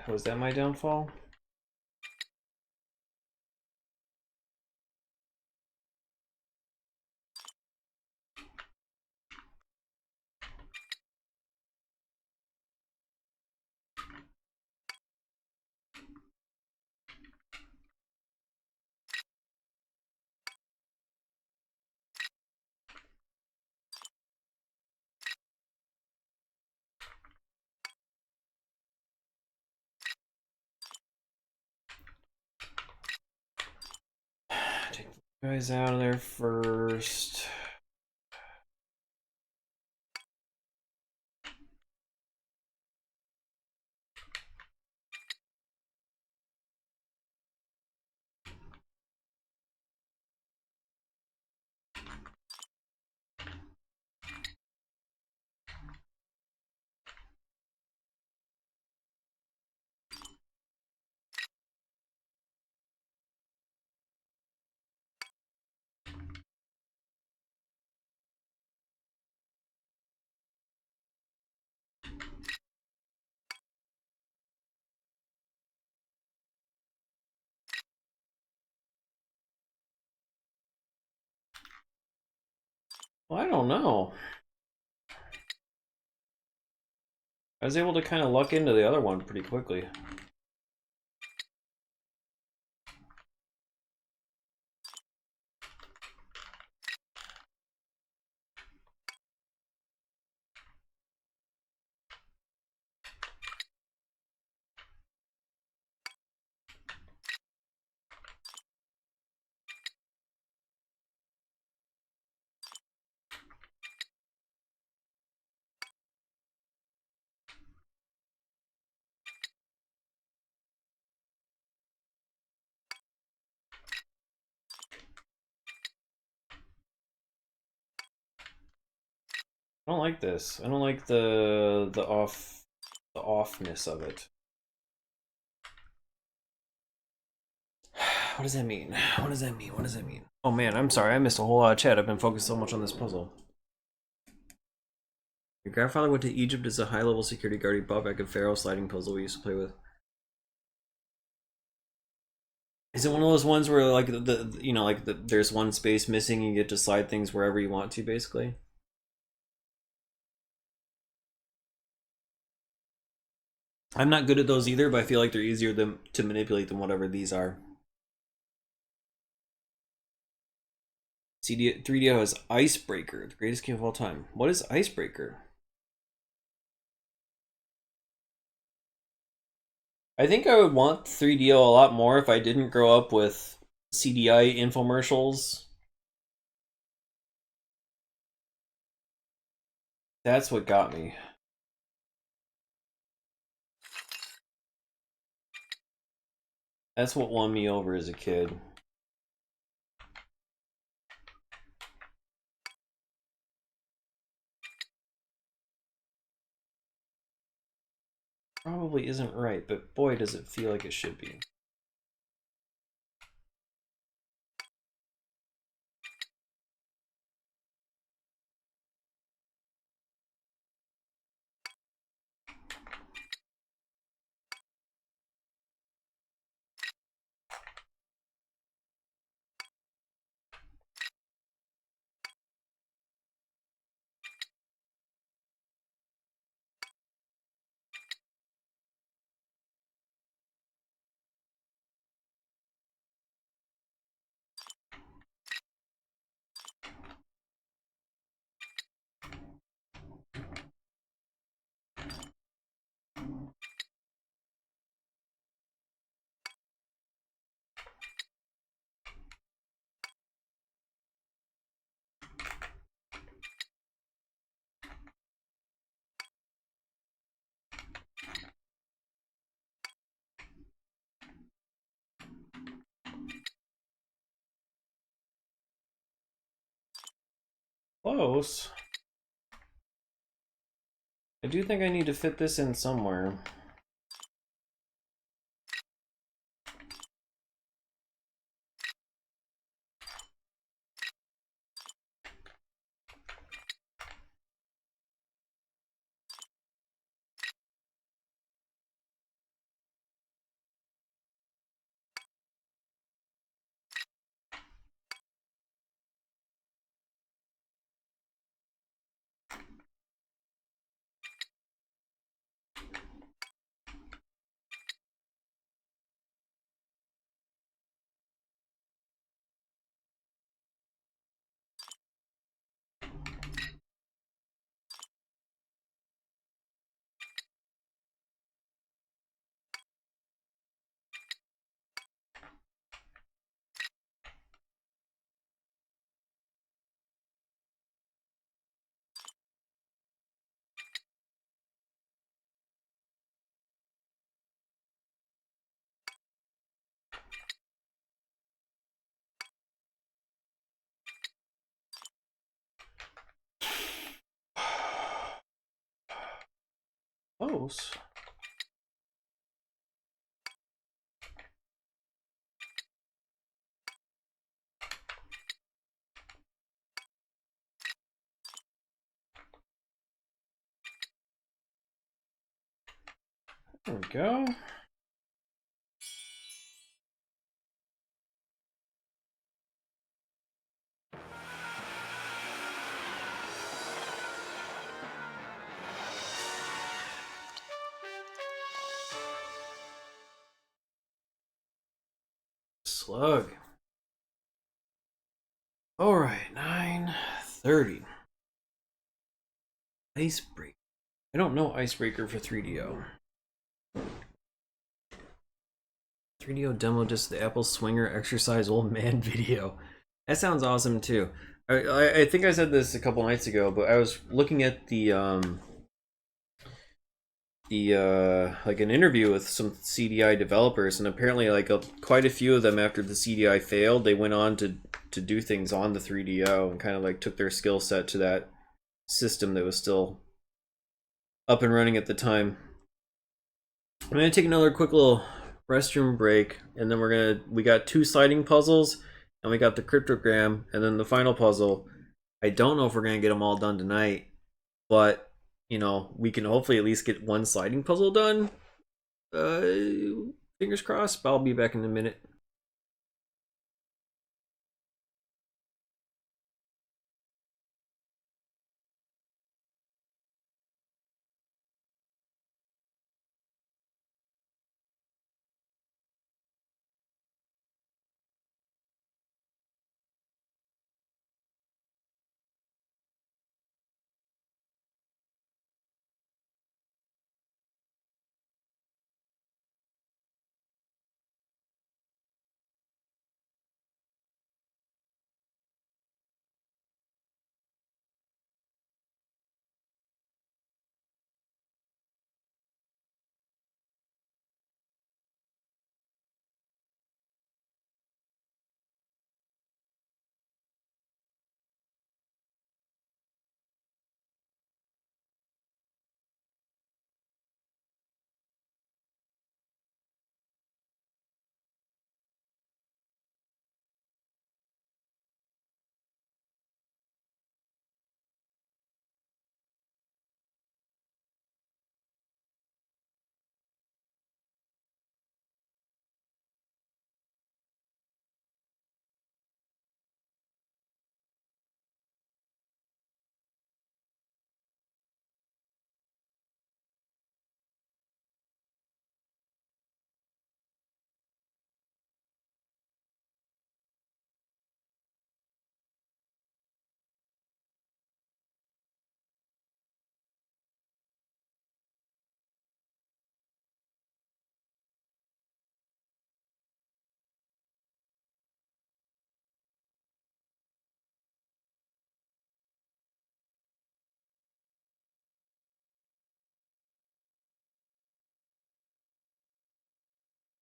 A: Was that my downfall? Take the guys out of there first. Well, I don't know. I was able to kind of luck into the other one pretty quickly. I don't like this. I don't like the offness of it. What does that mean? What does that mean? What does that mean? Oh man, I'm sorry. I missed a whole lot of chat. I've been focused so much on this puzzle. Your grandfather went to Egypt as a high-level security guard. He brought back a pharaoh sliding puzzle we used to play with. Is it one of those ones where like there's one space missing, you get to slide things wherever you want to, basically? I'm not good at those either, but I feel like they're easier to manipulate than whatever these are. 3DO has Icebreaker, the greatest game of all time. What is Icebreaker? I think I would want 3DO a lot more if I didn't grow up with CDI infomercials. That's what got me. That's what won me over as a kid. Probably isn't right, but boy does it feel like it should be. Close. I do think I need to fit this in somewhere. Close. There we go. Slug. All right, 9:30. Icebreaker. I don't know Icebreaker for 3DO. 3DO demo just the Apple Swinger exercise old man video. That sounds awesome too. I think I said this a couple nights ago, but I was looking at the like an interview with some CDI developers, and apparently like quite a few of them after the CDI failed, they went on to do things on the 3DO and kind of like took their skill set to that system that was still up and running at the time. I'm gonna take another quick little restroom break, and then we got 2 sliding puzzles, and we got the cryptogram, and then the final puzzle. I don't know if we're gonna get them all done tonight, but you know, we can hopefully at least get 1 sliding puzzle done. Fingers crossed, but I'll be back in a minute.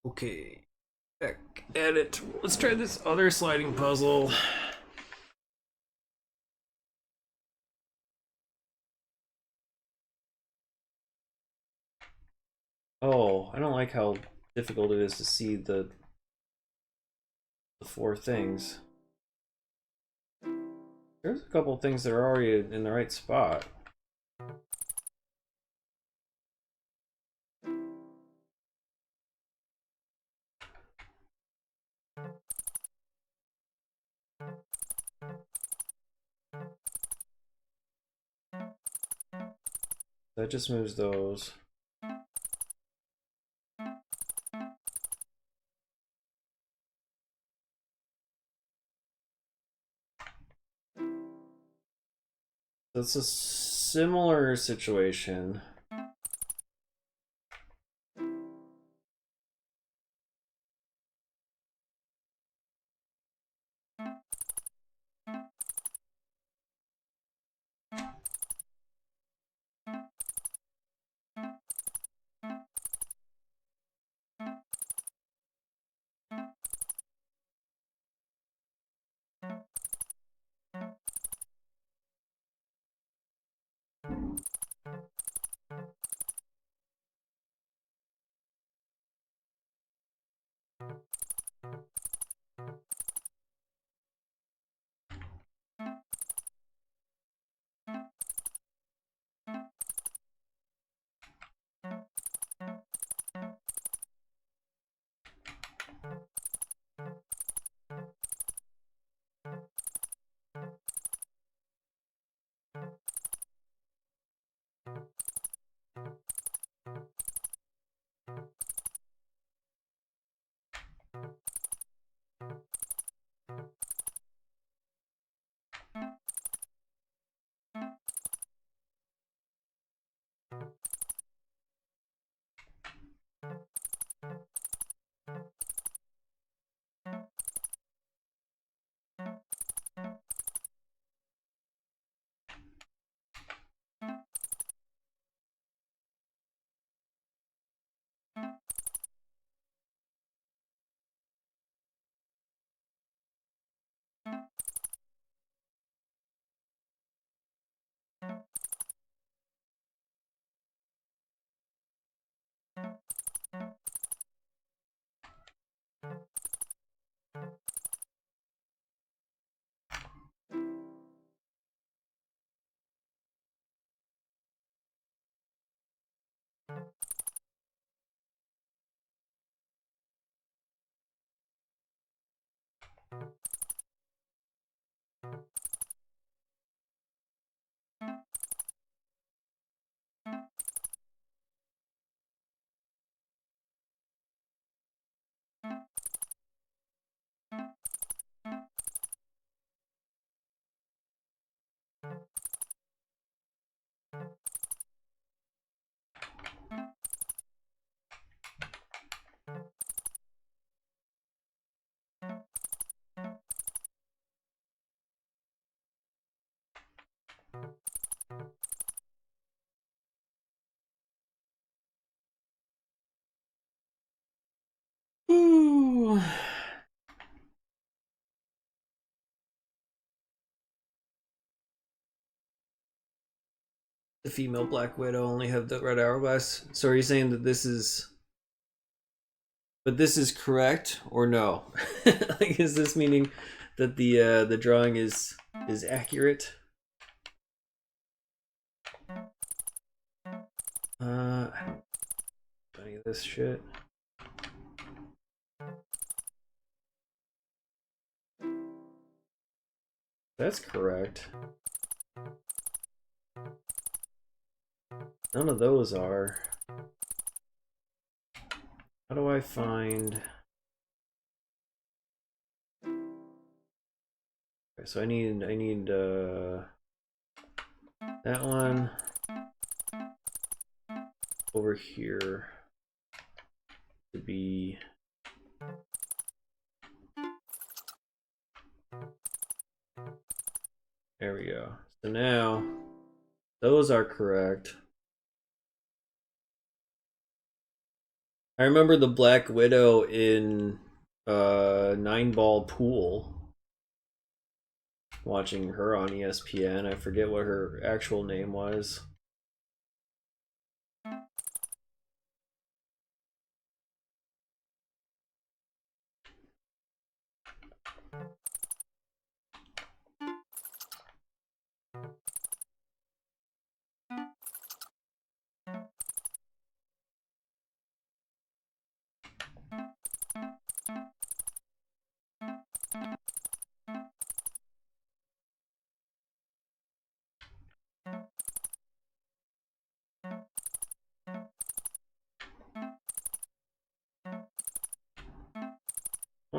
A: Okay, back at it. Let's try this other sliding puzzle. Oh, I don't like how difficult it is to see the four things. There's a couple things that are already in the right spot. That just moves those. That's a similar situation. Ooh. The female Black Widow only have the red hourglass. So are you saying that this is, but this is correct or no? Like, is this meaning that the drawing is accurate? I don't do any of this shit. That's correct. None of those are. How do I find? Okay, so I need that one over here to be there we go. So now those are correct. I remember the Black Widow in 9-Ball Pool. Watching her on ESPN. I forget what her actual name was.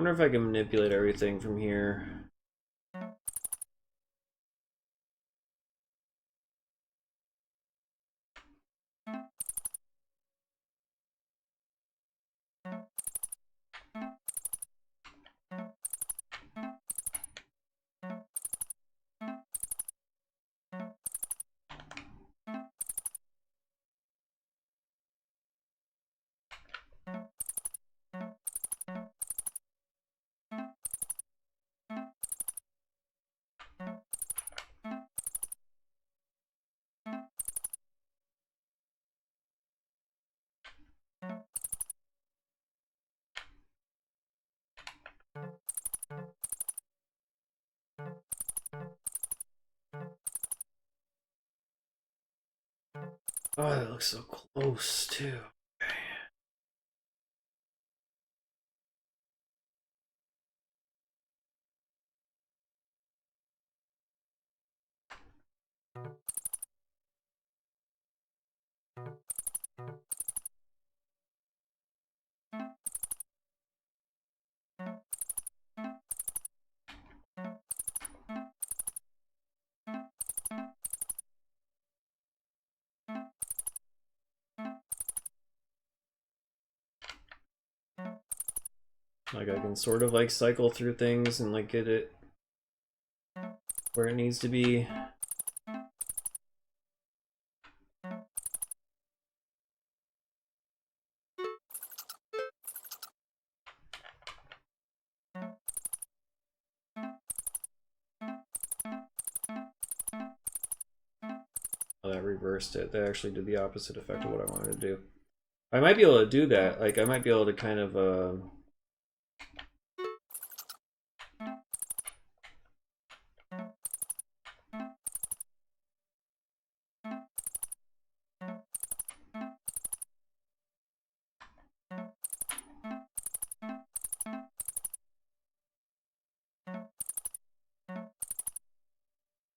A: wonder if I can manipulate everything from here. Oh, that looks so close too. Like I can sort of like cycle through things and like get it where it needs to be. Oh, that reversed it. That actually did the opposite effect of what I wanted to do. I might be able to do that. Like I might be able to kind of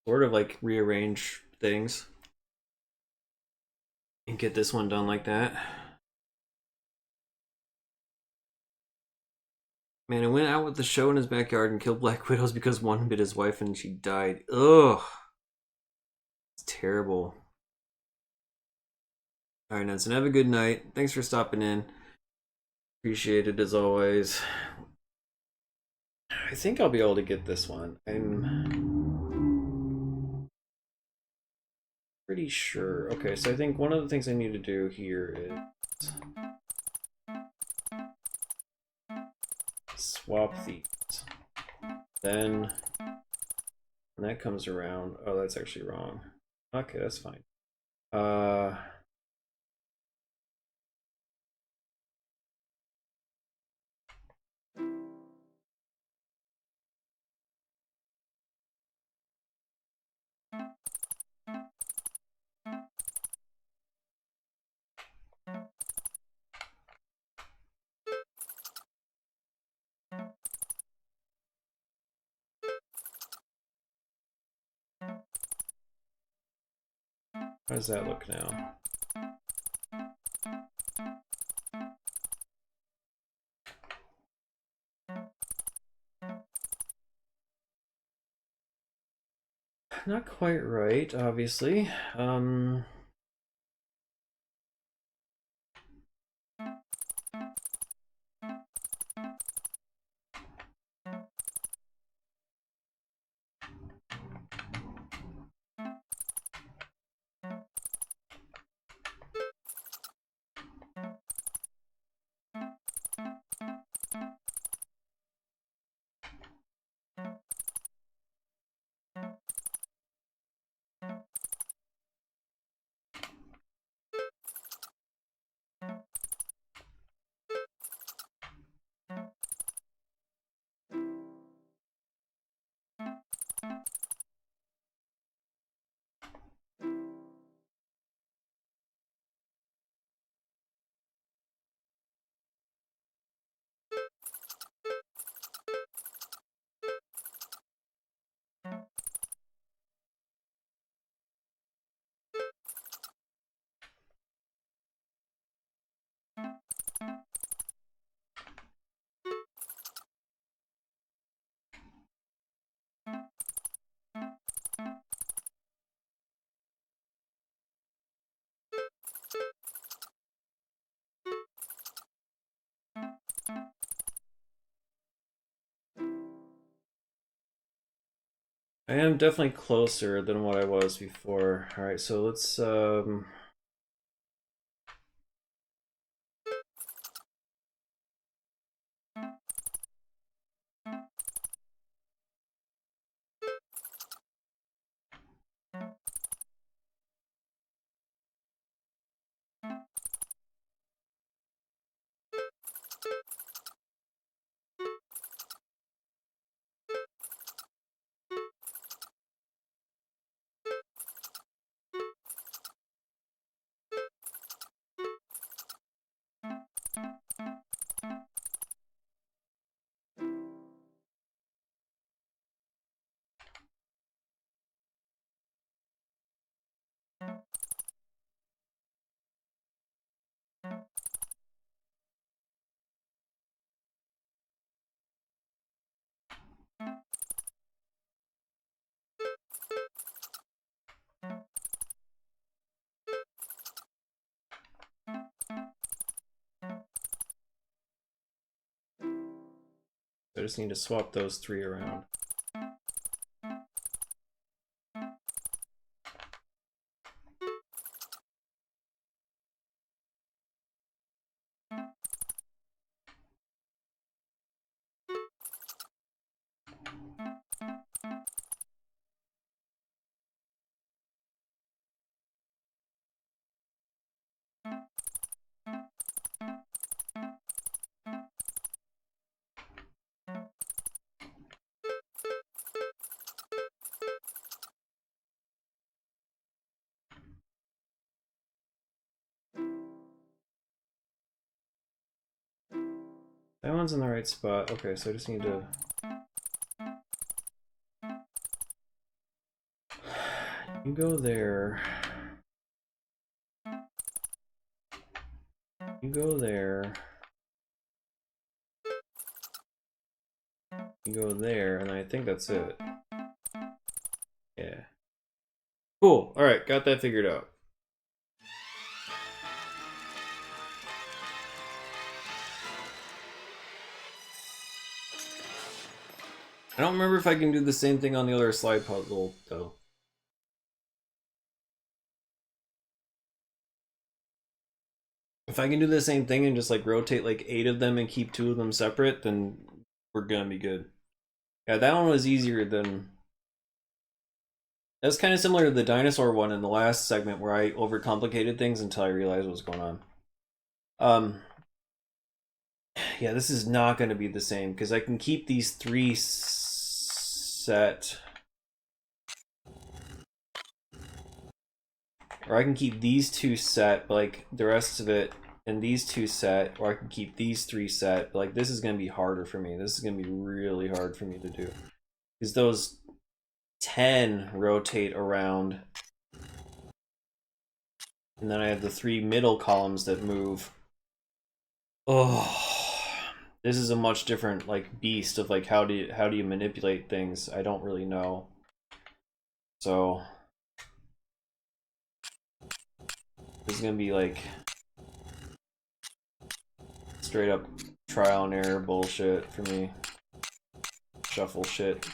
A: sort of like rearrange things and get this one done like that. Man, I went out with the show in his backyard and killed black widows because one bit his wife and she died. Ugh. It's terrible. Alright, Nelson, have a good night. Thanks for stopping in. Appreciate it as always. I think I'll be able to get this one. I'm pretty sure. Okay, so I think one of the things I need to do here is swap these. Then when that comes around, oh, that's actually wrong. Okay, that's fine. How does that look now? Not quite right, obviously. I am definitely closer than what I was before. All right, so let's I just need to swap those three around. That one's in the right spot. Okay, so I just need to... You go there. You go there. You go there, and I think that's it. Yeah. Cool. Alright, got that figured out. I don't remember if I can do the same thing on the other slide puzzle, though. If I can do the same thing and just like rotate like 8 of them and keep 2 of them separate, then we're gonna be good. Yeah, that one was easier than... That's kind of similar to the dinosaur one in the last segment where I overcomplicated things until I realized what was going on. Yeah, this is not going to be the same because I can keep these 3 set. Or I can keep these 2 set, but like the rest of it, and these 2 set, or I can keep these 3 set, but like this is going to be harder for me. This is going to be really hard for me to do. Because those 10 rotate around. And then I have the 3 middle columns that move. Oh, this is a much different like beast of like how do you manipulate things. I don't really know. So this is gonna be like straight up trial and error bullshit for me. Shuffle shit.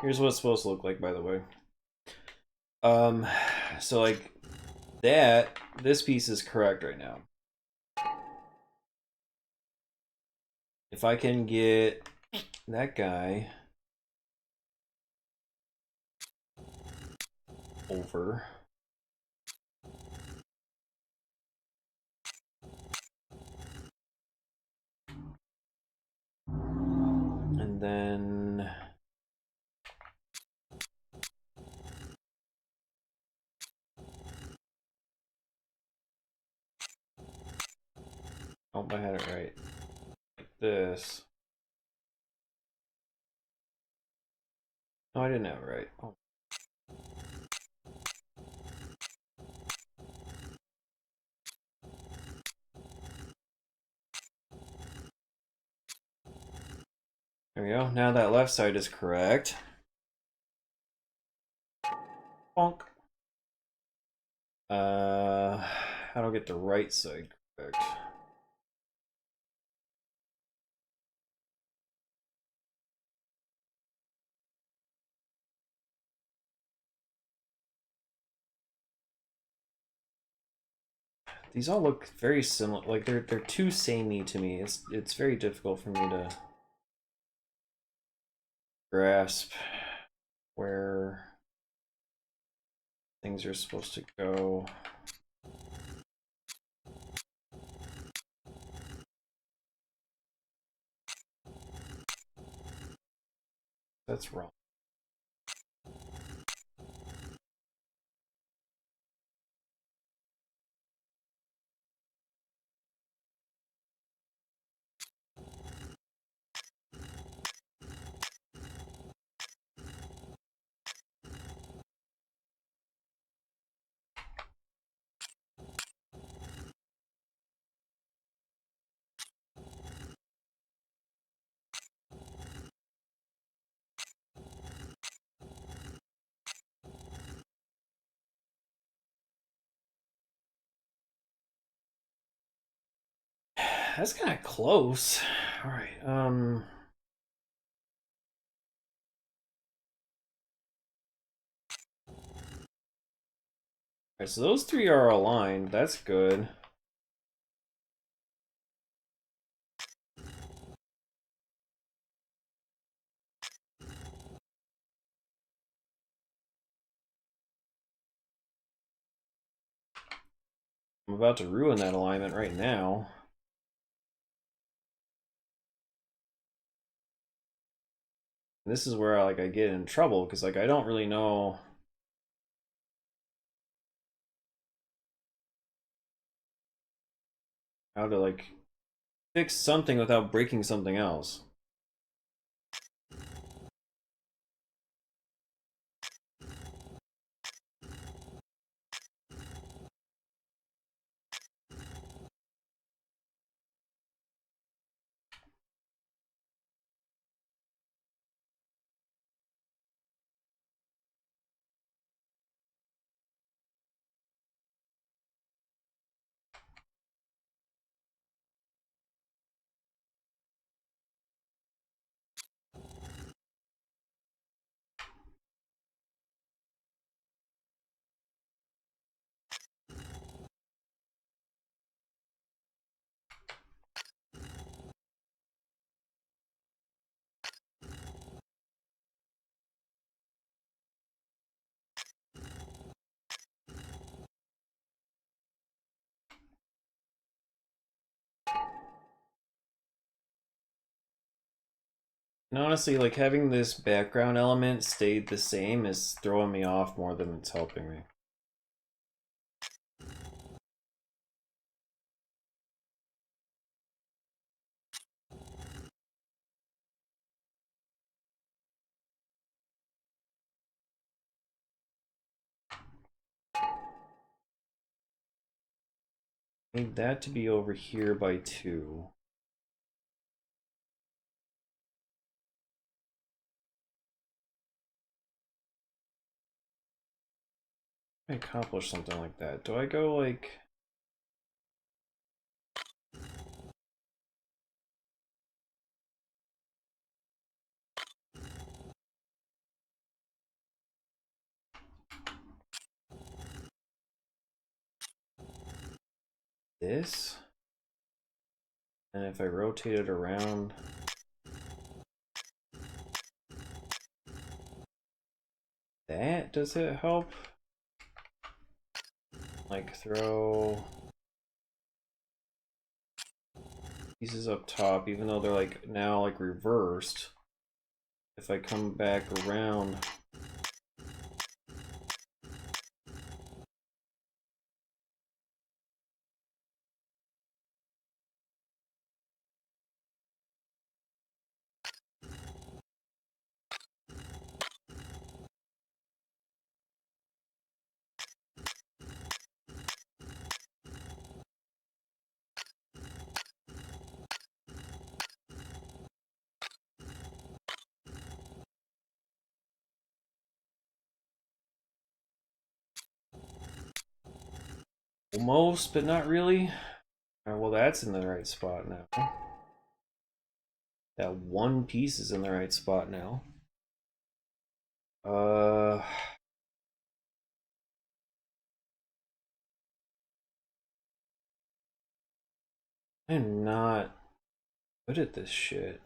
A: Here's what it's supposed to look like, by the way. So like this piece is correct right now. If I can get that guy over. And then oh, I had it right. Like this. No, I didn't have it right. Oh. There we go. Now that left side is correct. Bonk. How do I get the right side correct? These all look very similar. Like they're too samey to me. It's very difficult for me to grasp where things are supposed to go. That's wrong. That's kind of close. All right. Alright, so those three are aligned. That's good. I'm about to ruin that alignment right now. This is where I get in trouble because I don't really know how to fix something without breaking something else. And honestly, having this background element stayed the same is throwing me off more than it's helping me. Need that to be over here by 2. I accomplish something like that. Do I go this? And if I rotate it around, that, does it help? Throw pieces up top, even though they're now reversed. If I come back around, Almost, but not really. Alright, well, that's in the right spot now. That one piece is in the right spot now. I'm not good at this shit.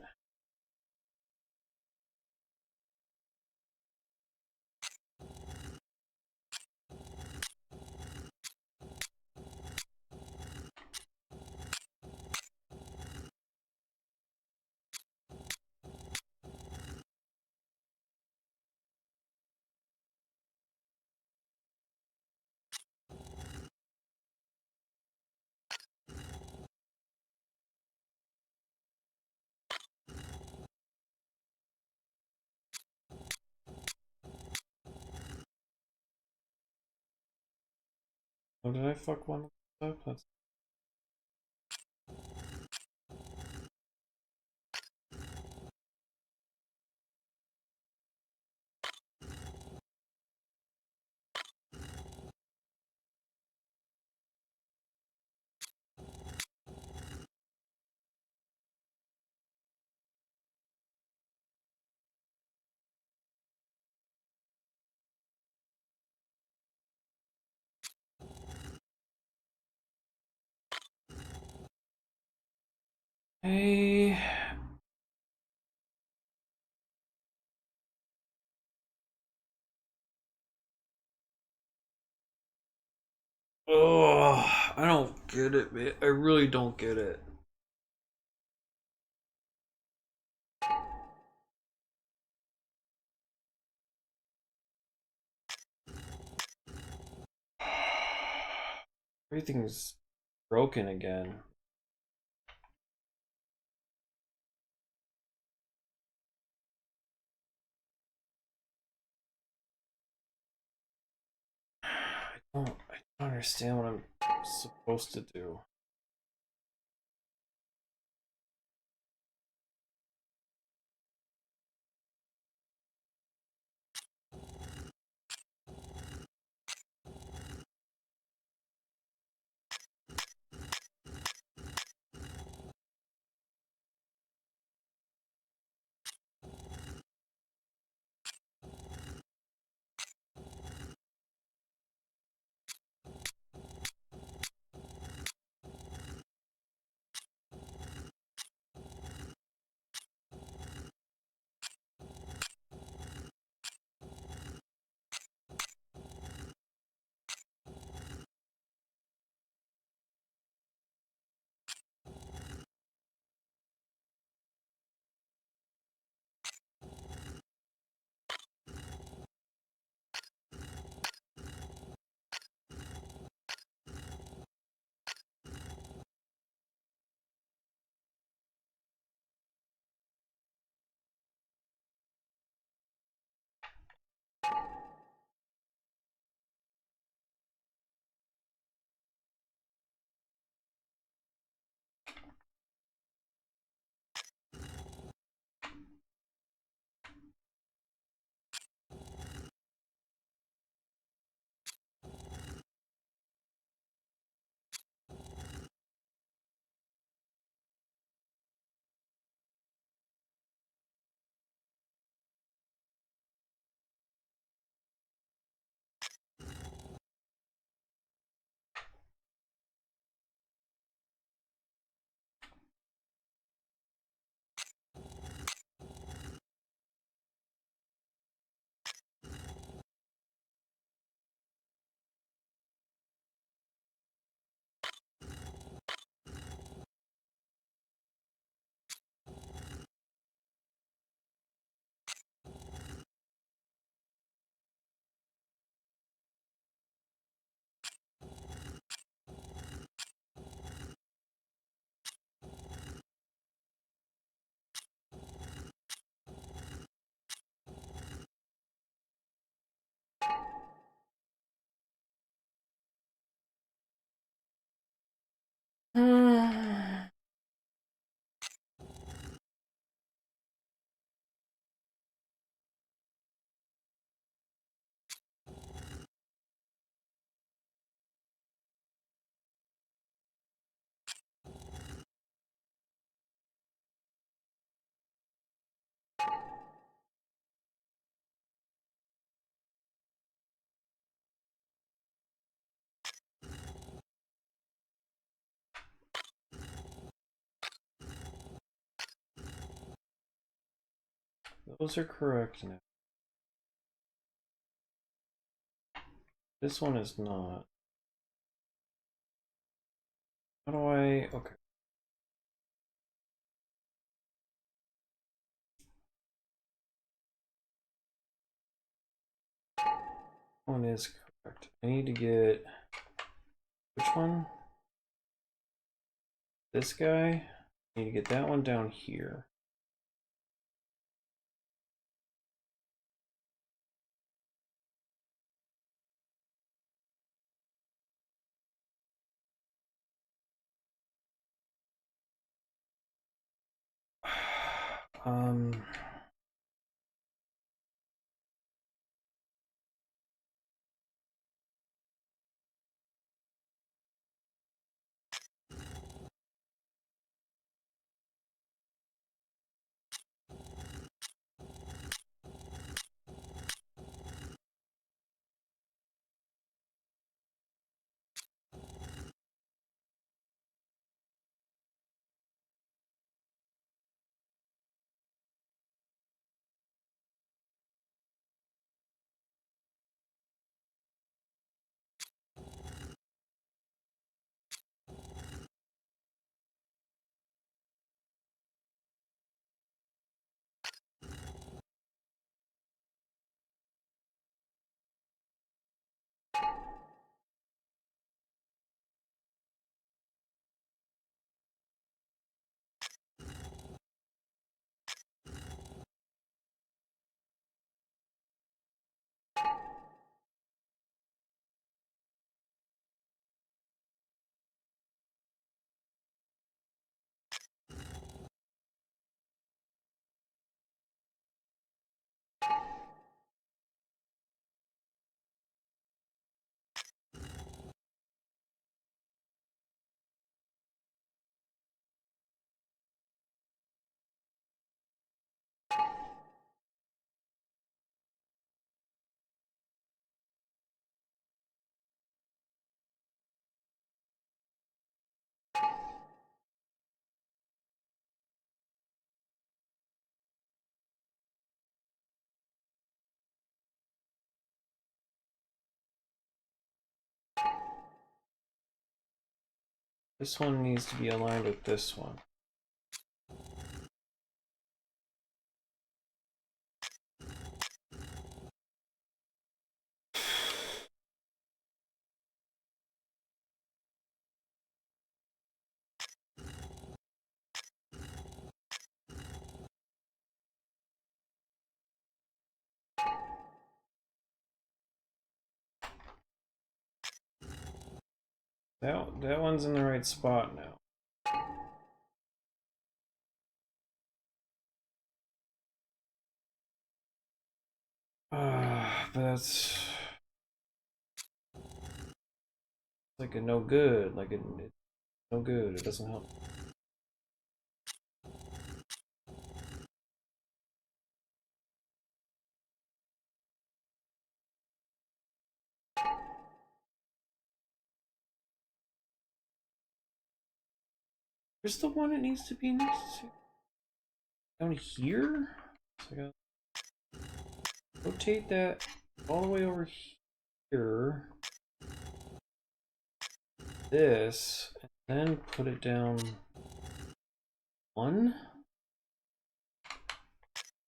A: Oh, did I fuck one up? That's... Hey. Oh, I don't get it, man. I really don't get it. Everything's broken again. I don't understand what I'm supposed to do. those are correct now. This one is not. How do I... Okay. One is correct. I need to get... Which one? This guy? I need to get that one down here. Um... This one needs to be aligned with this one. That one's in the right spot now. But that's like a no good. Like it's no good. It doesn't help. Where's the one it needs to be next to? Down here? So I gotta rotate that all the way over here. This, and then put it down one.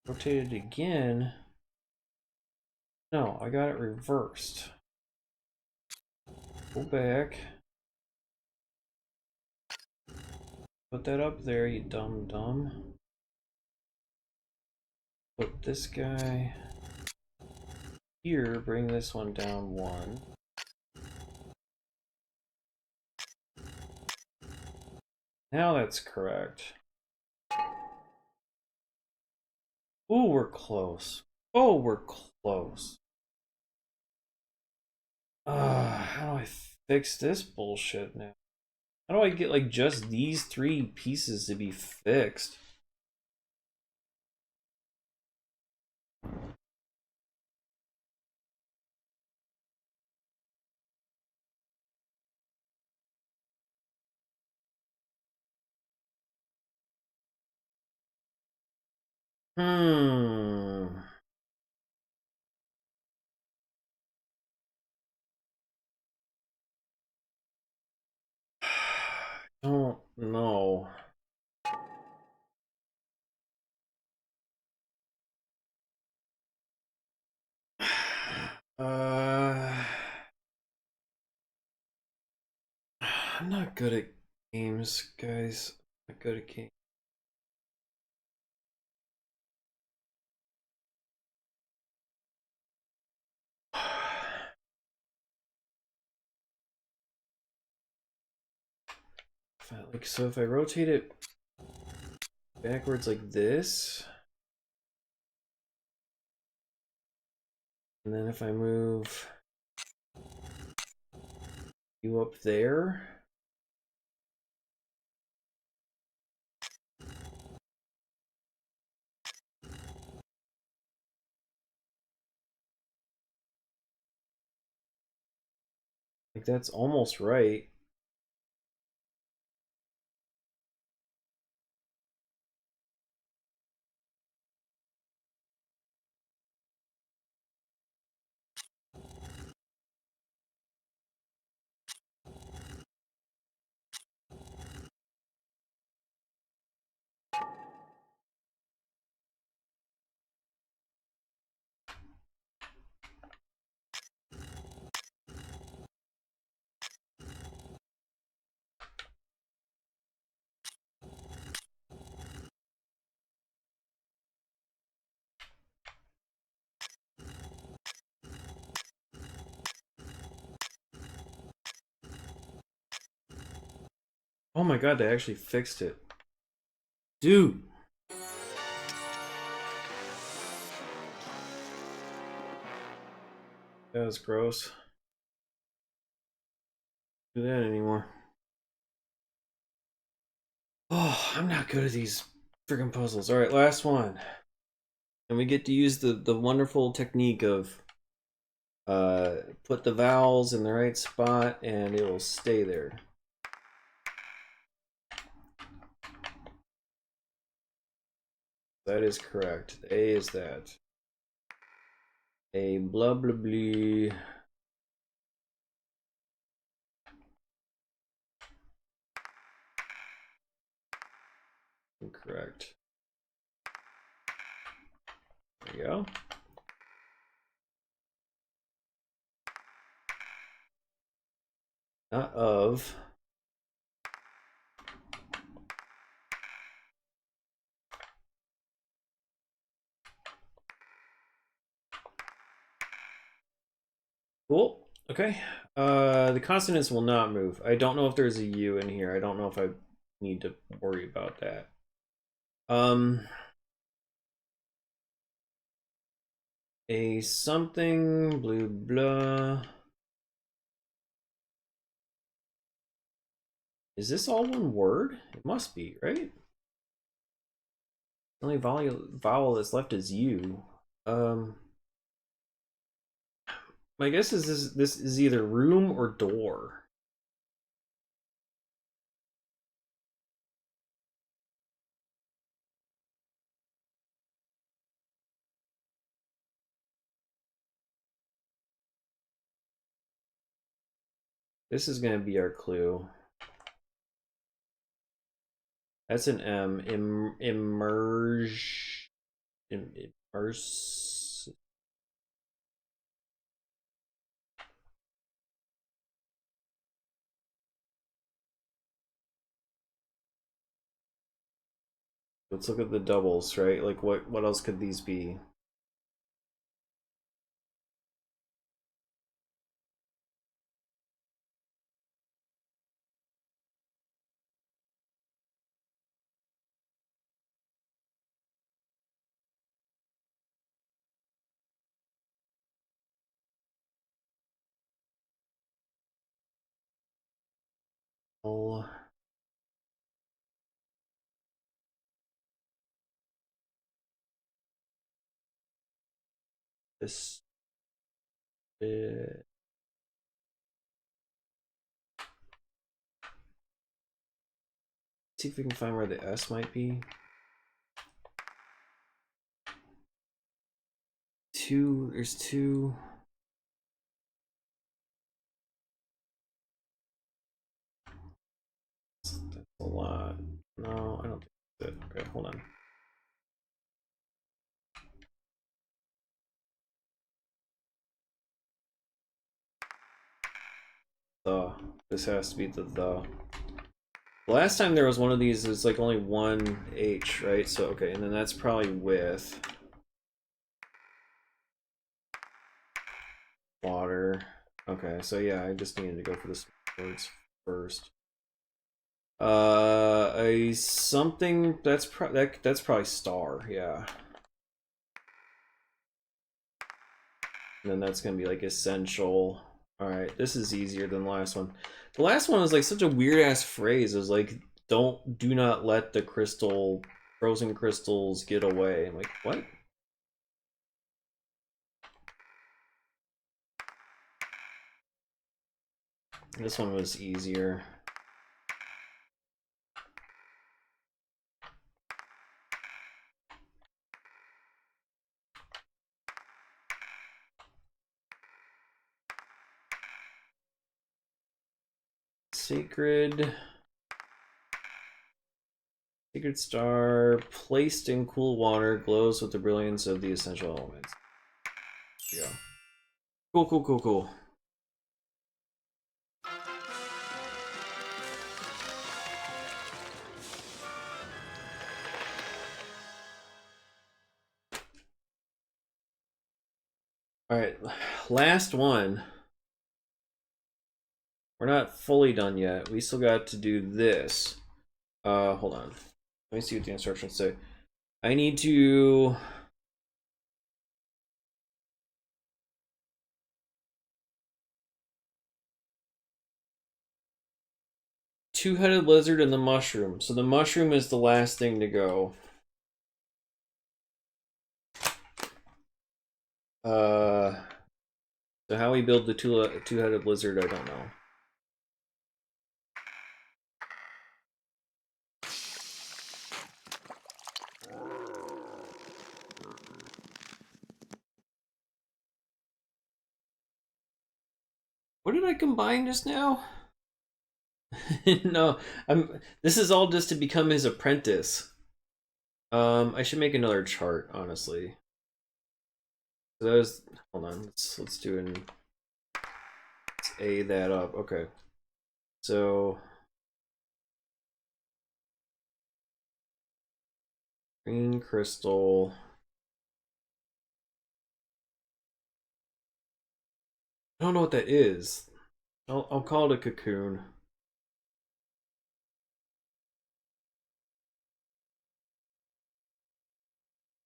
A: Rotate it again. No, I got it reversed. Go back. Put that up there, you dumb. Put this guy here, bring this one down one. Now that's correct. Ooh, we're close. Oh, we're close. How do I fix this bullshit now? How do I get like just these three pieces to be fixed? Hmm. I'm not good at games, guys. I'm not good at games. So if I rotate it backwards like this, and then if I move you up there, like that's almost right. Oh my god, they actually fixed it. Dude. That was gross. Do that anymore. Oh, I'm not good at these freaking puzzles. All right, last one. And we get to use the wonderful technique of put the vowels in the right spot and it will stay there. That is correct. A is that. A blah blah blah. Incorrect. There you go. Not of. Cool. Okay. The consonants will not move. I don't know if there's a U in here. I don't know if I need to worry about that. A something blah blah. Is this all one word? It must be, right? The only vowel that's left is U. My guess is this is either room or door. This is gonna be our clue. That's an M. Immerse. Let's look at the doubles, right? Like what else could these be? Oh. This see if we can find where the S might be. There's two. That's a lot. No, I don't think that's it. Okay, hold on. the. This has to be the. Last time there was one of these, there's like only one H, right? So, okay, and then that's probably with water. Okay, so yeah, I just needed to go for the words first. A something that's that's probably star, yeah. And then that's gonna be like essential. All right, this is easier than the last one. The last one was like such a weird ass phrase. It was like, do not let the frozen crystals get away. I'm like, what? This one was easier. Sacred star placed in cool water glows with the brilliance of the essential elements. There you go. Cool. All right, last one. We're not fully done yet. We still got to do this. Hold on. Let me see what the instructions say. I need to... Two-headed lizard and the mushroom. So the mushroom is the last thing to go. So how we build the two-headed lizard, I don't know. What did I combine just now? No, this is all just to become his apprentice. I should make another chart, honestly. So that was, hold on, let's do an, let's A that up. Okay. So green crystal. I don't know what that is. I'll call it a cocoon.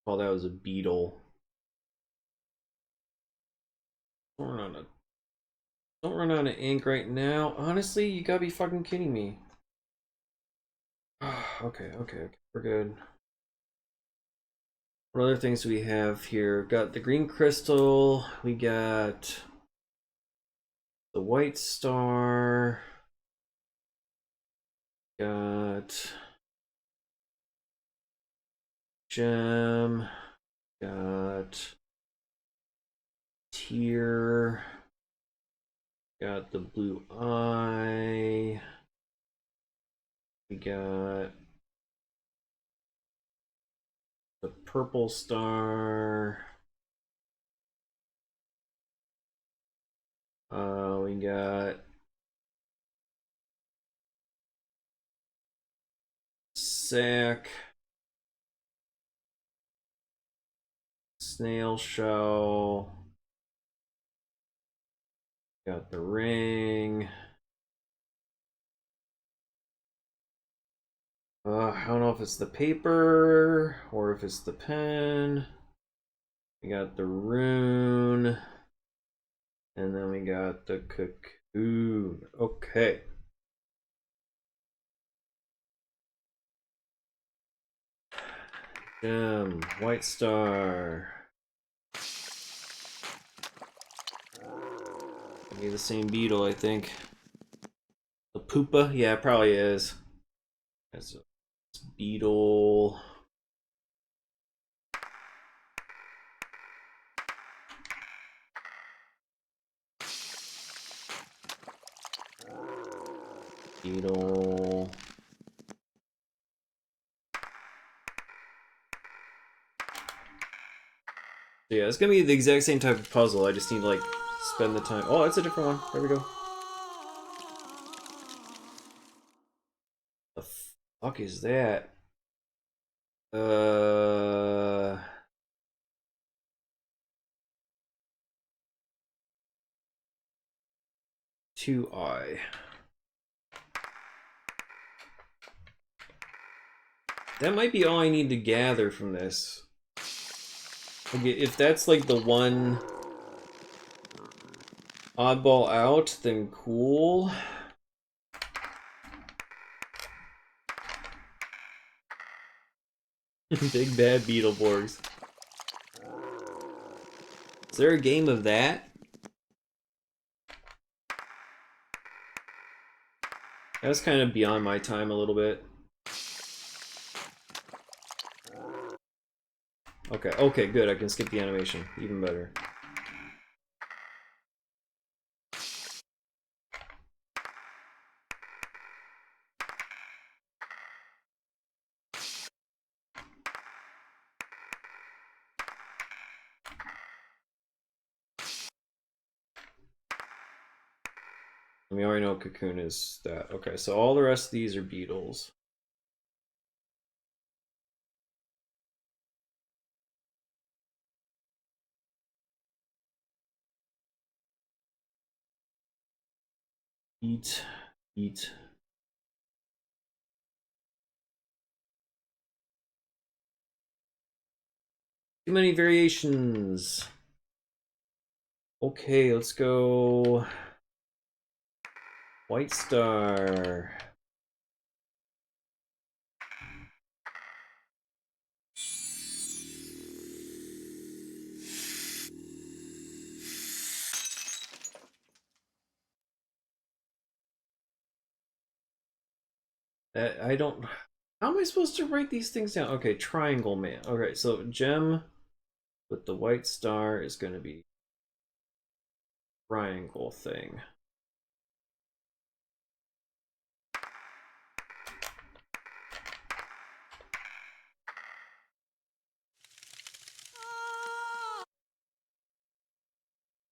A: Oh, that was a beetle. Don't run out of ink right now. Honestly, you gotta be fucking kidding me. Okay, we're good. What other things do we have here? We've got the green crystal. We got the white star. Got gem. Got tear. Got the blue eye. We got the purple star. We got sack, snail shell, got the ring. I don't know if it's the paper or if it's the pen. We got the rune. And then we got the cocoon. Okay. Gem, white star. Maybe the same beetle, I think. The pupa? Yeah, it probably is. That's a beetle. Beetle. So yeah, it's gonna be the exact same type of puzzle. I just need to like spend the time. Oh, that's a different one. There we go. fuck is that? 2i. That might be all I need to gather from this. Okay, if that's like the one oddball out, then cool. Big bad Beetleborgs. Is there a game of that? That's kind of beyond my time a little bit. Okay, okay, good. I can skip the animation. Even better. We already know Cocoon is that. Okay, so all the rest of these are beetles. Eat, eat. Too many variations. Okay, let's go. White Star. I don't. How am I supposed to write these things down? Okay, Triangle Man. Okay, so gem with the white star is going to be triangle thing.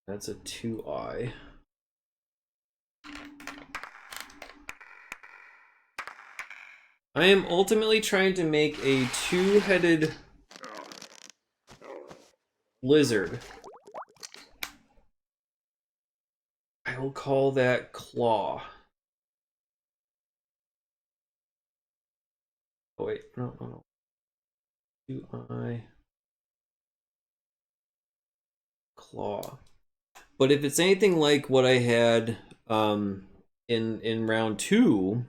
A: That's a 2i. I am ultimately trying to make a two-headed lizard. I will call that Claw. Oh wait, no. 2i. Claw. But if it's anything like what I had in round 2,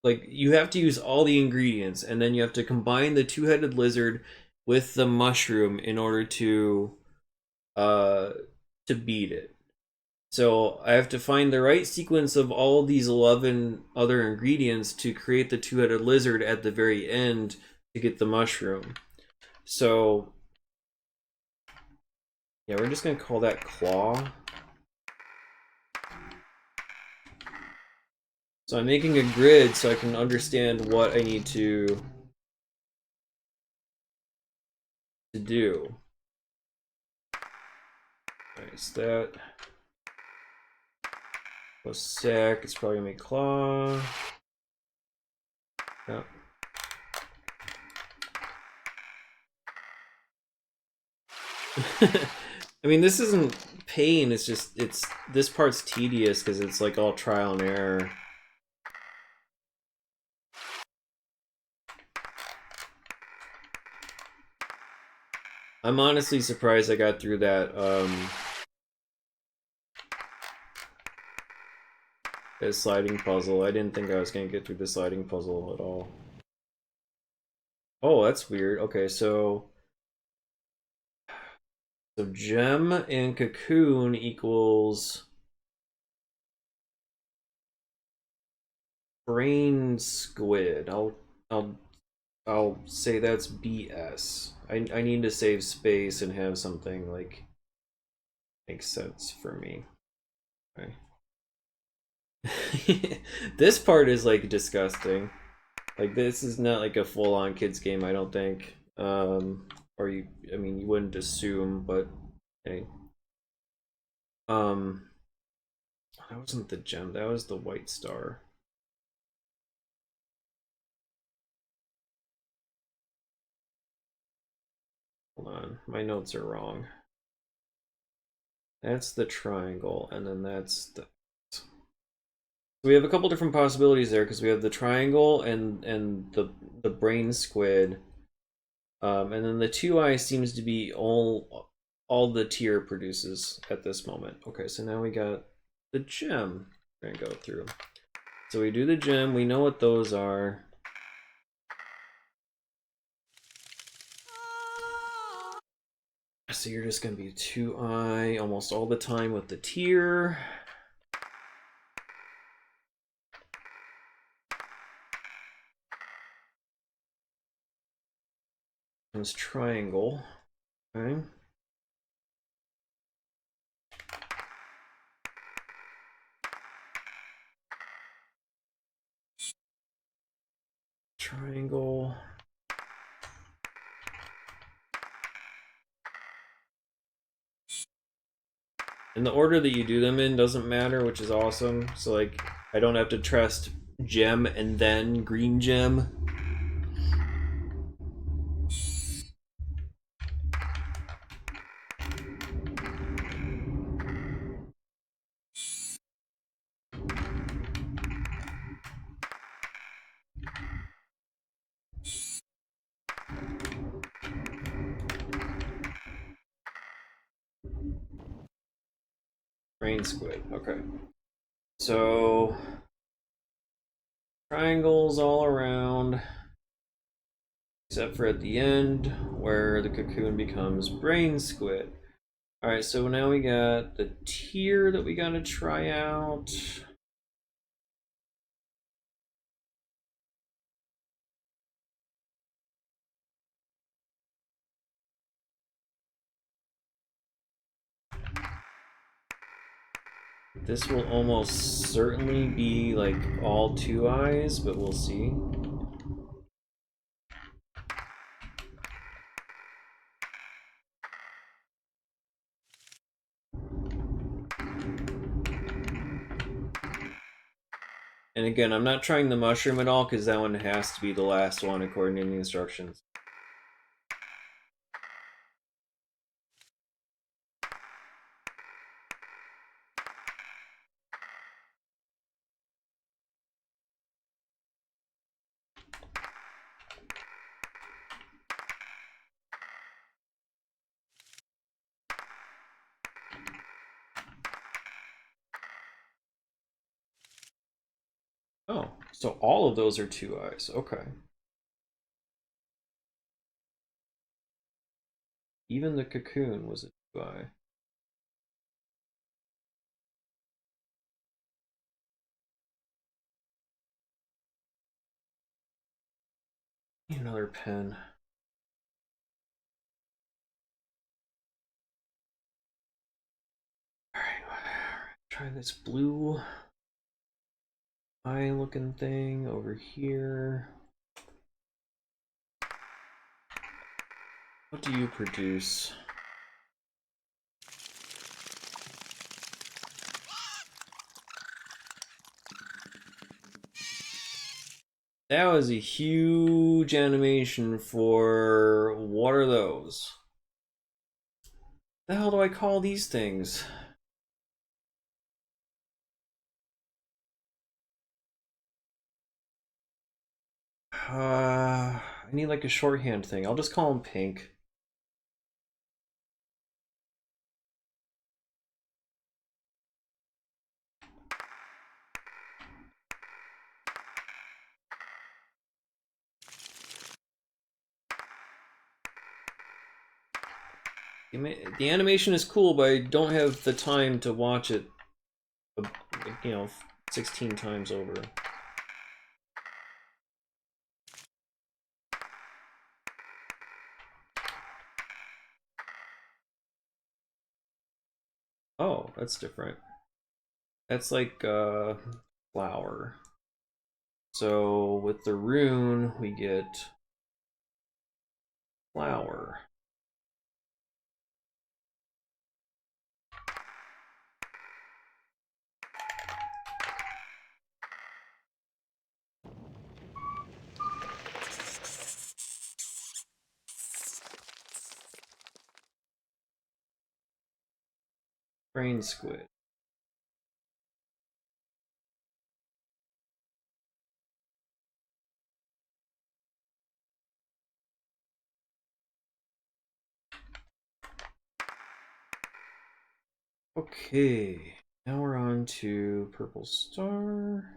A: like you have to use all the ingredients and then you have to combine the two-headed lizard with the mushroom in order to beat it. So I have to find the right sequence of all these 11 other ingredients to create the two-headed lizard at the very end to get the mushroom. So yeah, we're just gonna call that Claw. So I'm making a grid so I can understand what I need to do. Alright, so that plus sack, it's probably gonna make Claw. Yeah. I mean, this isn't pain, it's just, this part's tedious because it's like all trial and error. I'm honestly surprised I got through that, that sliding puzzle. I didn't think I was gonna get through the sliding puzzle at all. Oh, that's weird. Okay, so gem and cocoon equals brain squid. I'll say that's BS. I need to save space and have something like make sense for me. Okay. This part is like disgusting. Like this is not like a full-on kids game, I don't think. Or I mean, you wouldn't assume, but hey. That wasn't the gem. That was the white star. Hold on, my notes are wrong. That's the triangle, and then that's the... So we have a couple different possibilities there, because we have the triangle and the brain squid. And then the 2-eye seems to be all the tier produces at this moment. Okay, so now we got the gem we're gonna go through. So we do the gem, we know what those are. So you're just gonna be 2-eye almost all the time with the tier. This triangle. Okay. Triangle. And the order that you do them in doesn't matter, which is awesome. So like, I don't have to trust gem and then green gem. Rain squid, okay. So triangles all around, except for at the end where the cocoon becomes brain squid. All right, so now we got the tier that we gotta try out. This will almost certainly be like all 2-eyes, but we'll see. And again, I'm not trying the mushroom at all because that one has to be the last one according to the instructions. Oh, so all of those are 2-eyes. Okay. Even the cocoon was a 2-eye. Need another pen. Alright, try this blue eye looking thing over here. What do you produce? That was a huge animation for... What are those? The hell do I call these things? I need like a shorthand thing. I'll just call them pink. The animation is cool, but I don't have the time to watch it, 16 times over. Oh, that's different. That's like flower. So with the rune, we get flower. Brain squid. Okay, now we're on to purple star.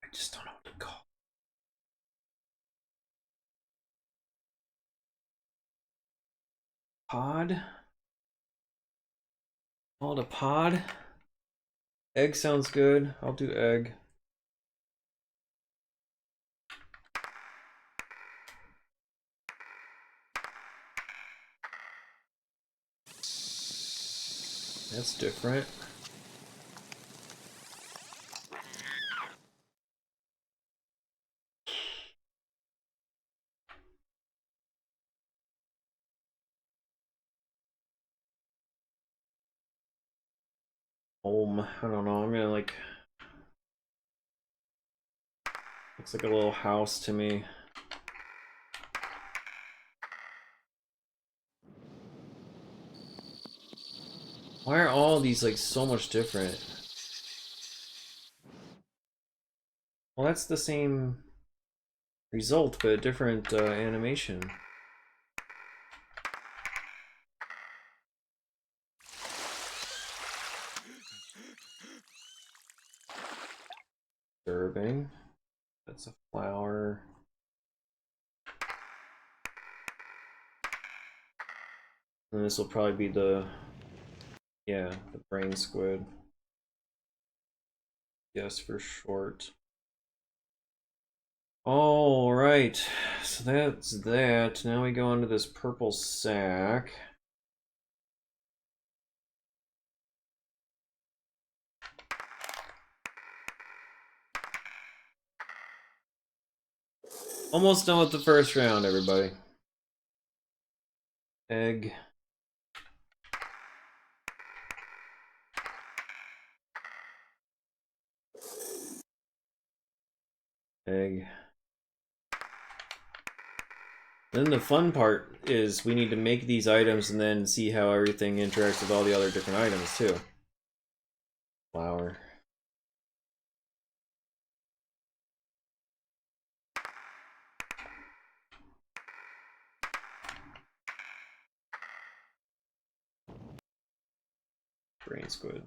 A: I just don't know what to call. Pod? Call it a pod? Egg sounds good. I'll do egg. That's different. I don't know. I'm gonna like. Looks like a little house to me. Why are all these like so much different? Well, that's the same result, but a different animation. Disturbing. That's a flower. And this will probably be the, yeah, the brain squid. Yes, for short. All right, so that's that. Now we go on to this purple sack. Almost done with the first round, everybody. Egg. Egg. Then the fun part is we need to make these items and then see how everything interacts with all the other different items too. Flower. Brain squid.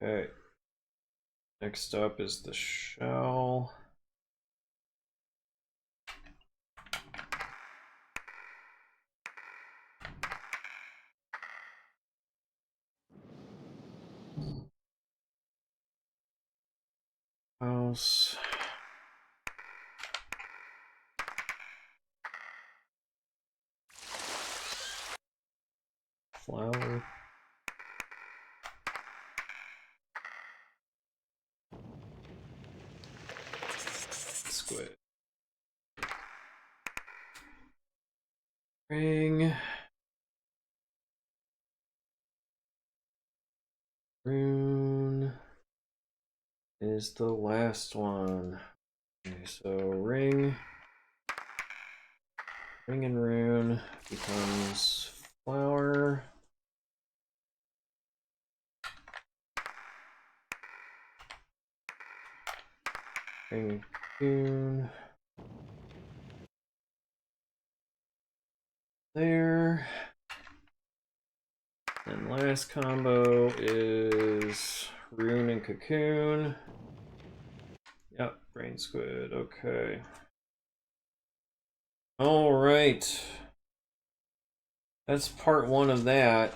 A: Okay. Next up is the shell. House. Flower. Squid. Ring. Rune is the last one. Okay, so ring and rune becomes flower. Ring cocoon. There. And last combo is rune and cocoon. Yep, brain squid. Okay. All right. That's part one of that.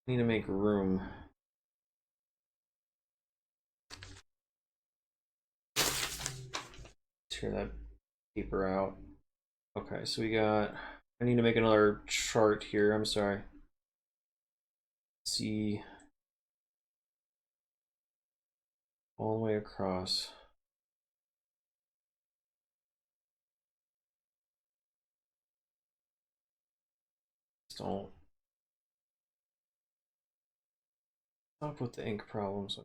A: Need to make room. Tear that paper out. Okay, so we got I need to make another chart here. I'm sorry. Let's see. All the way across. Don't stop with the ink problems.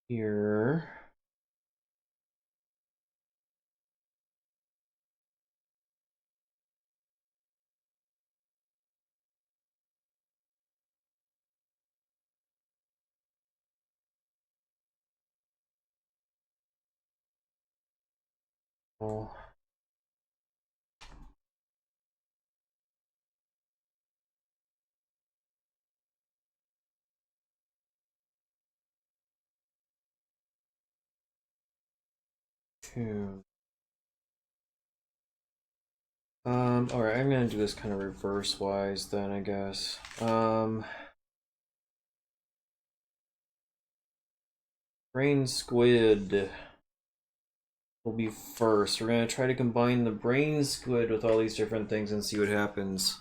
A: Here. Oh. Two. Alright, I'm gonna do this kind of reverse wise then, I guess. Brain squid will be first. We're gonna try to combine the brain squid with all these different things and see what happens.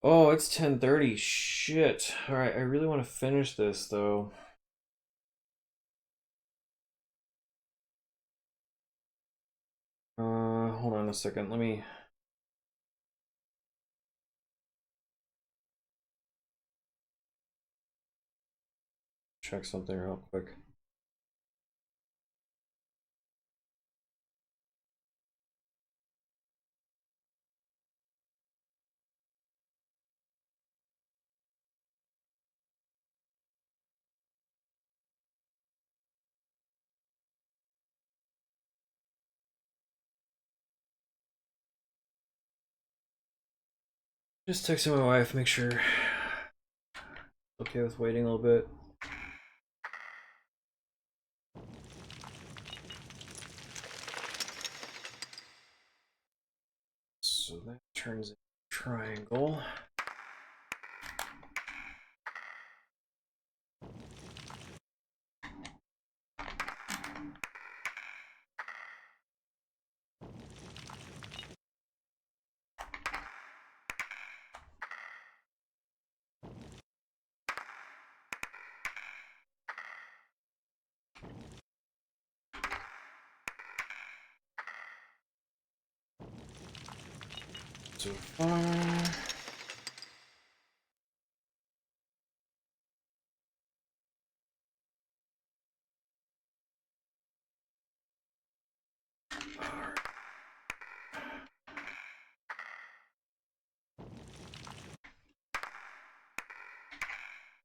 A: Oh, it's 10:30. Shit. Alright, I really want to finish this though. Hold on a second. Let me check something real quick. Just texting my wife, make sure okay with waiting a little bit. So that turns into a triangle. So far.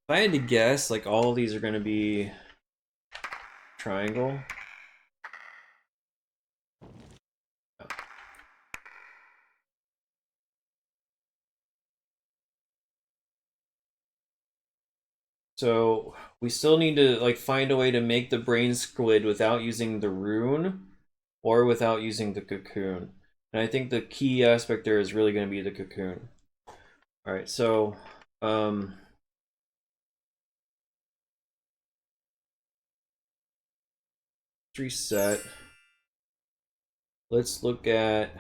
A: If I had to guess, like all of these are going to be triangle. So we still need to like find a way to make the brain squid without using the rune or without using the cocoon. And I think the key aspect there is really going to be the cocoon. All right, so reset. Let's look at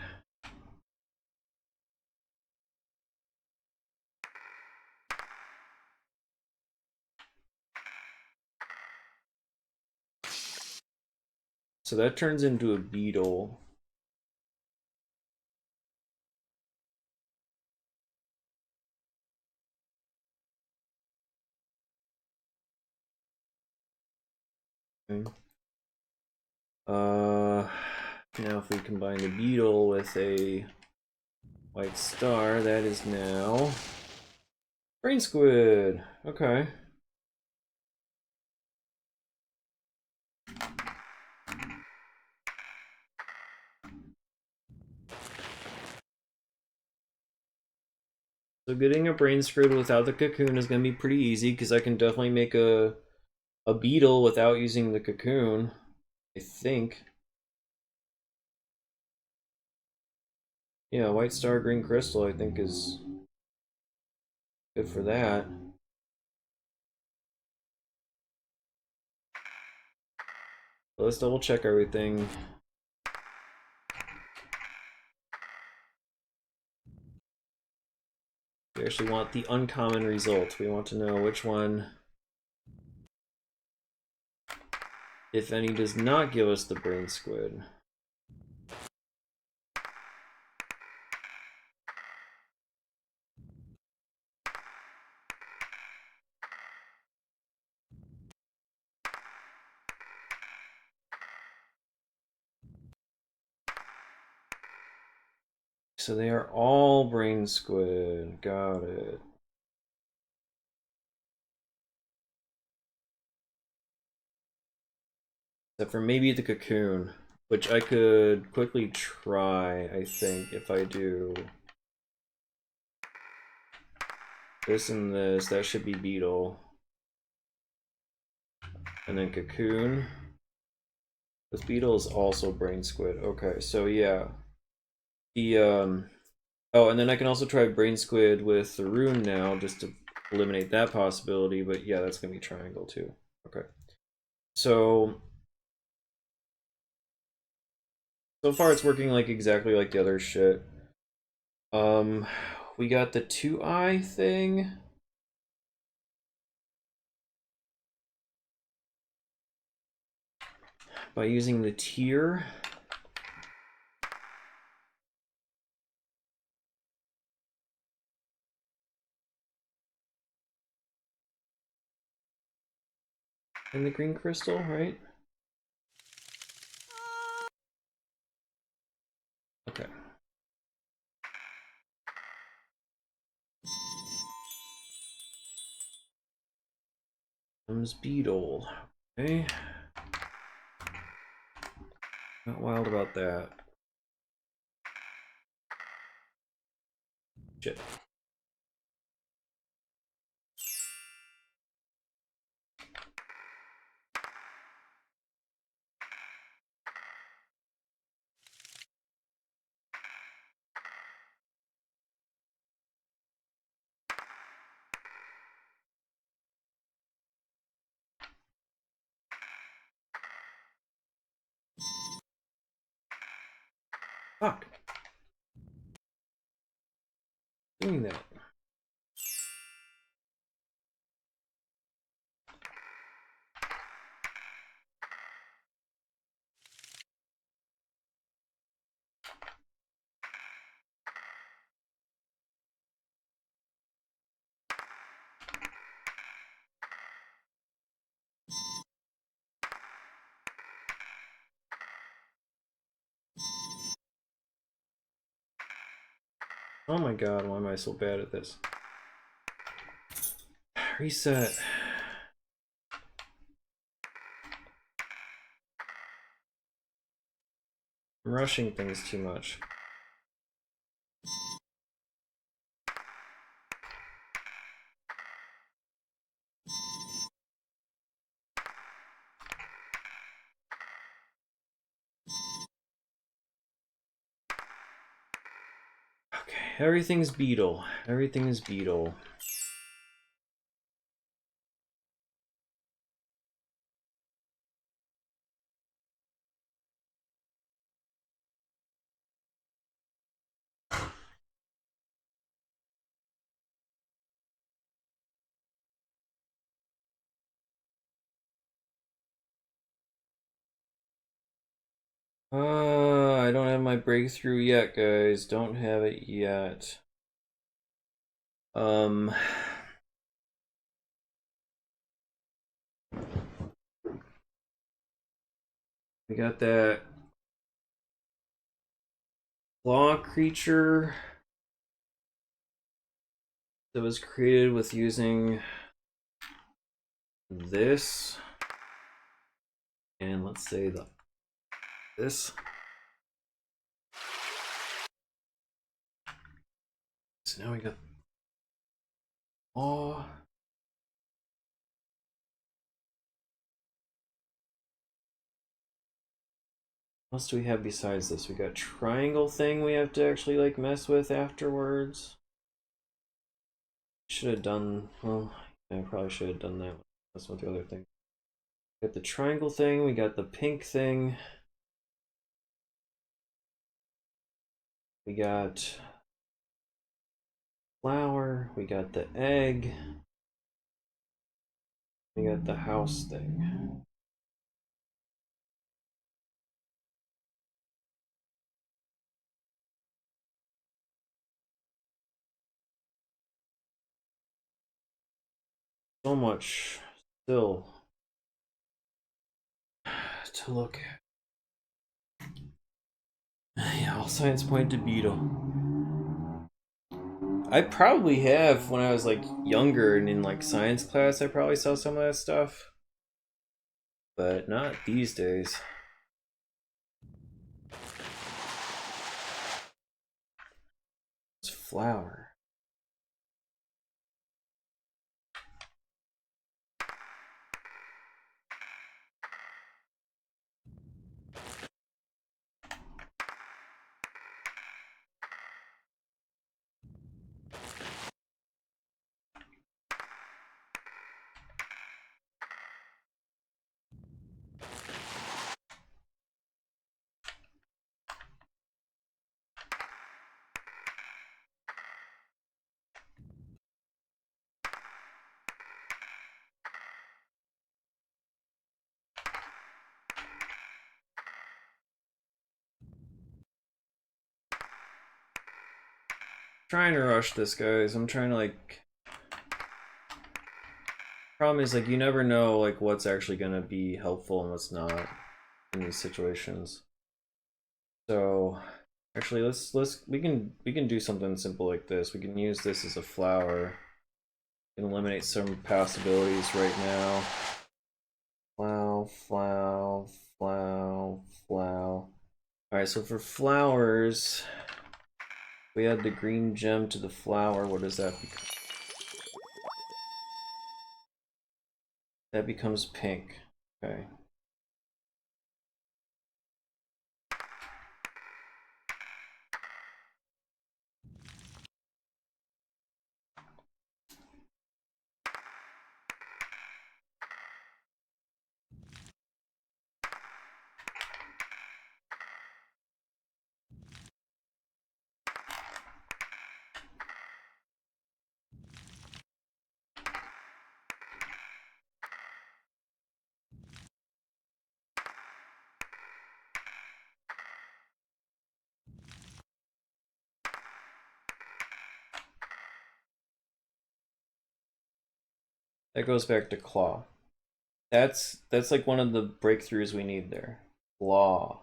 A: so that turns into a beetle. Okay. Now if we combine the beetle with a white star, that is now brain squid. Okay. So getting a brain squid without the cocoon is going to be pretty easy because I can definitely make a beetle without using the cocoon, I think. Yeah, white star, green crystal, I think is good for that. Let's double check everything. We actually want the uncommon result. We want to know which one, if any, does not give us the brain squid. So they are all brain squid. Got it. Except for maybe the cocoon, which I could quickly try, I think, if I do this and this. That should be beetle. And then cocoon. This beetle is also brain squid. Okay, so yeah. The oh, and then I can also try brain squid with the rune now, just to eliminate that possibility, but yeah, that's gonna be triangle too. Okay. So far it's working like exactly like the other shit. We got the 2-eye thing. By using the tier. And the green crystal, right? Okay. Comes beetle. Okay. Not wild about that. Shit. Fuck. Doing that. Oh my god, why am I so bad at this? Reset. I'm rushing things too much. Okay, everything's beetle. Everything is beetle. I don't have my breakthrough yet, guys. Don't have it yet. Um, we got that claw creature that was created with using this, and let's say this. So now we got claw. What else do we have besides this? We got triangle thing we have to actually like mess with afterwards. Should have done, well, I probably should have done that. That's what the other thing. Got the triangle thing, we got the pink thing. We got flower, we got the egg. We got the house thing. So much still to look at. Yeah, all signs point to beetle. I probably have when I was like younger and in like science class. I probably saw some of that stuff, but not these days. It's flower. Trying to rush this, guys. I'm trying to like. Problem is like you never know like what's actually gonna be helpful and what's not in these situations. So actually let's we can do something simple like this. We can use this as a flower. We can eliminate some possibilities right now. Flow, flow, flow, flow. Alright, so for flowers, we add the green gem to the flower. What does that become? That becomes pink. Okay. That goes back to claw. That's like one of the breakthroughs we need there. Claw.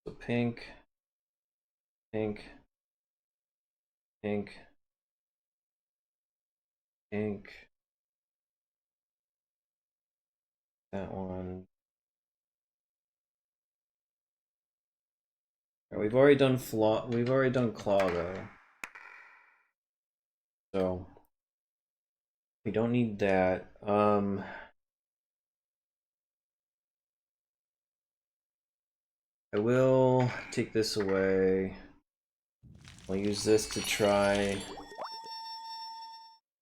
A: So pink, pink, pink, pink. That one. Right, we've already done flaw. We've already done claw though. So we don't need that. I will take this away. I'll use this to try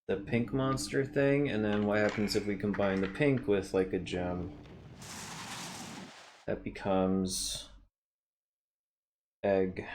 A: the pink monster thing, and then what happens if we combine the pink with like a gem? That becomes egg.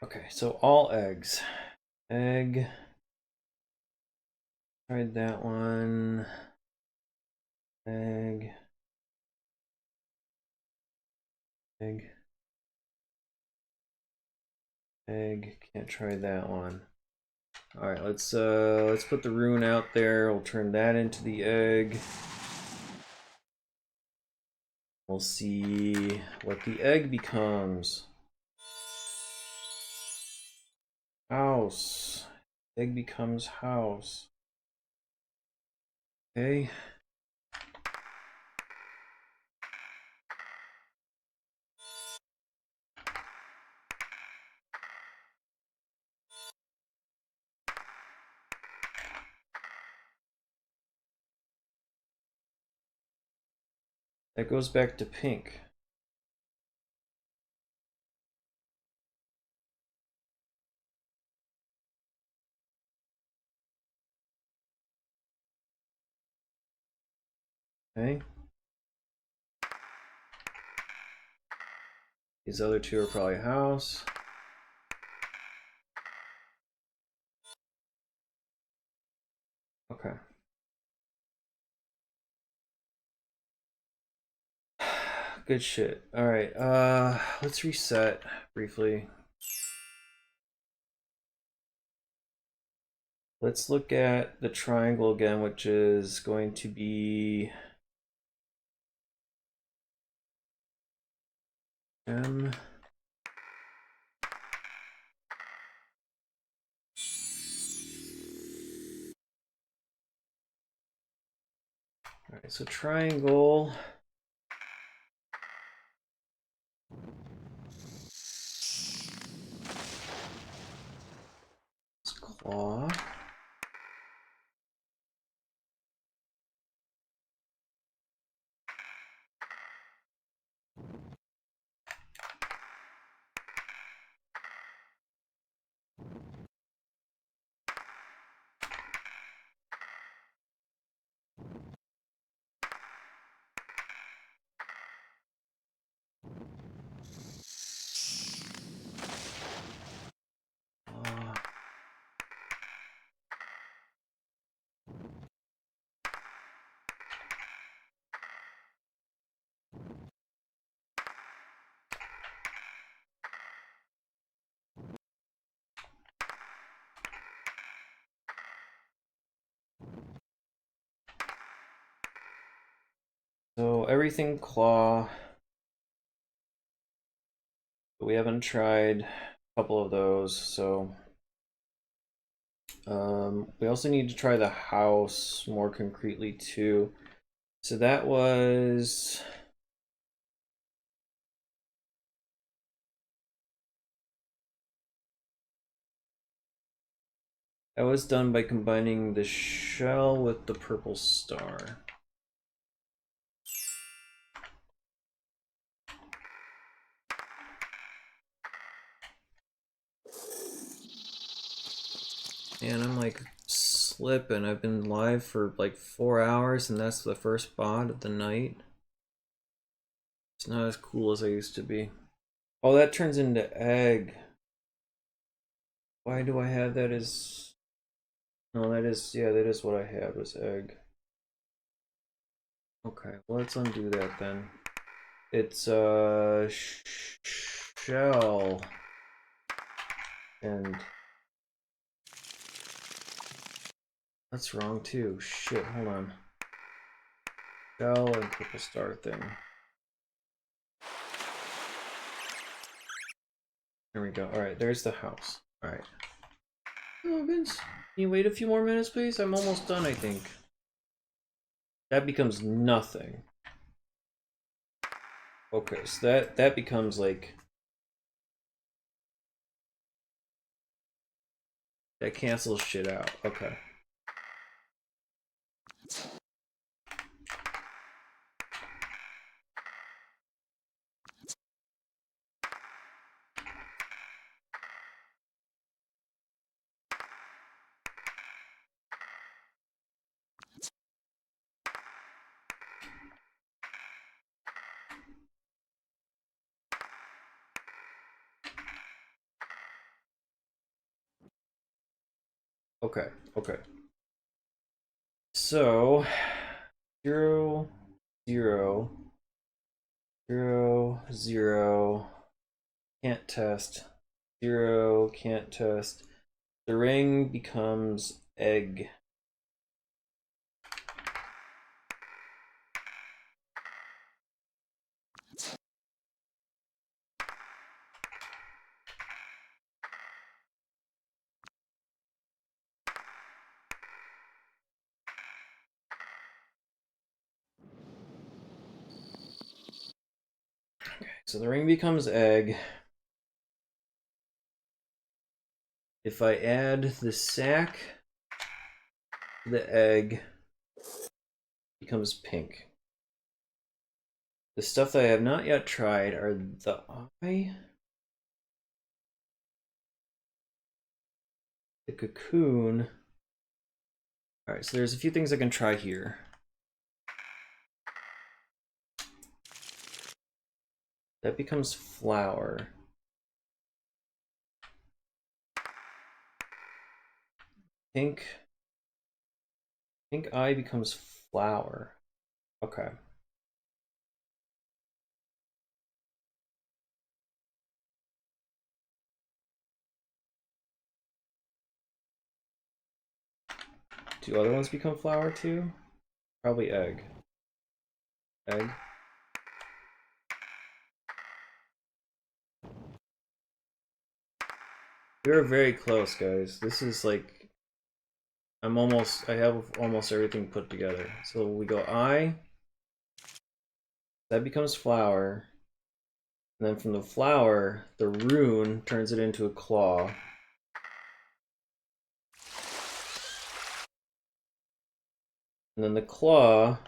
A: Okay, so all eggs. Egg. Tried that one. Egg. Egg. Egg. Can't try that one. Alright, let's put the rune out there. We'll turn that into the egg. We'll see what the egg becomes. House. house. Egg becomes house. Okay. That goes back to pink. Okay. These other two are probably house. Okay. Good shit. All right. Let's reset briefly. Let's look at the triangle again, which is going to be M. All right, so triangle. It's claw. Claw. So everything claw. But we haven't tried a couple of those, so we also need to try the house more concretely too. So that was done by combining the shell with the purple star. Man, I'm like slipping. I've been live for like 4 hours and that's the first bot of the night. It's not as cool as I used to be. Oh, that turns into egg. Why do I have that as... No, that is, yeah, that is what I have as egg. Okay, well, let's undo that then. It's shell and that's wrong too. Shit, hold on. Shell and purple star thing. There we go. All right, there's the house. All right. Oh, Vince, can you wait a few more minutes, please? I'm almost done, I think. That becomes nothing. Okay, so that becomes like... That cancels shit out. Okay. Okay, okay. So, 0, 0, 0, 0, can't test. 0, can't test. The ring becomes egg. So the ring becomes egg. If I add the sac to the egg, it becomes pink. The stuff that I have not yet tried are the eye, the cocoon. Alright, so there's a few things I can try here. That becomes flower. Pink eye becomes flower. Okay. Do other ones become flower too? Probably egg. Egg. We're very close, guys. This is like I have almost everything put together. So we go eye. That becomes flower. And then from the flower, the rune turns it into a claw. And then the claw,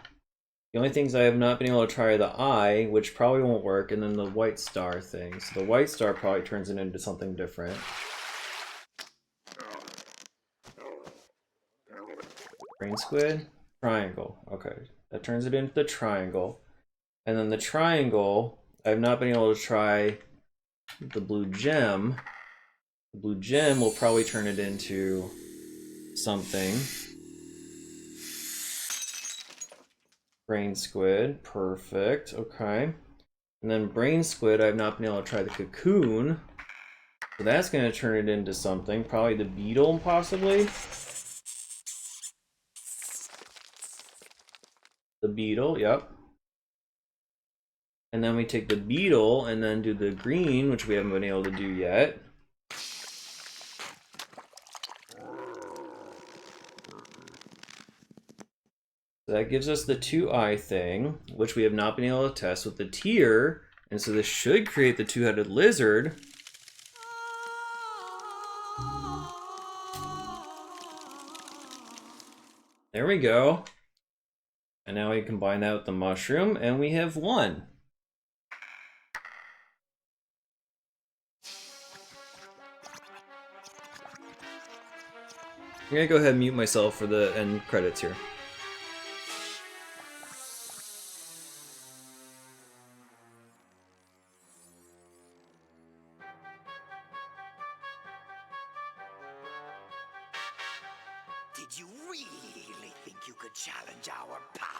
A: the only things I have not been able to try are the eye, which probably won't work, and then the white star thing. So the white star probably turns it into something different. Brain squid? Triangle. Okay. That turns it into the triangle. And then the triangle, I've not been able to try the blue gem. The blue gem will probably turn it into something. Brain squid, perfect, okay. And then brain squid, I've not been able to try the cocoon. So that's gonna turn it into something, probably the beetle, possibly. The beetle, yep. And then we take the beetle and then do the green, which we haven't been able to do yet. So that gives us the 2-eye thing, which we have not been able to test with the tear. And so this should create the 2-headed lizard. There we go. And now we combine that with the mushroom, and we have 1. I'm gonna go ahead and mute myself for the end credits here.
D: Did you really think you could challenge our power?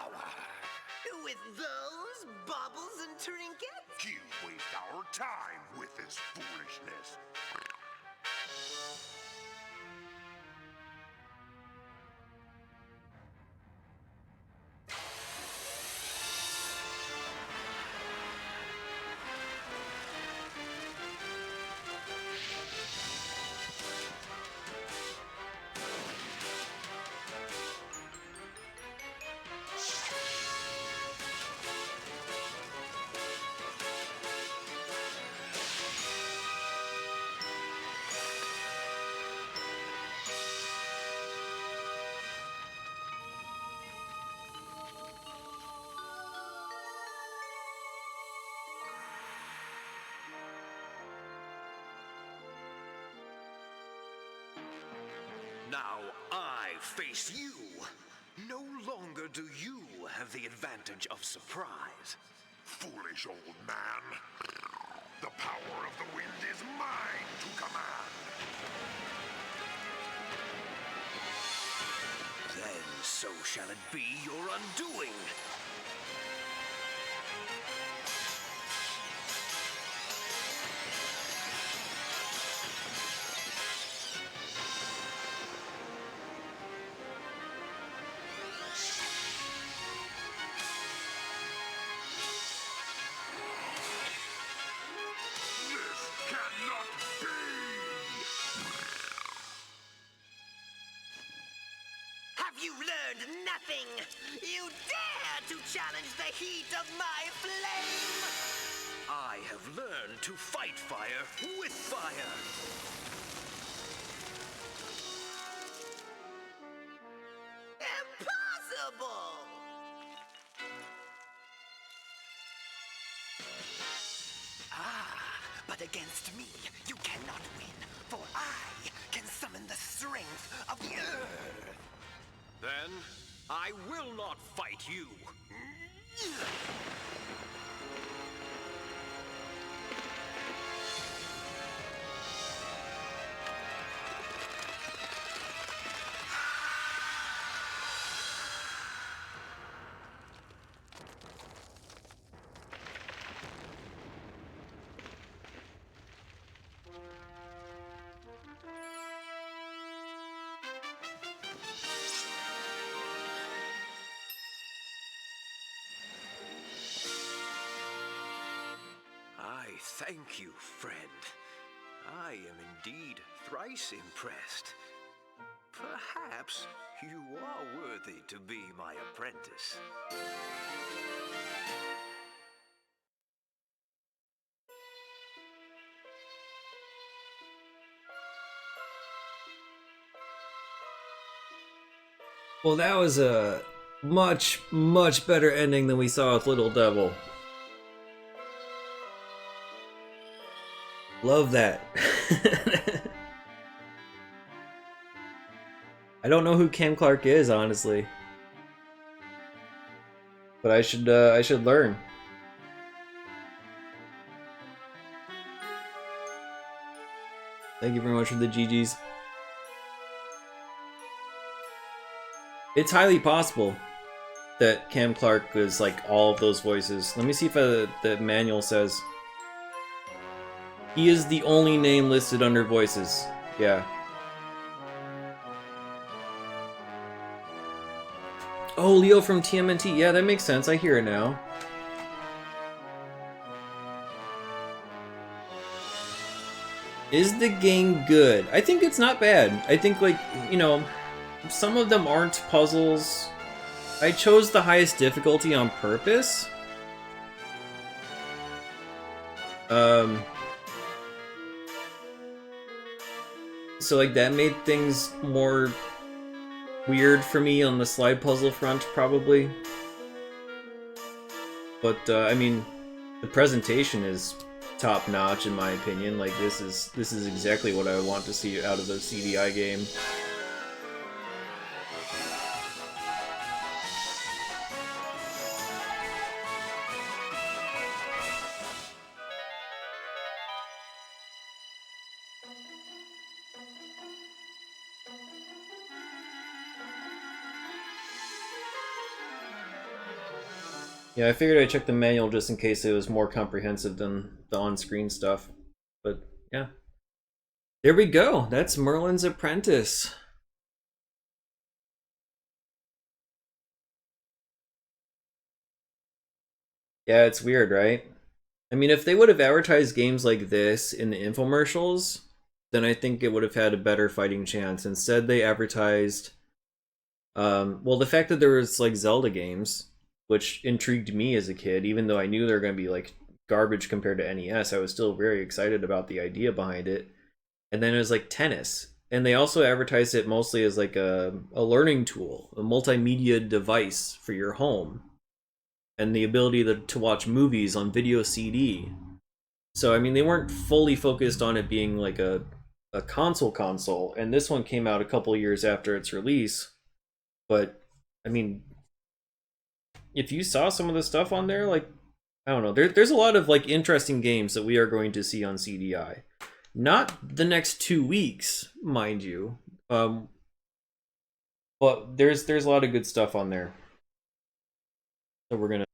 D: With those baubles and trinkets?
C: You waste our time with this foolishness.
B: Now I face you. No longer do you have the advantage of surprise.
C: Foolish old man. The power of the wind is mine to command.
B: Then so shall it be your undoing.
C: This cannot be!
D: Have you learned nothing? You dare to challenge the heat of my flame?
B: I I have learned to fight fire with fire.
D: Impossible! But against me, you cannot win, for I can summon the strength of the earth.
B: Then, I will not fight you. I thank you, friend. I am indeed thrice impressed. Perhaps you are worthy to be my apprentice.
A: Well, that was a much, much better ending than we saw with Little Devil. Love that. I don't know who Cam Clark is, honestly, but I should learn. Thank you very much for the GGs. It's highly possible that Cam Clark was like all of those voices. Let me see if the manual says. He is the only name listed under voices. Yeah. Oh, Leo from TMNT. Yeah, that makes sense. I hear it now. Is the game good? I think it's not bad. I think, like, you know, some of them aren't puzzles. I chose the highest difficulty on purpose. So like that made things more weird for me on the slide puzzle front, probably. But I mean, the presentation is top notch in my opinion. Like this is exactly what I want to see out of a CDI game. Yeah, I figured I'd check the manual just in case it was more comprehensive than the on-screen stuff. But yeah. There we go. That's Merlin's Apprentice. Yeah, it's weird, right? I mean, if they would have advertised games like this in the infomercials, then I think it would have had a better fighting chance. Instead, they advertised... well, the fact that there was, like, Zelda games, which intrigued me as a kid, even though I knew they were going to be, like, garbage compared to NES, I was still very excited about the idea behind it. And then it was, like, tennis. And they also advertised it mostly as, like, a learning tool, a multimedia device for your home. And the ability to watch movies on video CD. So, I mean, they weren't fully focused on it being like a console, and this one came out a couple years after its release. But, I mean, if you saw some of the stuff on there, like, I don't know, there's a lot of, like, interesting games that we are going to see on CDI. Not the next 2 weeks, mind you, but there's a lot of good stuff on there that we're gonna